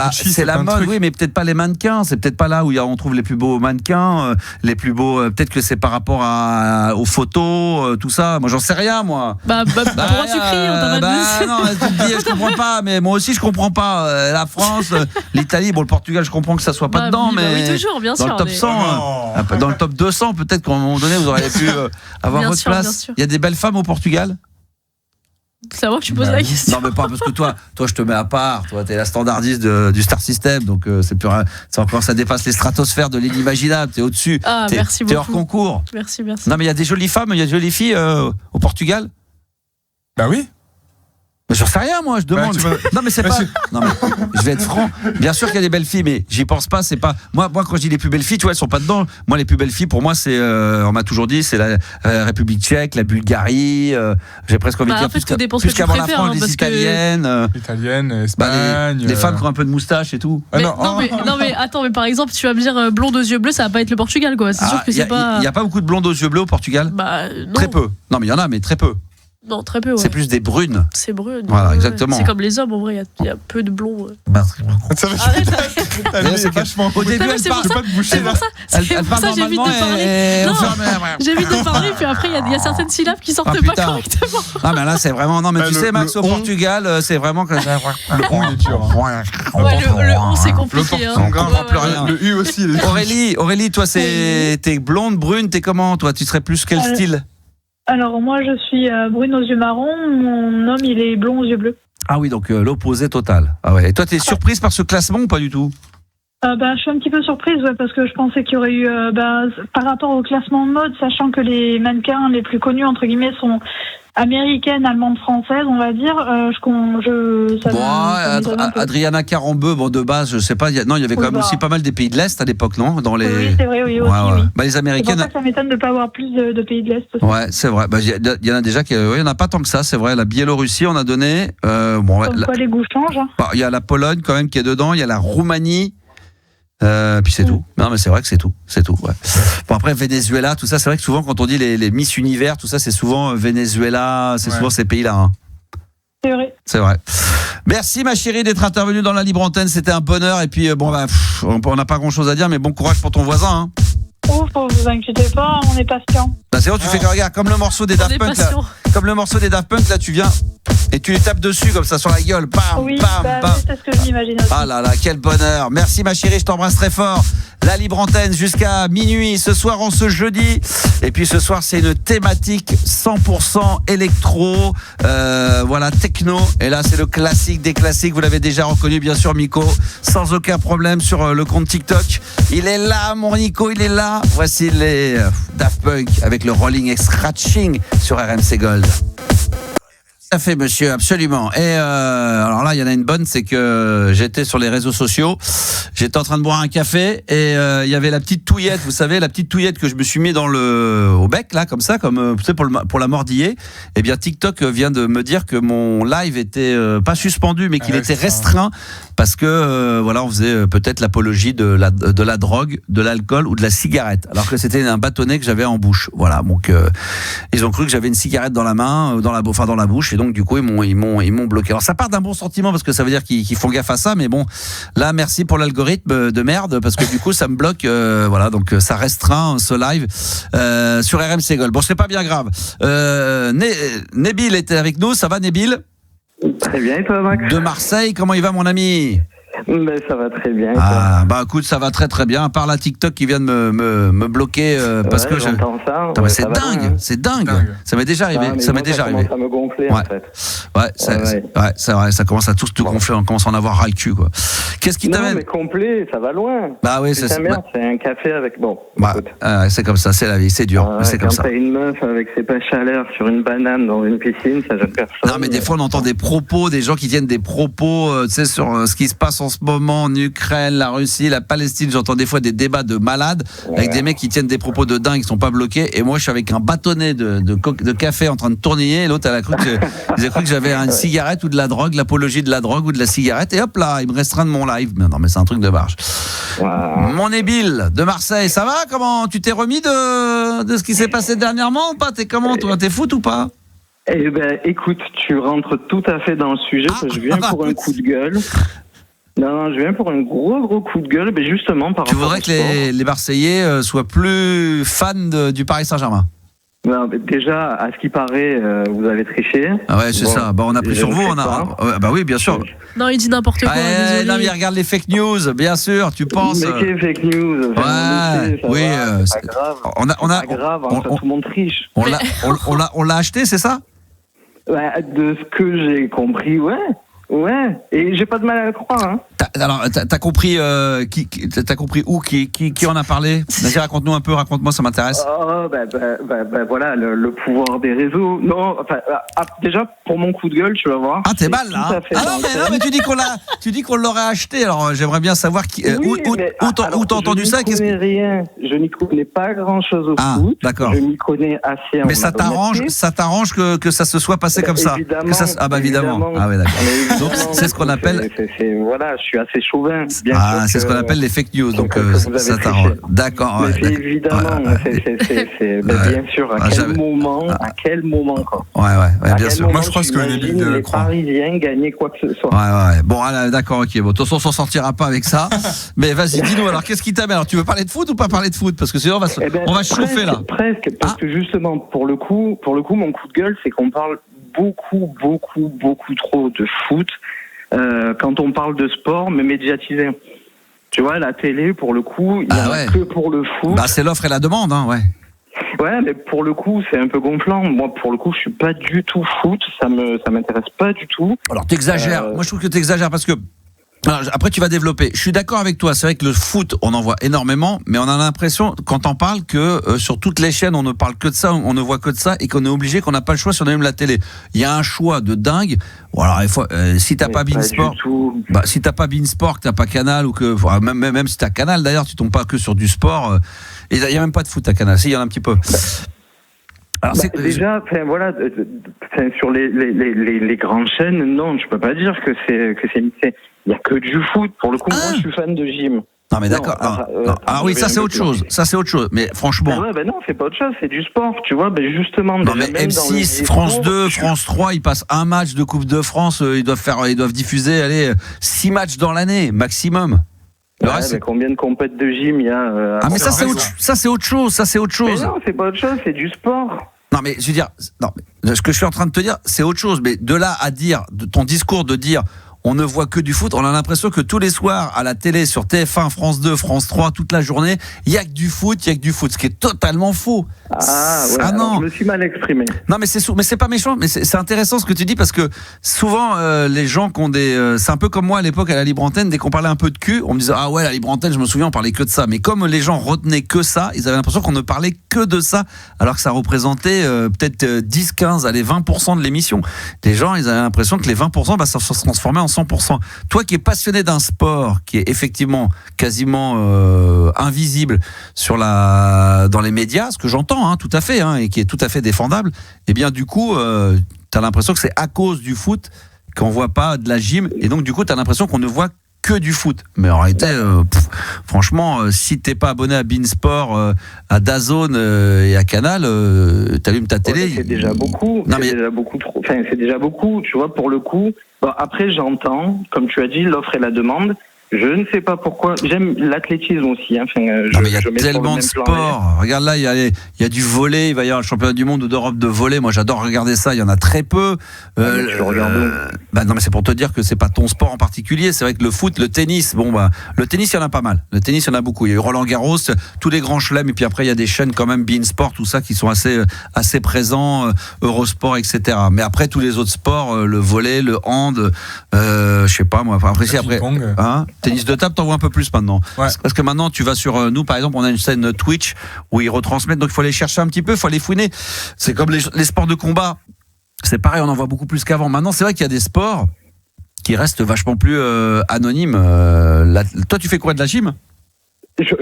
la mode, oui, mais peut-être pas les mannequins. C'est peut-être pas là où on trouve les plus beaux mannequins, les plus beaux. Peut-être que c'est par rapport aux photos, tout ça. Moi, j'en sais rien, moi. Pourquoi tu cries? On t'a pas dit. Non, tu te dis, je comprends pas. Mais moi aussi, je comprends pas. La France, l'Italie, le Portugal, je comprends que ça soit pas dedans, mais oui, toujours, bien sûr. Dans le top 100, dans le top 200, peut-être qu'à un moment donné, vous auriez pu avoir votre place. Il y a des belles femmes au Portugal? C'est à moi que tu poses la question. Non, mais pas parce que toi, je te mets à part. Toi, t'es la standardiste du Star System, donc c'est encore, ça dépasse les stratosphères de l'inimaginable. T'es au-dessus. Merci beaucoup. T'es hors concours. Merci. Non, mais il y a des jolies femmes, il y a des jolies filles au Portugal. Bah oui. Mais j'en sais rien, moi, je demande. Non, mais c'est pas. Non, mais je vais être franc. Bien sûr qu'il y a des belles filles, mais j'y pense pas. C'est pas. Moi, quand je dis les plus belles filles, tu vois, elles sont pas dedans. Moi, les plus belles filles, pour moi, c'est. On m'a toujours dit, c'est la République tchèque, la Bulgarie. J'ai presque envie de dire plus qu'avant la France, les italiennes. Italiennes, Espagne. Les femmes qui ont un peu de moustache et tout. Non, mais attends, mais par exemple, tu vas me dire blonde aux yeux bleus, ça va pas être le Portugal, quoi. C'est sûr que c'est pas. Il y a pas beaucoup de blondes aux yeux bleus au Portugal. Non. Très peu. Non, mais il y en a, mais très peu. Non, très peu, ouais. C'est plus des brunes. C'est brune. Voilà, exactement. C'est comme les hommes, en vrai, il y a peu de blonds. Ça va. Au début, elle parle. C'est pour ça. C'est pour ça que j'évite de parler. Non, j'évite de parler, puis après, il y a certaines syllabes qui sortent pas correctement. Ah, mais là, c'est vraiment. Non, mais tu sais, Max, au Portugal, c'est vraiment que. Le on est dur. Ouais, le on, c'est compliqué. On comprend plus rien. Le U aussi. Aurélie, toi, t'es blonde, brune, t'es comment? Toi, tu serais plus quel style? Alors moi je suis brune aux yeux marrons, mon homme il est blond aux yeux bleus. Ah oui, donc l'opposé total. Ah ouais. Et toi, t'es surprise par ce classement ou pas du tout? Je suis un petit peu surprise, parce que je pensais qu'il y aurait eu, par rapport au classement de mode, sachant que les mannequins les plus connus, entre guillemets, sont américaines, allemandes, françaises, on va dire. Adriana Carambeu, de base, je sais pas. Il y avait quand même aussi pas mal des pays de l'Est à l'époque, non? Dans les... Oui, c'est vrai, oui, aussi. Ouais. Oui. Les Américaines. C'est pour ça que ça m'étonne de ne pas avoir plus de pays de l'Est aussi. Ouais, c'est vrai. Il y en a déjà il y en a pas tant que ça, c'est vrai. La Biélorussie, on a donné. Quoi, les goûts changent. Il y a la Pologne quand même qui est dedans. Il y a la Roumanie. Puis c'est tout. Non, mais c'est vrai que c'est tout. Ouais. Bon, après, Venezuela, tout ça, c'est vrai que souvent, quand on dit les Miss Univers, tout ça, c'est souvent Venezuela, c'est souvent ces pays-là. Hein. C'est vrai. Merci, ma chérie, d'être intervenue dans la Libre Antenne. C'était un bonheur. Et puis, on n'a pas grand-chose à dire, mais bon courage pour ton voisin. Hein. Oh, vous inquiétez pas, on est patient. C'est vrai, tu fais que regarde, comme le morceau des Daft Punk. Là, tu viens et tu les tapes dessus comme ça sur la gueule. Bam, bam. C'est ce que je m'imagine aussi. Ah là là, quel bonheur. Merci ma chérie, je t'embrasse très fort. La Libre Antenne jusqu'à minuit ce soir, en ce jeudi. Et puis ce soir, c'est une thématique 100% électro, techno. Et là, c'est le classique des classiques. Vous l'avez déjà reconnu, bien sûr, Miko, sans aucun problème sur le compte TikTok. Il est là, mon Nico, il est là. Voici les Daft Punk avec le Rolling et Scratching sur RMC Gold. Tout à fait, monsieur, absolument. Et alors là, il y en a une bonne, c'est que j'étais sur les réseaux sociaux, j'étais en train de boire un café et il y avait la petite touillette, vous savez, la petite touillette que je me suis mis au bec, là, comme ça, comme tu sais, pour la mordiller. Eh bien, TikTok vient de me dire que mon live était pas suspendu, mais qu'il était restreint parce que on faisait peut-être l'apologie de la drogue, de l'alcool ou de la cigarette, alors que c'était un bâtonnet que j'avais en bouche. Voilà, donc ils ont cru que j'avais une cigarette dans la main, dans la bouche. Et donc du coup ils m'ont bloqué. Alors ça part d'un bon sentiment parce que ça veut dire qu'ils font gaffe à ça, mais bon, là merci pour l'algorithme de merde parce que du coup ça me bloque. Donc ça restreint ce live sur RMC Gold. Bon, c'est pas bien grave. Nabil était avec nous. Ça va, Nabil? Très bien, et toi, Max? De Marseille, comment il va, mon ami? Ça va très bien. Écoute, ça va très très bien. À part la TikTok qui vient de me bloquer parce que j'entends ça. C'est dingue, c'est dingue. Ça m'est déjà arrivé. Ça commence à me gonfler en fait. C'est vrai. Ça commence à tous te gonfler. On commence à en avoir ras le cul, quoi. Qu'est-ce qui t'amène? Non, mais complet, ça va loin. C'est merde. C'est un café avec c'est comme ça, c'est la vie, c'est dur. C'est comme ça. Quand t'as une meuf avec ses pêches à l'air sur une banane dans une piscine, ça gêne personne. Non, mais des fois on entend des propos, des gens qui tiennent des propos, sur ce qui se passe en ce moment en Ukraine, la Russie, la Palestine. J'entends des fois des débats de malades avec des mecs qui tiennent des propos de dingue, qui sont pas bloqués. Et moi, je suis avec un bâtonnet de café en train de tourner. Et l'autre, ils a cru que j'avais une cigarette ou de la drogue, l'apologie de la drogue ou de la cigarette. Et hop là, il me restreint de mon live. Non, mais c'est un truc de barge. Mon Nabil de Marseille, ça va? Comment tu t'es remis de ce qui s'est passé dernièrement ou pas? T'es comment, toi? T'es foot ou pas? Eh ben, écoute, tu rentres tout à fait dans le sujet. Je viens pour un coup de gueule. Non, je viens pour un gros coup de gueule, mais justement par rapport. Tu voudrais que les Marseillais soient plus fans du Paris Saint-Germain? Non, mais déjà, à ce qui paraît, vous avez triché. Ah ouais, c'est ça. On a pris sur vous. Oui, bien sûr. Non, il dit n'importe quoi. Non, mais il regarde les fake news, bien sûr. Tu penses? Mais quelles fake news? C'est pas grave. Tout le monde triche. On l'a acheté, c'est ça? De ce que j'ai compris, ouais. Ouais, et j'ai pas de mal à le croire. Hein. T'as compris t'as compris où qui en a parlé? Vas-y, raconte-nous un peu, raconte-moi, ça m'intéresse. Voilà, le pouvoir des réseaux. Non, déjà pour mon coup de gueule, tu vas voir. Ah, t'es mal là. Non, mais tu dis qu'on l'aurait acheté. Alors j'aimerais bien savoir où t'as entendu ça. Je n'y connais pas grand-chose au foot. D'accord. Je m'y connais assez. Mais ça t'arrange que ça se soit passé comme ça. Évidemment. Ah ouais, d'accord. Donc c'est ce qu'on appelle. Voilà, je suis assez chauvin. C'est ce qu'on appelle les fake news. Donc ça t'arrange. D'accord. Évidemment, bien sûr. À quel moment quoi. Ouais, bien sûr. Moi je pense que les Parisiens gagnaient quoi que ce soit. Ouais. Bon, d'accord, ok. Bon, de toute façon, on s'en sortira pas avec ça. Mais vas-y, dis-nous. Alors, qu'est-ce qui t'amène? Alors, tu veux parler de foot ou pas parler de foot? Parce que sinon, on va chauffer là. Presque, parce que justement, pour le coup, mon coup de gueule, c'est qu'on parle beaucoup trop de foot quand on parle de sport, mais médiatisé. Tu vois, la télé, pour le coup, il n'y a que pour le foot. C'est l'offre et la demande, hein, ouais. Ouais, mais pour le coup, c'est un peu gonflant. Moi, pour le coup, je suis pas du tout foot. Ça m'intéresse pas du tout. Alors, t'exagères. Moi, je trouve que t'exagères parce que. Alors, après, tu vas développer. Je suis d'accord avec toi. C'est vrai que le foot, on en voit énormément, mais on a l'impression, quand on parle, que sur toutes les chaînes, on ne parle que de ça, on ne voit que de ça, et qu'on est obligé, qu'on n'a pas le choix si on allume la télé. Il y a un choix de dingue. Bon, alors, si t'as pas Beansport, si t'as pas Beansport, que t'as pas Canal, ou que même si t'as Canal, d'ailleurs, tu tombes pas que sur du sport. Et il y a même pas de foot à Canal. Si, il y en a un petit peu. Alors, déjà, voilà, sur les grandes chaînes, non, je peux pas dire que c'est mixé. Il y a que du foot. Pour le coup, moi, je suis fan de gym. Non, mais d'accord. Ah oui, ça c'est autre chose. Ça c'est autre chose. Mais franchement. Non, c'est pas autre chose. C'est du sport. Tu vois, justement. Non, mais M6, France 2, France 3, ils passent un match de Coupe de France. Ils doivent diffuser, 6 matchs dans l'année maximum. Mais combien de compètes de gym il y a mais ça c'est autre chose. Ça c'est autre chose. Mais non, c'est pas autre chose. C'est du sport. Non, mais je veux dire, ce que je suis en train de te dire, c'est autre chose. Mais de là à dire, de ton discours de dire, on ne voit que du foot, on a l'impression que tous les soirs à la télé, sur TF1, France 2, France 3, toute la journée, il y a que du foot, ce qui est totalement faux. Non. Je me suis mal exprimé. Non, mais c'est pas méchant, mais c'est intéressant ce que tu dis, parce que souvent les gens qui ont c'est un peu comme moi à l'époque à la Libre Antenne, dès qu'on parlait un peu de cul, on me disait ah ouais, la Libre Antenne, je me souviens, on parlait que de ça. Mais comme les gens retenaient que ça, ils avaient l'impression qu'on ne parlait que de ça, alors que ça représentait peut-être 10, 15, allez 20% de l'émission. Les gens, ils avaient l'impression que les 20%, ça se transformait en 100%. Toi qui es passionné d'un sport qui est effectivement quasiment invisible dans les médias, ce que j'entends tout à fait, et qui est tout à fait défendable, et bien du coup t'as l'impression que c'est à cause du foot qu'on voit pas de la gym, et donc du coup t'as l'impression qu'on ne voit que du foot. Mais en réalité franchement, si t'es pas abonné à Beansport, à DAZN et à Canal, t'allumes ta télé. C'est déjà beaucoup. Déjà beaucoup trop. Enfin, c'est déjà beaucoup, tu vois, pour le coup. Bon, après, j'entends, comme tu as dit, l'offre et la demande. Je ne sais pas pourquoi. J'aime l'athlétisme aussi. Mais il y a tellement de sports. Regarde là, il y a du volley. Il va y avoir le championnat du monde ou d'Europe de volley. Moi, j'adore regarder ça. Il y en a très peu. Non, mais c'est pour te dire que c'est pas ton sport en particulier. C'est vrai que le foot, le tennis. Le tennis, il y en a pas mal. Le tennis, il y en a beaucoup. Il y a eu Roland Garros, tous les grands chelems. Et puis après, il y a des chaînes quand même, Beansport, tout ça, qui sont assez présents. Eurosport, etc. Mais après, tous les autres sports, le volley, le hand, je sais pas moi. Après, tennis de table, t'en vois un peu plus maintenant. Ouais. Parce que maintenant, tu vas sur nous, par exemple, on a une scène Twitch où ils retransmettent, donc il faut aller chercher un petit peu, il faut aller fouiner. C'est comme les sports de combat. C'est pareil, on en voit beaucoup plus qu'avant. Maintenant, c'est vrai qu'il y a des sports qui restent vachement plus anonymes. Toi, tu fais quoi, de la gym ? Je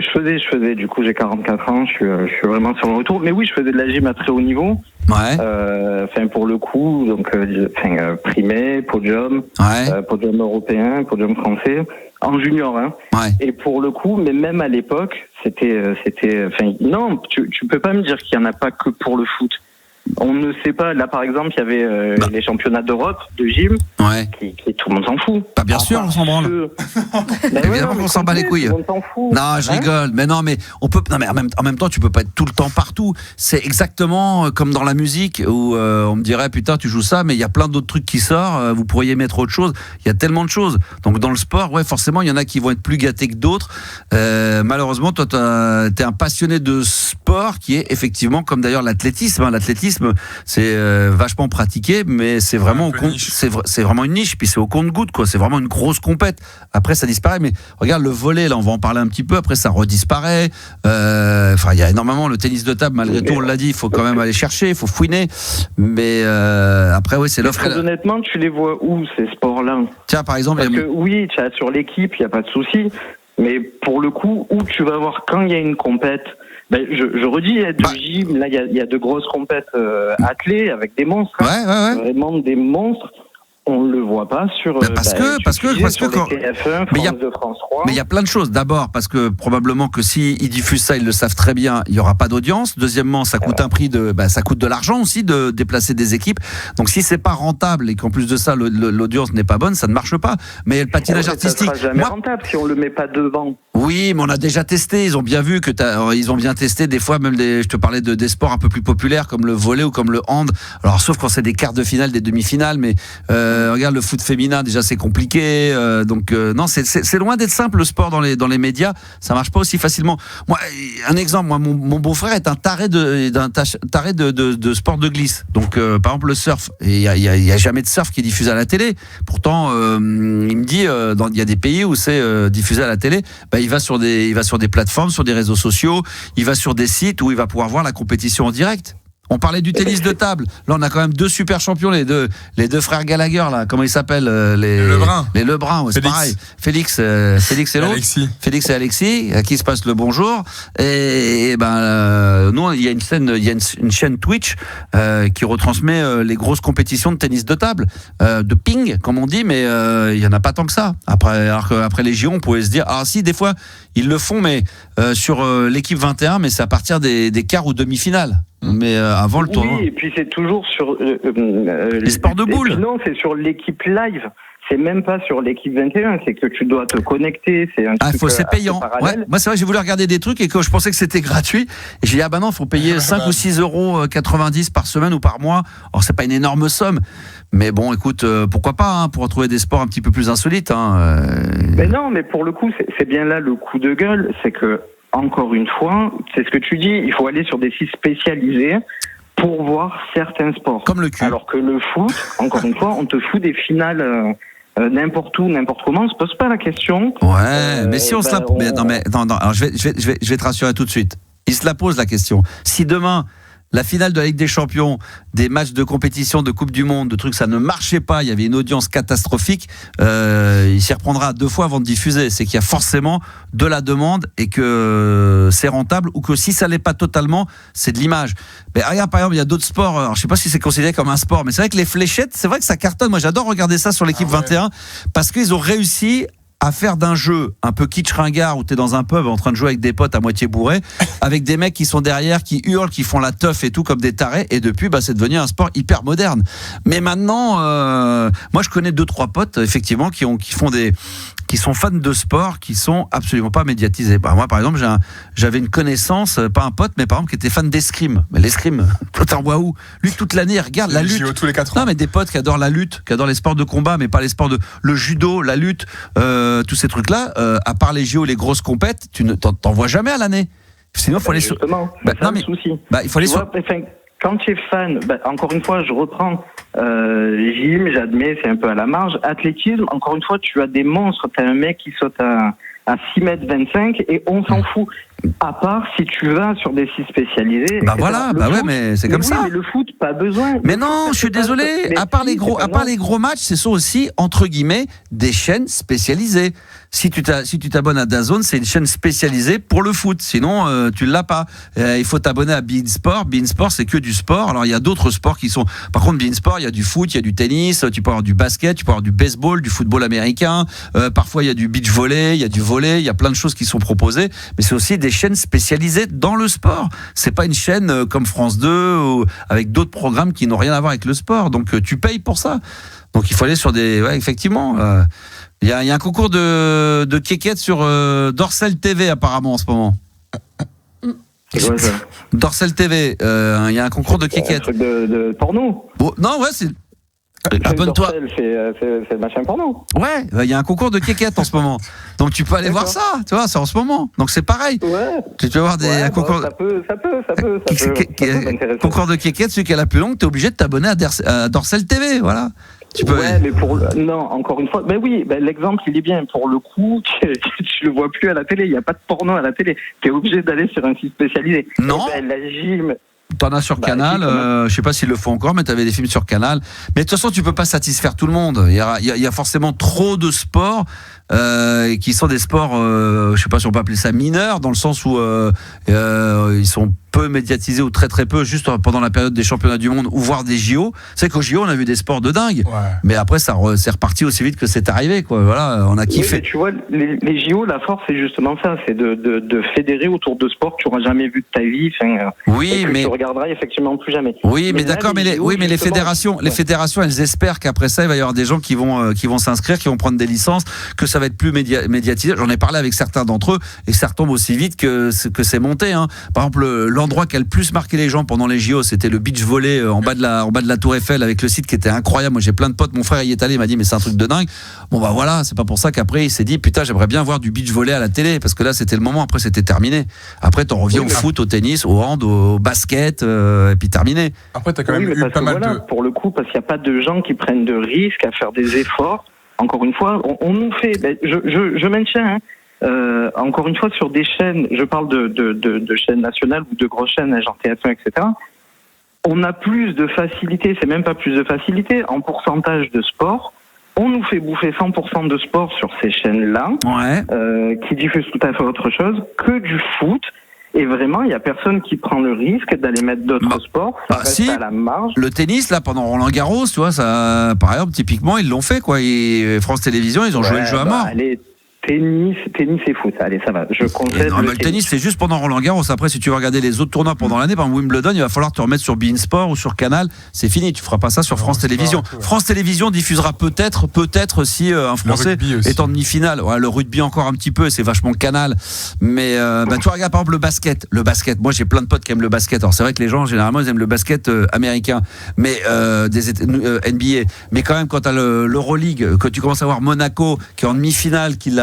faisais, du coup, j'ai 44 ans, je suis vraiment sur le retour. Mais oui, je faisais de la gym à très haut niveau. Ouais. Pour le coup, donc, primé, podium, podium européen, podium français, en junior, Ouais. Et pour le coup, mais même à l'époque, non, tu peux pas me dire qu'il y en a pas que pour le foot. On ne sait pas. Là, par exemple, il y avait les championnats d'Europe de gym, qui tout le monde s'en fout. Bien sûr, on s'en branle. Évidemment qu'on s'en bat les couilles. Non, je rigole. Mais non, mais on peut. Non, mais en même temps, tu peux pas être tout le temps partout. C'est exactement comme dans la musique où on me dirait putain, tu joues ça, mais il y a plein d'autres trucs qui sortent. Vous pourriez mettre autre chose. Il y a tellement de choses. Donc dans le sport, forcément, il y en a qui vont être plus gâtés que d'autres. Malheureusement, toi, t'es un passionné de sport qui est effectivement comme d'ailleurs l'athlétisme. L'athlétisme, c'est vachement pratiqué, mais c'est vraiment c'est vraiment une niche, puis c'est au compte-gouttes, quoi. C'est vraiment une grosse compète. Après, ça disparaît, mais regarde le volley, là, on va en parler un petit peu. Après, ça redisparaît. Il y a énormément le tennis de table, malgré tout, on l'a dit, il faut quand même aller chercher, il faut fouiner. Mais après, c'est l'offre. Très honnêtement, tu les vois où, ces sports-là ? Tiens, par exemple, parce que oui, tu as sur l'équipe, il y a pas de souci. Mais pour le coup, où tu vas voir quand il y a une compète. Je redis, il y a du gym, là il y a de grosses compètes athlées avec des monstres, vraiment des monstres. On le voit pas sur parce que quand TF1, France 2, France 3. Mais il y a plein de choses. D'abord parce que probablement que si ils diffusent ça, ils le savent très bien, il y aura pas d'audience. Deuxièmement, ça coûte un prix ça coûte de l'argent aussi de déplacer des équipes. Donc si c'est pas rentable et qu'en plus de ça l'audience n'est pas bonne, ça ne marche pas. Mais le patinage artistique, ça sera jamais rentable si on le met pas devant. Oui, mais on a déjà testé. Ils ont bien vu que ils ont bien testé. Des fois, même je te parlais des sports un peu plus populaires comme le volley ou comme le hand. Alors, sauf quand c'est des quarts de finale, des demi-finales, mais Regarde le foot féminin, déjà c'est compliqué. Donc non, c'est loin d'être simple le sport dans les médias. Ça marche pas aussi facilement. Moi, un exemple, mon beau-frère est un taré de sport de glisse. Donc par exemple le surf. Et il y a jamais de surf qui est diffusé à la télé. Pourtant, il me dit, il y a des pays où c'est diffusé à la télé. Il va sur des plateformes, sur des réseaux sociaux. Il va sur des sites où il va pouvoir voir la compétition en direct. On parlait du tennis de table. Là, on a quand même 2 super champions, les deux frères Gallagher, là. Comment ils s'appellent? Les Lebrun, ouais, c'est pareil. Félix et l'autre. Félix et Alexis, à qui se passe le bonjour. Et nous, il y a une chaîne Twitch, qui retransmet les grosses compétitions de tennis de table, de ping, comme on dit, mais, il y en a pas tant que ça. Après les JO, on pouvait se dire, si, des fois, ils le font, mais, sur l'équipe 21, mais c'est à partir des quarts ou demi-finales. Mais avant le tournoi. Oui, et puis c'est toujours sur les sports de boules. Non, c'est sur l'équipe live. C'est même pas sur l'équipe 21, c'est que tu dois te connecter. C'est un truc c'est payant. Ouais. Moi, c'est vrai, j'ai voulu regarder des trucs et que je pensais que c'était gratuit. Et j'ai dit, non, il faut payer 5 ou 6,90 € par semaine ou par mois. Alors, c'est pas une énorme somme. Mais bon, écoute, pourquoi pas, pour retrouver des sports un petit peu plus insolites. Mais non, mais pour le coup, c'est bien là le coup de gueule. C'est que, encore une fois, c'est ce que tu dis, il faut aller sur des sites spécialisés pour voir certains sports. Comme le cul. Alors que le foot, encore une fois, on te fout des finales n'importe où, n'importe comment, on se pose pas la question. Ouais, mais si on se la... Non, alors je vais te rassurer tout de suite. Il se la pose la question. Si demain, la finale de la Ligue des Champions, des matchs de compétition, de Coupe du Monde, de trucs, ça ne marchait pas, il y avait une audience catastrophique, il s'y reprendra 2 fois avant de diffuser. C'est qu'il y a forcément de la demande et que c'est rentable, ou que si ça l'est pas totalement, c'est de l'image. Mais regarde, par exemple, il y a d'autres sports, alors je sais pas si c'est considéré comme un sport, mais c'est vrai que les fléchettes, c'est vrai que ça cartonne. Moi, j'adore regarder ça sur l'équipe 21, parce qu'ils ont réussi à faire d'un jeu un peu kitsch ringard où t'es dans un pub en train de jouer avec des potes à moitié bourrés, avec des mecs qui sont derrière, qui hurlent, qui font la teuf et tout comme des tarés, et depuis c'est devenu un sport hyper moderne. Mais maintenant, moi je connais 2-3 potes effectivement qui sont fans de sport, qui sont absolument pas médiatisés. Moi par exemple j'avais une connaissance, pas un pote, mais par exemple qui était fan d'escrime. Mais l'escrime, t'en vois où? Lui toute l'année il regarde la lutte. Tous les 4 ans. Non, mais des potes qui adorent la lutte, qui adorent les sports de combat, mais pas les sports le judo, la lutte, tous ces trucs-là, à part les JO, les grosses compètes, tu ne t'en vois jamais à l'année. Sinon, il faut aller sur. Justement, le souci. Il faut aller sur. Quand tu es fan, encore une fois, je reprends gym, j'admets, c'est un peu à la marge. Athlétisme, encore une fois, tu as des monstres. Tu as un mec qui saute à 6,25 m et on s'en fout. À part si tu vas sur des sites spécialisés. Ouais, mais c'est comme ça. Mais le foot, pas besoin. Mais non, je suis désolé. À part les gros matchs, ce sont aussi, entre guillemets, des chaînes spécialisées. Si tu t'abonnes à DAZN, c'est une chaîne spécialisée pour le foot. Sinon, tu l'as pas. Il faut t'abonner à beIN Sport. beIN Sport, c'est que du sport. Alors, il y a d'autres sports qui sont... Par contre, beIN Sport, il y a du foot, il y a du tennis, tu peux avoir du basket, tu peux avoir du baseball, du football américain. Parfois, il y a du beach volley, il y a du volley, il y a plein de choses qui sont proposées. Mais c'est aussi des chaînes spécialisées dans le sport. C'est pas une chaîne comme France 2 ou avec d'autres programmes qui n'ont rien à voir avec le sport. Donc, tu payes pour ça. Donc, il faut aller sur des... Ouais, effectivement... Il y a un concours de kékette sur Dorsal TV apparemment en ce moment. C'est quoi ça? Dorsal TV, il y a un concours de kékette. Un truc de porno? Non, ouais, c'est... Abonne-toi. C'est le machin porno. Ouais, il y a un concours de kékette en ce moment. Donc tu peux aller voir ça, tu vois, c'est en ce moment. Donc c'est pareil. Ouais. Tu vas voir un concours. Ça peut concours de kékette, celui qui a la plus longue, t'es obligé de t'abonner à Dorsal TV, voilà. Tu peux... Ouais, mais non, encore une fois, l'exemple il est bien. Pour le coup, tu le vois plus à la télé. Il y a pas de porno à la télé. T'es obligé d'aller sur un site spécialisé. Non. La gym. T'en as sur Canal, je sais pas s'ils le font encore, mais t'avais des films sur Canal. Mais de toute façon, tu peux pas satisfaire tout le monde. Il y a forcément trop de sports qui sont des sports, je sais pas si on peut appeler ça mineurs, dans le sens où ils sont peu médiatisés ou très très peu, juste pendant la période des championnats du monde ou voire des JO. C'est qu'au JO, on a vu des sports de dingue. Ouais. Mais après, c'est reparti aussi vite que c'est arrivé, quoi. Voilà, on a kiffé. Oui, tu vois, les JO, la force, c'est justement ça, c'est de fédérer autour de sports que tu n'auras jamais vu de ta vie. Oui, mais tu regarderas effectivement plus jamais. Oui, mais d'accord, mais les fédérations, elles espèrent qu'après ça, il va y avoir des gens qui vont s'inscrire, qui vont prendre des licences, que ça va être plus médiatisé. J'en ai parlé avec certains d'entre eux et ça retombe aussi vite que c'est monté. Hein. Par exemple, l'an l'endroit qui a le plus marqué les gens pendant les JO, c'était le beach volley en bas de la Tour Eiffel avec le site qui était incroyable. Moi, j'ai plein de potes. Mon frère y est allé, il m'a dit mais c'est un truc de dingue. Bon bah voilà, c'est pas pour ça qu'après il s'est dit putain j'aimerais bien voir du beach volley à la télé parce que là c'était le moment. Après c'était terminé. Après t'en reviens au foot, au tennis, au hand, au basket et puis terminé. Après t'as quand même eu pas mal de pour le coup parce qu'il n'y a pas de gens qui prennent de risques à faire des efforts. Encore une fois, on nous fait. Je maintiens. Encore une fois, sur des chaînes, je parle de chaînes nationales ou de grosses chaînes, genre TF1, etc. On a plus de facilité, c'est même pas plus de facilité, en pourcentage de sport. On nous fait bouffer 100% de sport sur ces chaînes-là, qui diffusent tout à fait autre chose que du foot. Et vraiment, il n'y a personne qui prend le risque d'aller mettre d'autres sports. Ça reste à la marge. Le tennis, là, pendant Roland-Garros, tu vois, ça, par exemple, typiquement, ils l'ont fait, quoi. Et France Télévisions, ils ont joué le jeu à mort. Allez, tennis et foot. Allez, ça va. Je concède. Le tennis, c'est juste pendant Roland-Garros. Après, si tu veux regarder les autres tournois pendant l'année, par exemple Wimbledon, il va falloir te remettre sur beIN Sport ou sur Canal. C'est fini. Tu feras pas ça sur France Télévisions. France Télévisions diffusera peut-être si un Français est en demi-finale. Ouais, le rugby encore un petit peu, c'est vachement Canal. Mais tu regardes par exemple le basket. Moi, j'ai plein de potes qui aiment le basket. Alors c'est vrai que les gens généralement ils aiment le basket américain, mais NBA. Mais quand même, quand t'as l'Euroleague, quand tu commences à voir Monaco qui est en demi-finale, qui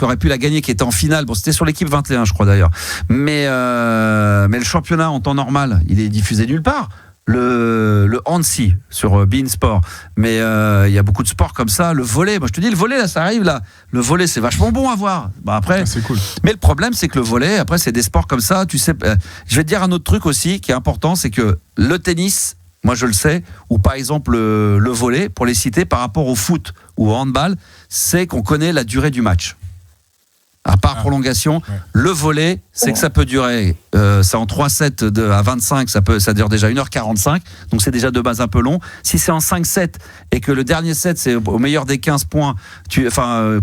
aurait pu la gagner, qui était en finale. Bon, c'était sur l'équipe 21, je crois d'ailleurs. Mais le championnat en temps normal, il est diffusé nulle part. Le handsi sur beIN Sport. Mais il y a beaucoup de sports comme ça. Le volley, moi je te dis, le volley là, ça arrive là. Le volley, c'est vachement bon à voir. Bah après, c'est cool. Mais le problème, c'est que le volley, après, c'est des sports comme ça. Tu sais, je vais te dire un autre truc aussi qui est important, c'est que le tennis. Moi, je le sais, ou par exemple le volley, pour les citer, par rapport au foot ou au handball, c'est qu'on connaît la durée du match. À part prolongation, le volley, c'est que ça peut durer, c'est en 3 sets à 25, ça dure déjà 1h45, donc c'est déjà de base un peu long. Si c'est en 5 sets et que le dernier set, c'est au meilleur des 15 points,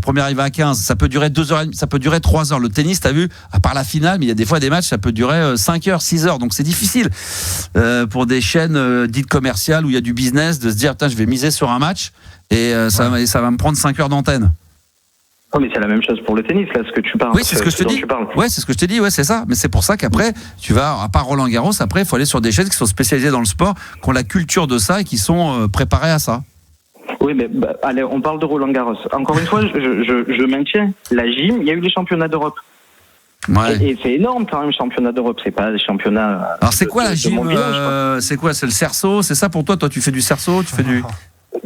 premier arrivé à 15, ça peut durer 2h30, ça peut durer 3 heures. Le tennis, t'as vu, à part la finale, mais il y a des fois des matchs, ça peut durer 5 heures, 6 heures, donc c'est difficile pour des chaînes dites commerciales où il y a du business de se dire, je vais miser sur un match et ça va me prendre 5 heures d'antenne. Oh, mais c'est la même chose pour le tennis, là, ce que tu parles. Oui, c'est ce que je te dis. Ouais, c'est ce que je te dis, ouais, c'est ça. Mais c'est pour ça qu'après, tu vas, à part Roland-Garros, après, il faut aller sur des chaînes qui sont spécialisées dans le sport, qui ont la culture de ça et qui sont préparées à ça. Oui, mais allez, on parle de Roland-Garros. Encore une fois, je maintiens, la gym, il y a eu les championnats d'Europe. Ouais. Et c'est énorme quand même, championnat d'Europe, c'est pas des championnats. Alors c'est quoi la gym c'est quoi? C'est le cerceau? C'est ça pour toi? Toi, tu fais du cerceau? Tu fais du.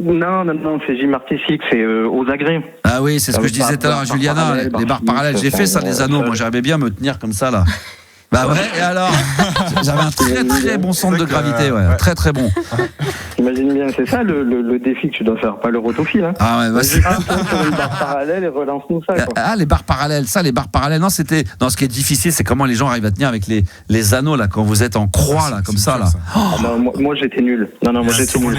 Non, c'est gym artistique, c'est aux agrès. Ah oui, c'est ce que je disais tout à l'heure à Juliana, les barres parallèles. J'ai fait ça, les anneaux. Moi, j'aimais bien me tenir comme ça, là. Bah ouais, et alors j'avais un très très bon centre de gravité, très très bon. Imagine bien, c'est ça le défi que tu dois faire, pas le rotophile. Hein. Ah ouais, vas-y. Sur les barres parallèles et relance-nous ça. Quoi. Ah, les barres parallèles, non, c'était. Non, ce qui est difficile, c'est comment les gens arrivent à tenir avec les anneaux, là, quand vous êtes en croix, là, comme ça, là. Moi, j'étais nul. Non, moi, j'étais nul.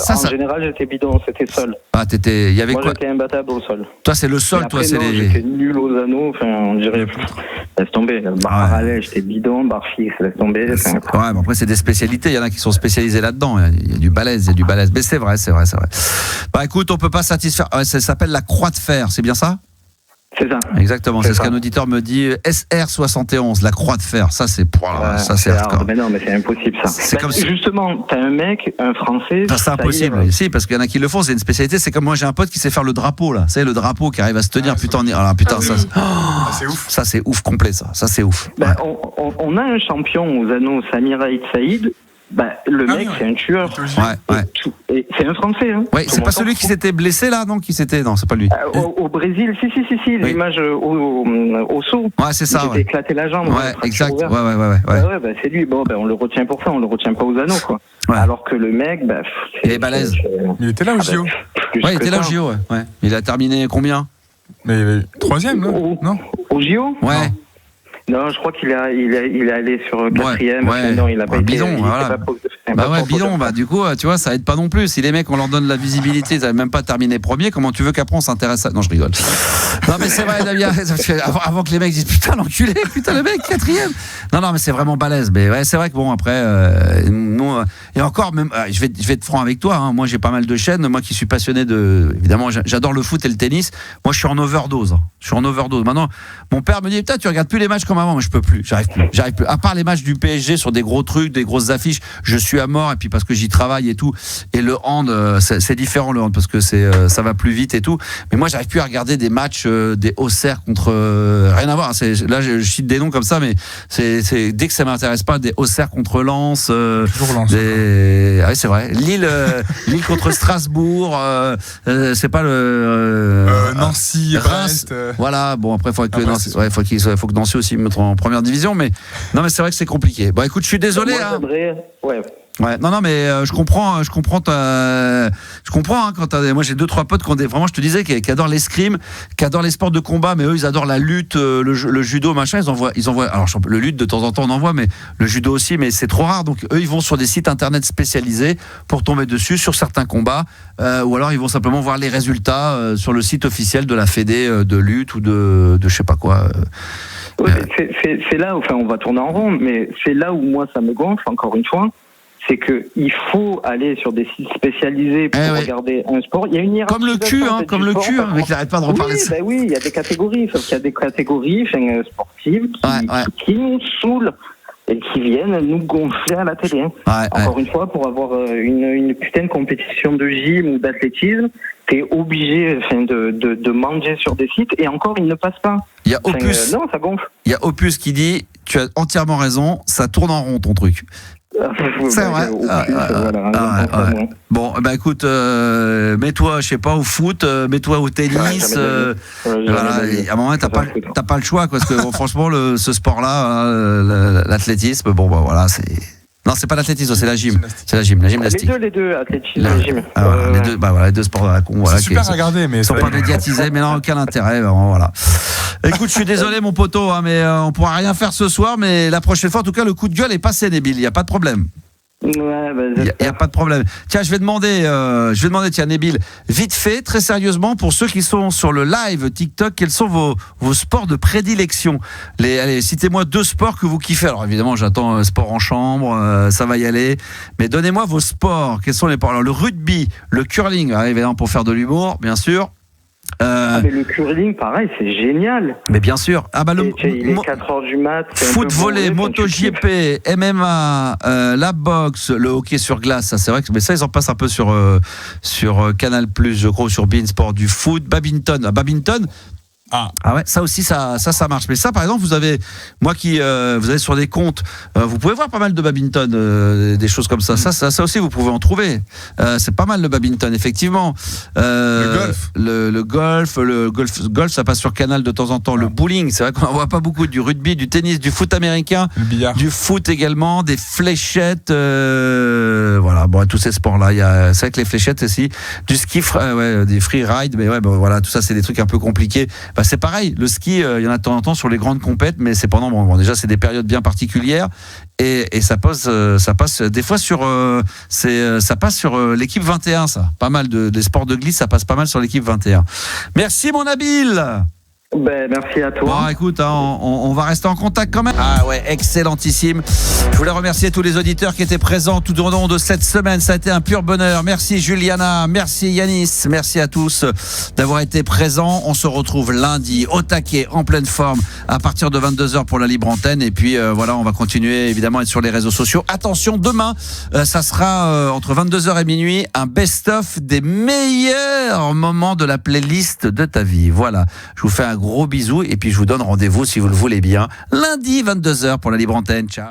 En général, j'étais bidon, c'était sol. Ah, il y avait quoi? Moi, j'étais imbattable au sol. Toi, c'est le sol, toi, c'est les. J'étais nul aux anneaux, enfin, on dirait. Laisse tomber, barre parallèle, j'étais bidon, barre fixe, laisse tomber. Ouais, mais après, c'est des spécialités, il y en a qui sont spécialisés là-dedans, il y a du balèze. Mais c'est vrai. Bah écoute, on peut pas satisfaire. Ça s'appelle la croix de fer, c'est bien ça? C'est ça. Exactement, c'est ce qu'un auditeur me dit. SR71, la croix de fer, ça c'est ça c'est hardcore. Mais non, mais c'est impossible ça. C'est comme justement, t'as un mec, un Français. C'est impossible. Si, parce qu'il y en a qui le font, c'est une spécialité. C'est comme moi, j'ai un pote qui sait faire le drapeau là. C'est le drapeau qui arrive à se tenir. Ça c'est ouf complet ça. Ça c'est ouf. Ben, on a un champion aux anneaux, Samir Aït Saïd. Le mec, c'est un tueur. Et c'est un Français. Hein. Ouais, c'est pas celui qui s'était blessé là, non? Non, c'est pas lui. Au Brésil, si, l'image au saut. Ouais, c'est ça. Il s'est éclaté la jambe. Ouais, exact. Ouais, c'est lui. Bon, on le retient pour ça, on le retient pas aux anneaux, quoi. Ouais. Alors que le mec, il est balèze. Il était là au JO. Ouais, il était là au JO, ouais. Il a terminé combien? Mais 3e, non? Au JO? Ouais. Non, je crois qu'il est allé sur 4e. Ouais. Non, il a pas été. Bidon, voilà. Bidon. Du coup, tu vois, ça aide pas non plus. Si les mecs, on leur donne la visibilité, ils n'avaient même pas terminé premier. Comment tu veux qu'après on s'intéresse à... Non, je rigole. Non, mais c'est vrai, Damien. Avant que les mecs disent putain l'enculé, putain le mec 4e. Non, mais c'est vraiment balèze. Mais ouais, c'est vrai que bon après, nous et encore même, je vais être franc avec toi. Hein, moi, j'ai pas mal de chaînes. Moi, qui suis passionné évidemment, j'adore le foot et le tennis. Moi, je suis en overdose. Maintenant, mon père me dit putain, tu regardes plus les matchs comme avant, mais je peux plus. J'arrive plus. À part les matchs du PSG sur des gros trucs, des grosses affiches, je suis à mort. Et puis parce que j'y travaille et tout. Et le hand, c'est différent le hand parce que ça va plus vite et tout. Mais moi, j'arrive plus à regarder des matchs des Auxerre contre rien à voir. Là, je cite des noms comme ça, mais c'est dès que ça m'intéresse pas, des Auxerre contre Lens. Toujours Lens. Ah oui, c'est vrai. Lille contre Strasbourg. C'est pas le Nancy, Reims. Voilà. Bon après, faut que Nancy aussi me mette en première division, mais non, mais c'est vrai que c'est compliqué. Bon, écoute, je suis désolé. Ouais, non, mais je comprends quand moi j'ai 2-3 potes qui ont vraiment, je te disais, qui adorent l'escrime, qui adorent les sports de combat, mais eux ils adorent la lutte, le judo, machin. Ils envoient. Alors le lutte de temps en temps on en voit, mais le judo aussi, mais c'est trop rare. Donc eux ils vont sur des sites internet spécialisés pour tomber dessus sur certains combats, ou alors ils vont simplement voir les résultats sur le site officiel de la Fédé de lutte ou de je sais pas quoi. Ouais, c'est là, enfin on va tourner en rond, mais c'est là où moi ça me gonfle encore une fois. C'est qu'il faut aller sur des sites spécialisés pour regarder un sport. Il y a une hiérarchie. Comme le cul, mais qui n'arrête pas de reparler de ça. Oui, il y a des catégories, sauf qu'il y a des catégories sportives qui nous saoulent et qui viennent nous gonfler à la télé. Encore une fois, pour avoir une putain de compétition de gym ou d'athlétisme, t'es obligé de manger sur des sites, et encore, ils ne passent pas. Il y a Opus. Non, ça gonfle. Il y a Opus qui dit, tu as entièrement raison, ça tourne en rond ton truc. C'est vrai. Bon, bah écoute, mets-toi, je sais pas, au foot, mets-toi au tennis. Voilà, à un moment, t'as pas le choix, parce que franchement, ce sport-là, l'athlétisme, bon, bah voilà, c'est. Non, c'est pas l'athlétisme, c'est la gym. C'est la gymnastique. Les deux, athlétisme et gym. Les deux sports à la con. Voilà, c'est super à regarder, mais ils sont pas médiatisés, mais non, aucun intérêt. Voilà. Écoute, je suis désolé, mon poteau, mais on pourra rien faire ce soir, mais la prochaine fois, en tout cas, le coup de gueule est passé, Nabil. Il y a pas de problème. Il y a pas de problème. Tiens, je vais demander, tiens, Nabil, vite fait, très sérieusement, pour ceux qui sont sur le live TikTok, quels sont vos sports de prédilection? Allez, citez-moi 2 sports que vous kiffez. Alors évidemment, j'attends sport en chambre, ça va y aller. Mais donnez-moi vos sports. Quels sont les sports? Alors le rugby, le curling, évidemment pour faire de l'humour, bien sûr. Mais le curling, pareil, c'est génial. Mais bien sûr. Il est 4h du mat. Foot, volley, MotoGP, MMA, la boxe, le hockey sur glace, ça c'est vrai que mais ça ils en passent un peu sur Canal+, je crois, sur beIN Sport, du foot, badminton. Ah ouais, ça aussi ça marche. Mais ça par exemple, vous avez sur des comptes, vous pouvez voir pas mal de badminton, des choses comme ça. Ça aussi vous pouvez en trouver. C'est pas mal le badminton effectivement. Le golf ça passe sur Canal de temps en temps. Le bowling, c'est vrai qu'on en voit pas beaucoup. Du rugby, du tennis, du foot américain, du foot également, des fléchettes, voilà. Bon, tous ces sports là, c'est vrai que les fléchettes aussi, du ski, des free ride, mais ouais, bon, voilà, tout ça c'est des trucs un peu compliqués. C'est pareil, le ski, il y en a de temps en temps sur les grandes compètes, mais c'est pendant déjà c'est des périodes bien particulières et ça passe des fois sur ça passe sur l'équipe 21, ça. Pas mal des sports de glisse, ça passe pas mal sur l'équipe 21. Merci mon Nabil. Merci à toi. Bon, écoute, on va rester en contact quand même. Ah ouais, excellentissime. Je voulais remercier tous les auditeurs qui étaient présents tout au long de cette semaine. Ça a été un pur bonheur. Merci Juliana, merci Yanis, merci à tous d'avoir été présents. On se retrouve lundi au taquet, en pleine forme, à partir de 22h pour la libre antenne. Et puis voilà, on va continuer évidemment à être sur les réseaux sociaux. Attention, demain, ça sera entre 22h et minuit, un best-of des meilleurs moments de la playlist de ta vie. Voilà, je vous fais un gros bisou et puis je vous donne rendez-vous si vous le voulez bien lundi 22h pour la libre antenne. Ciao.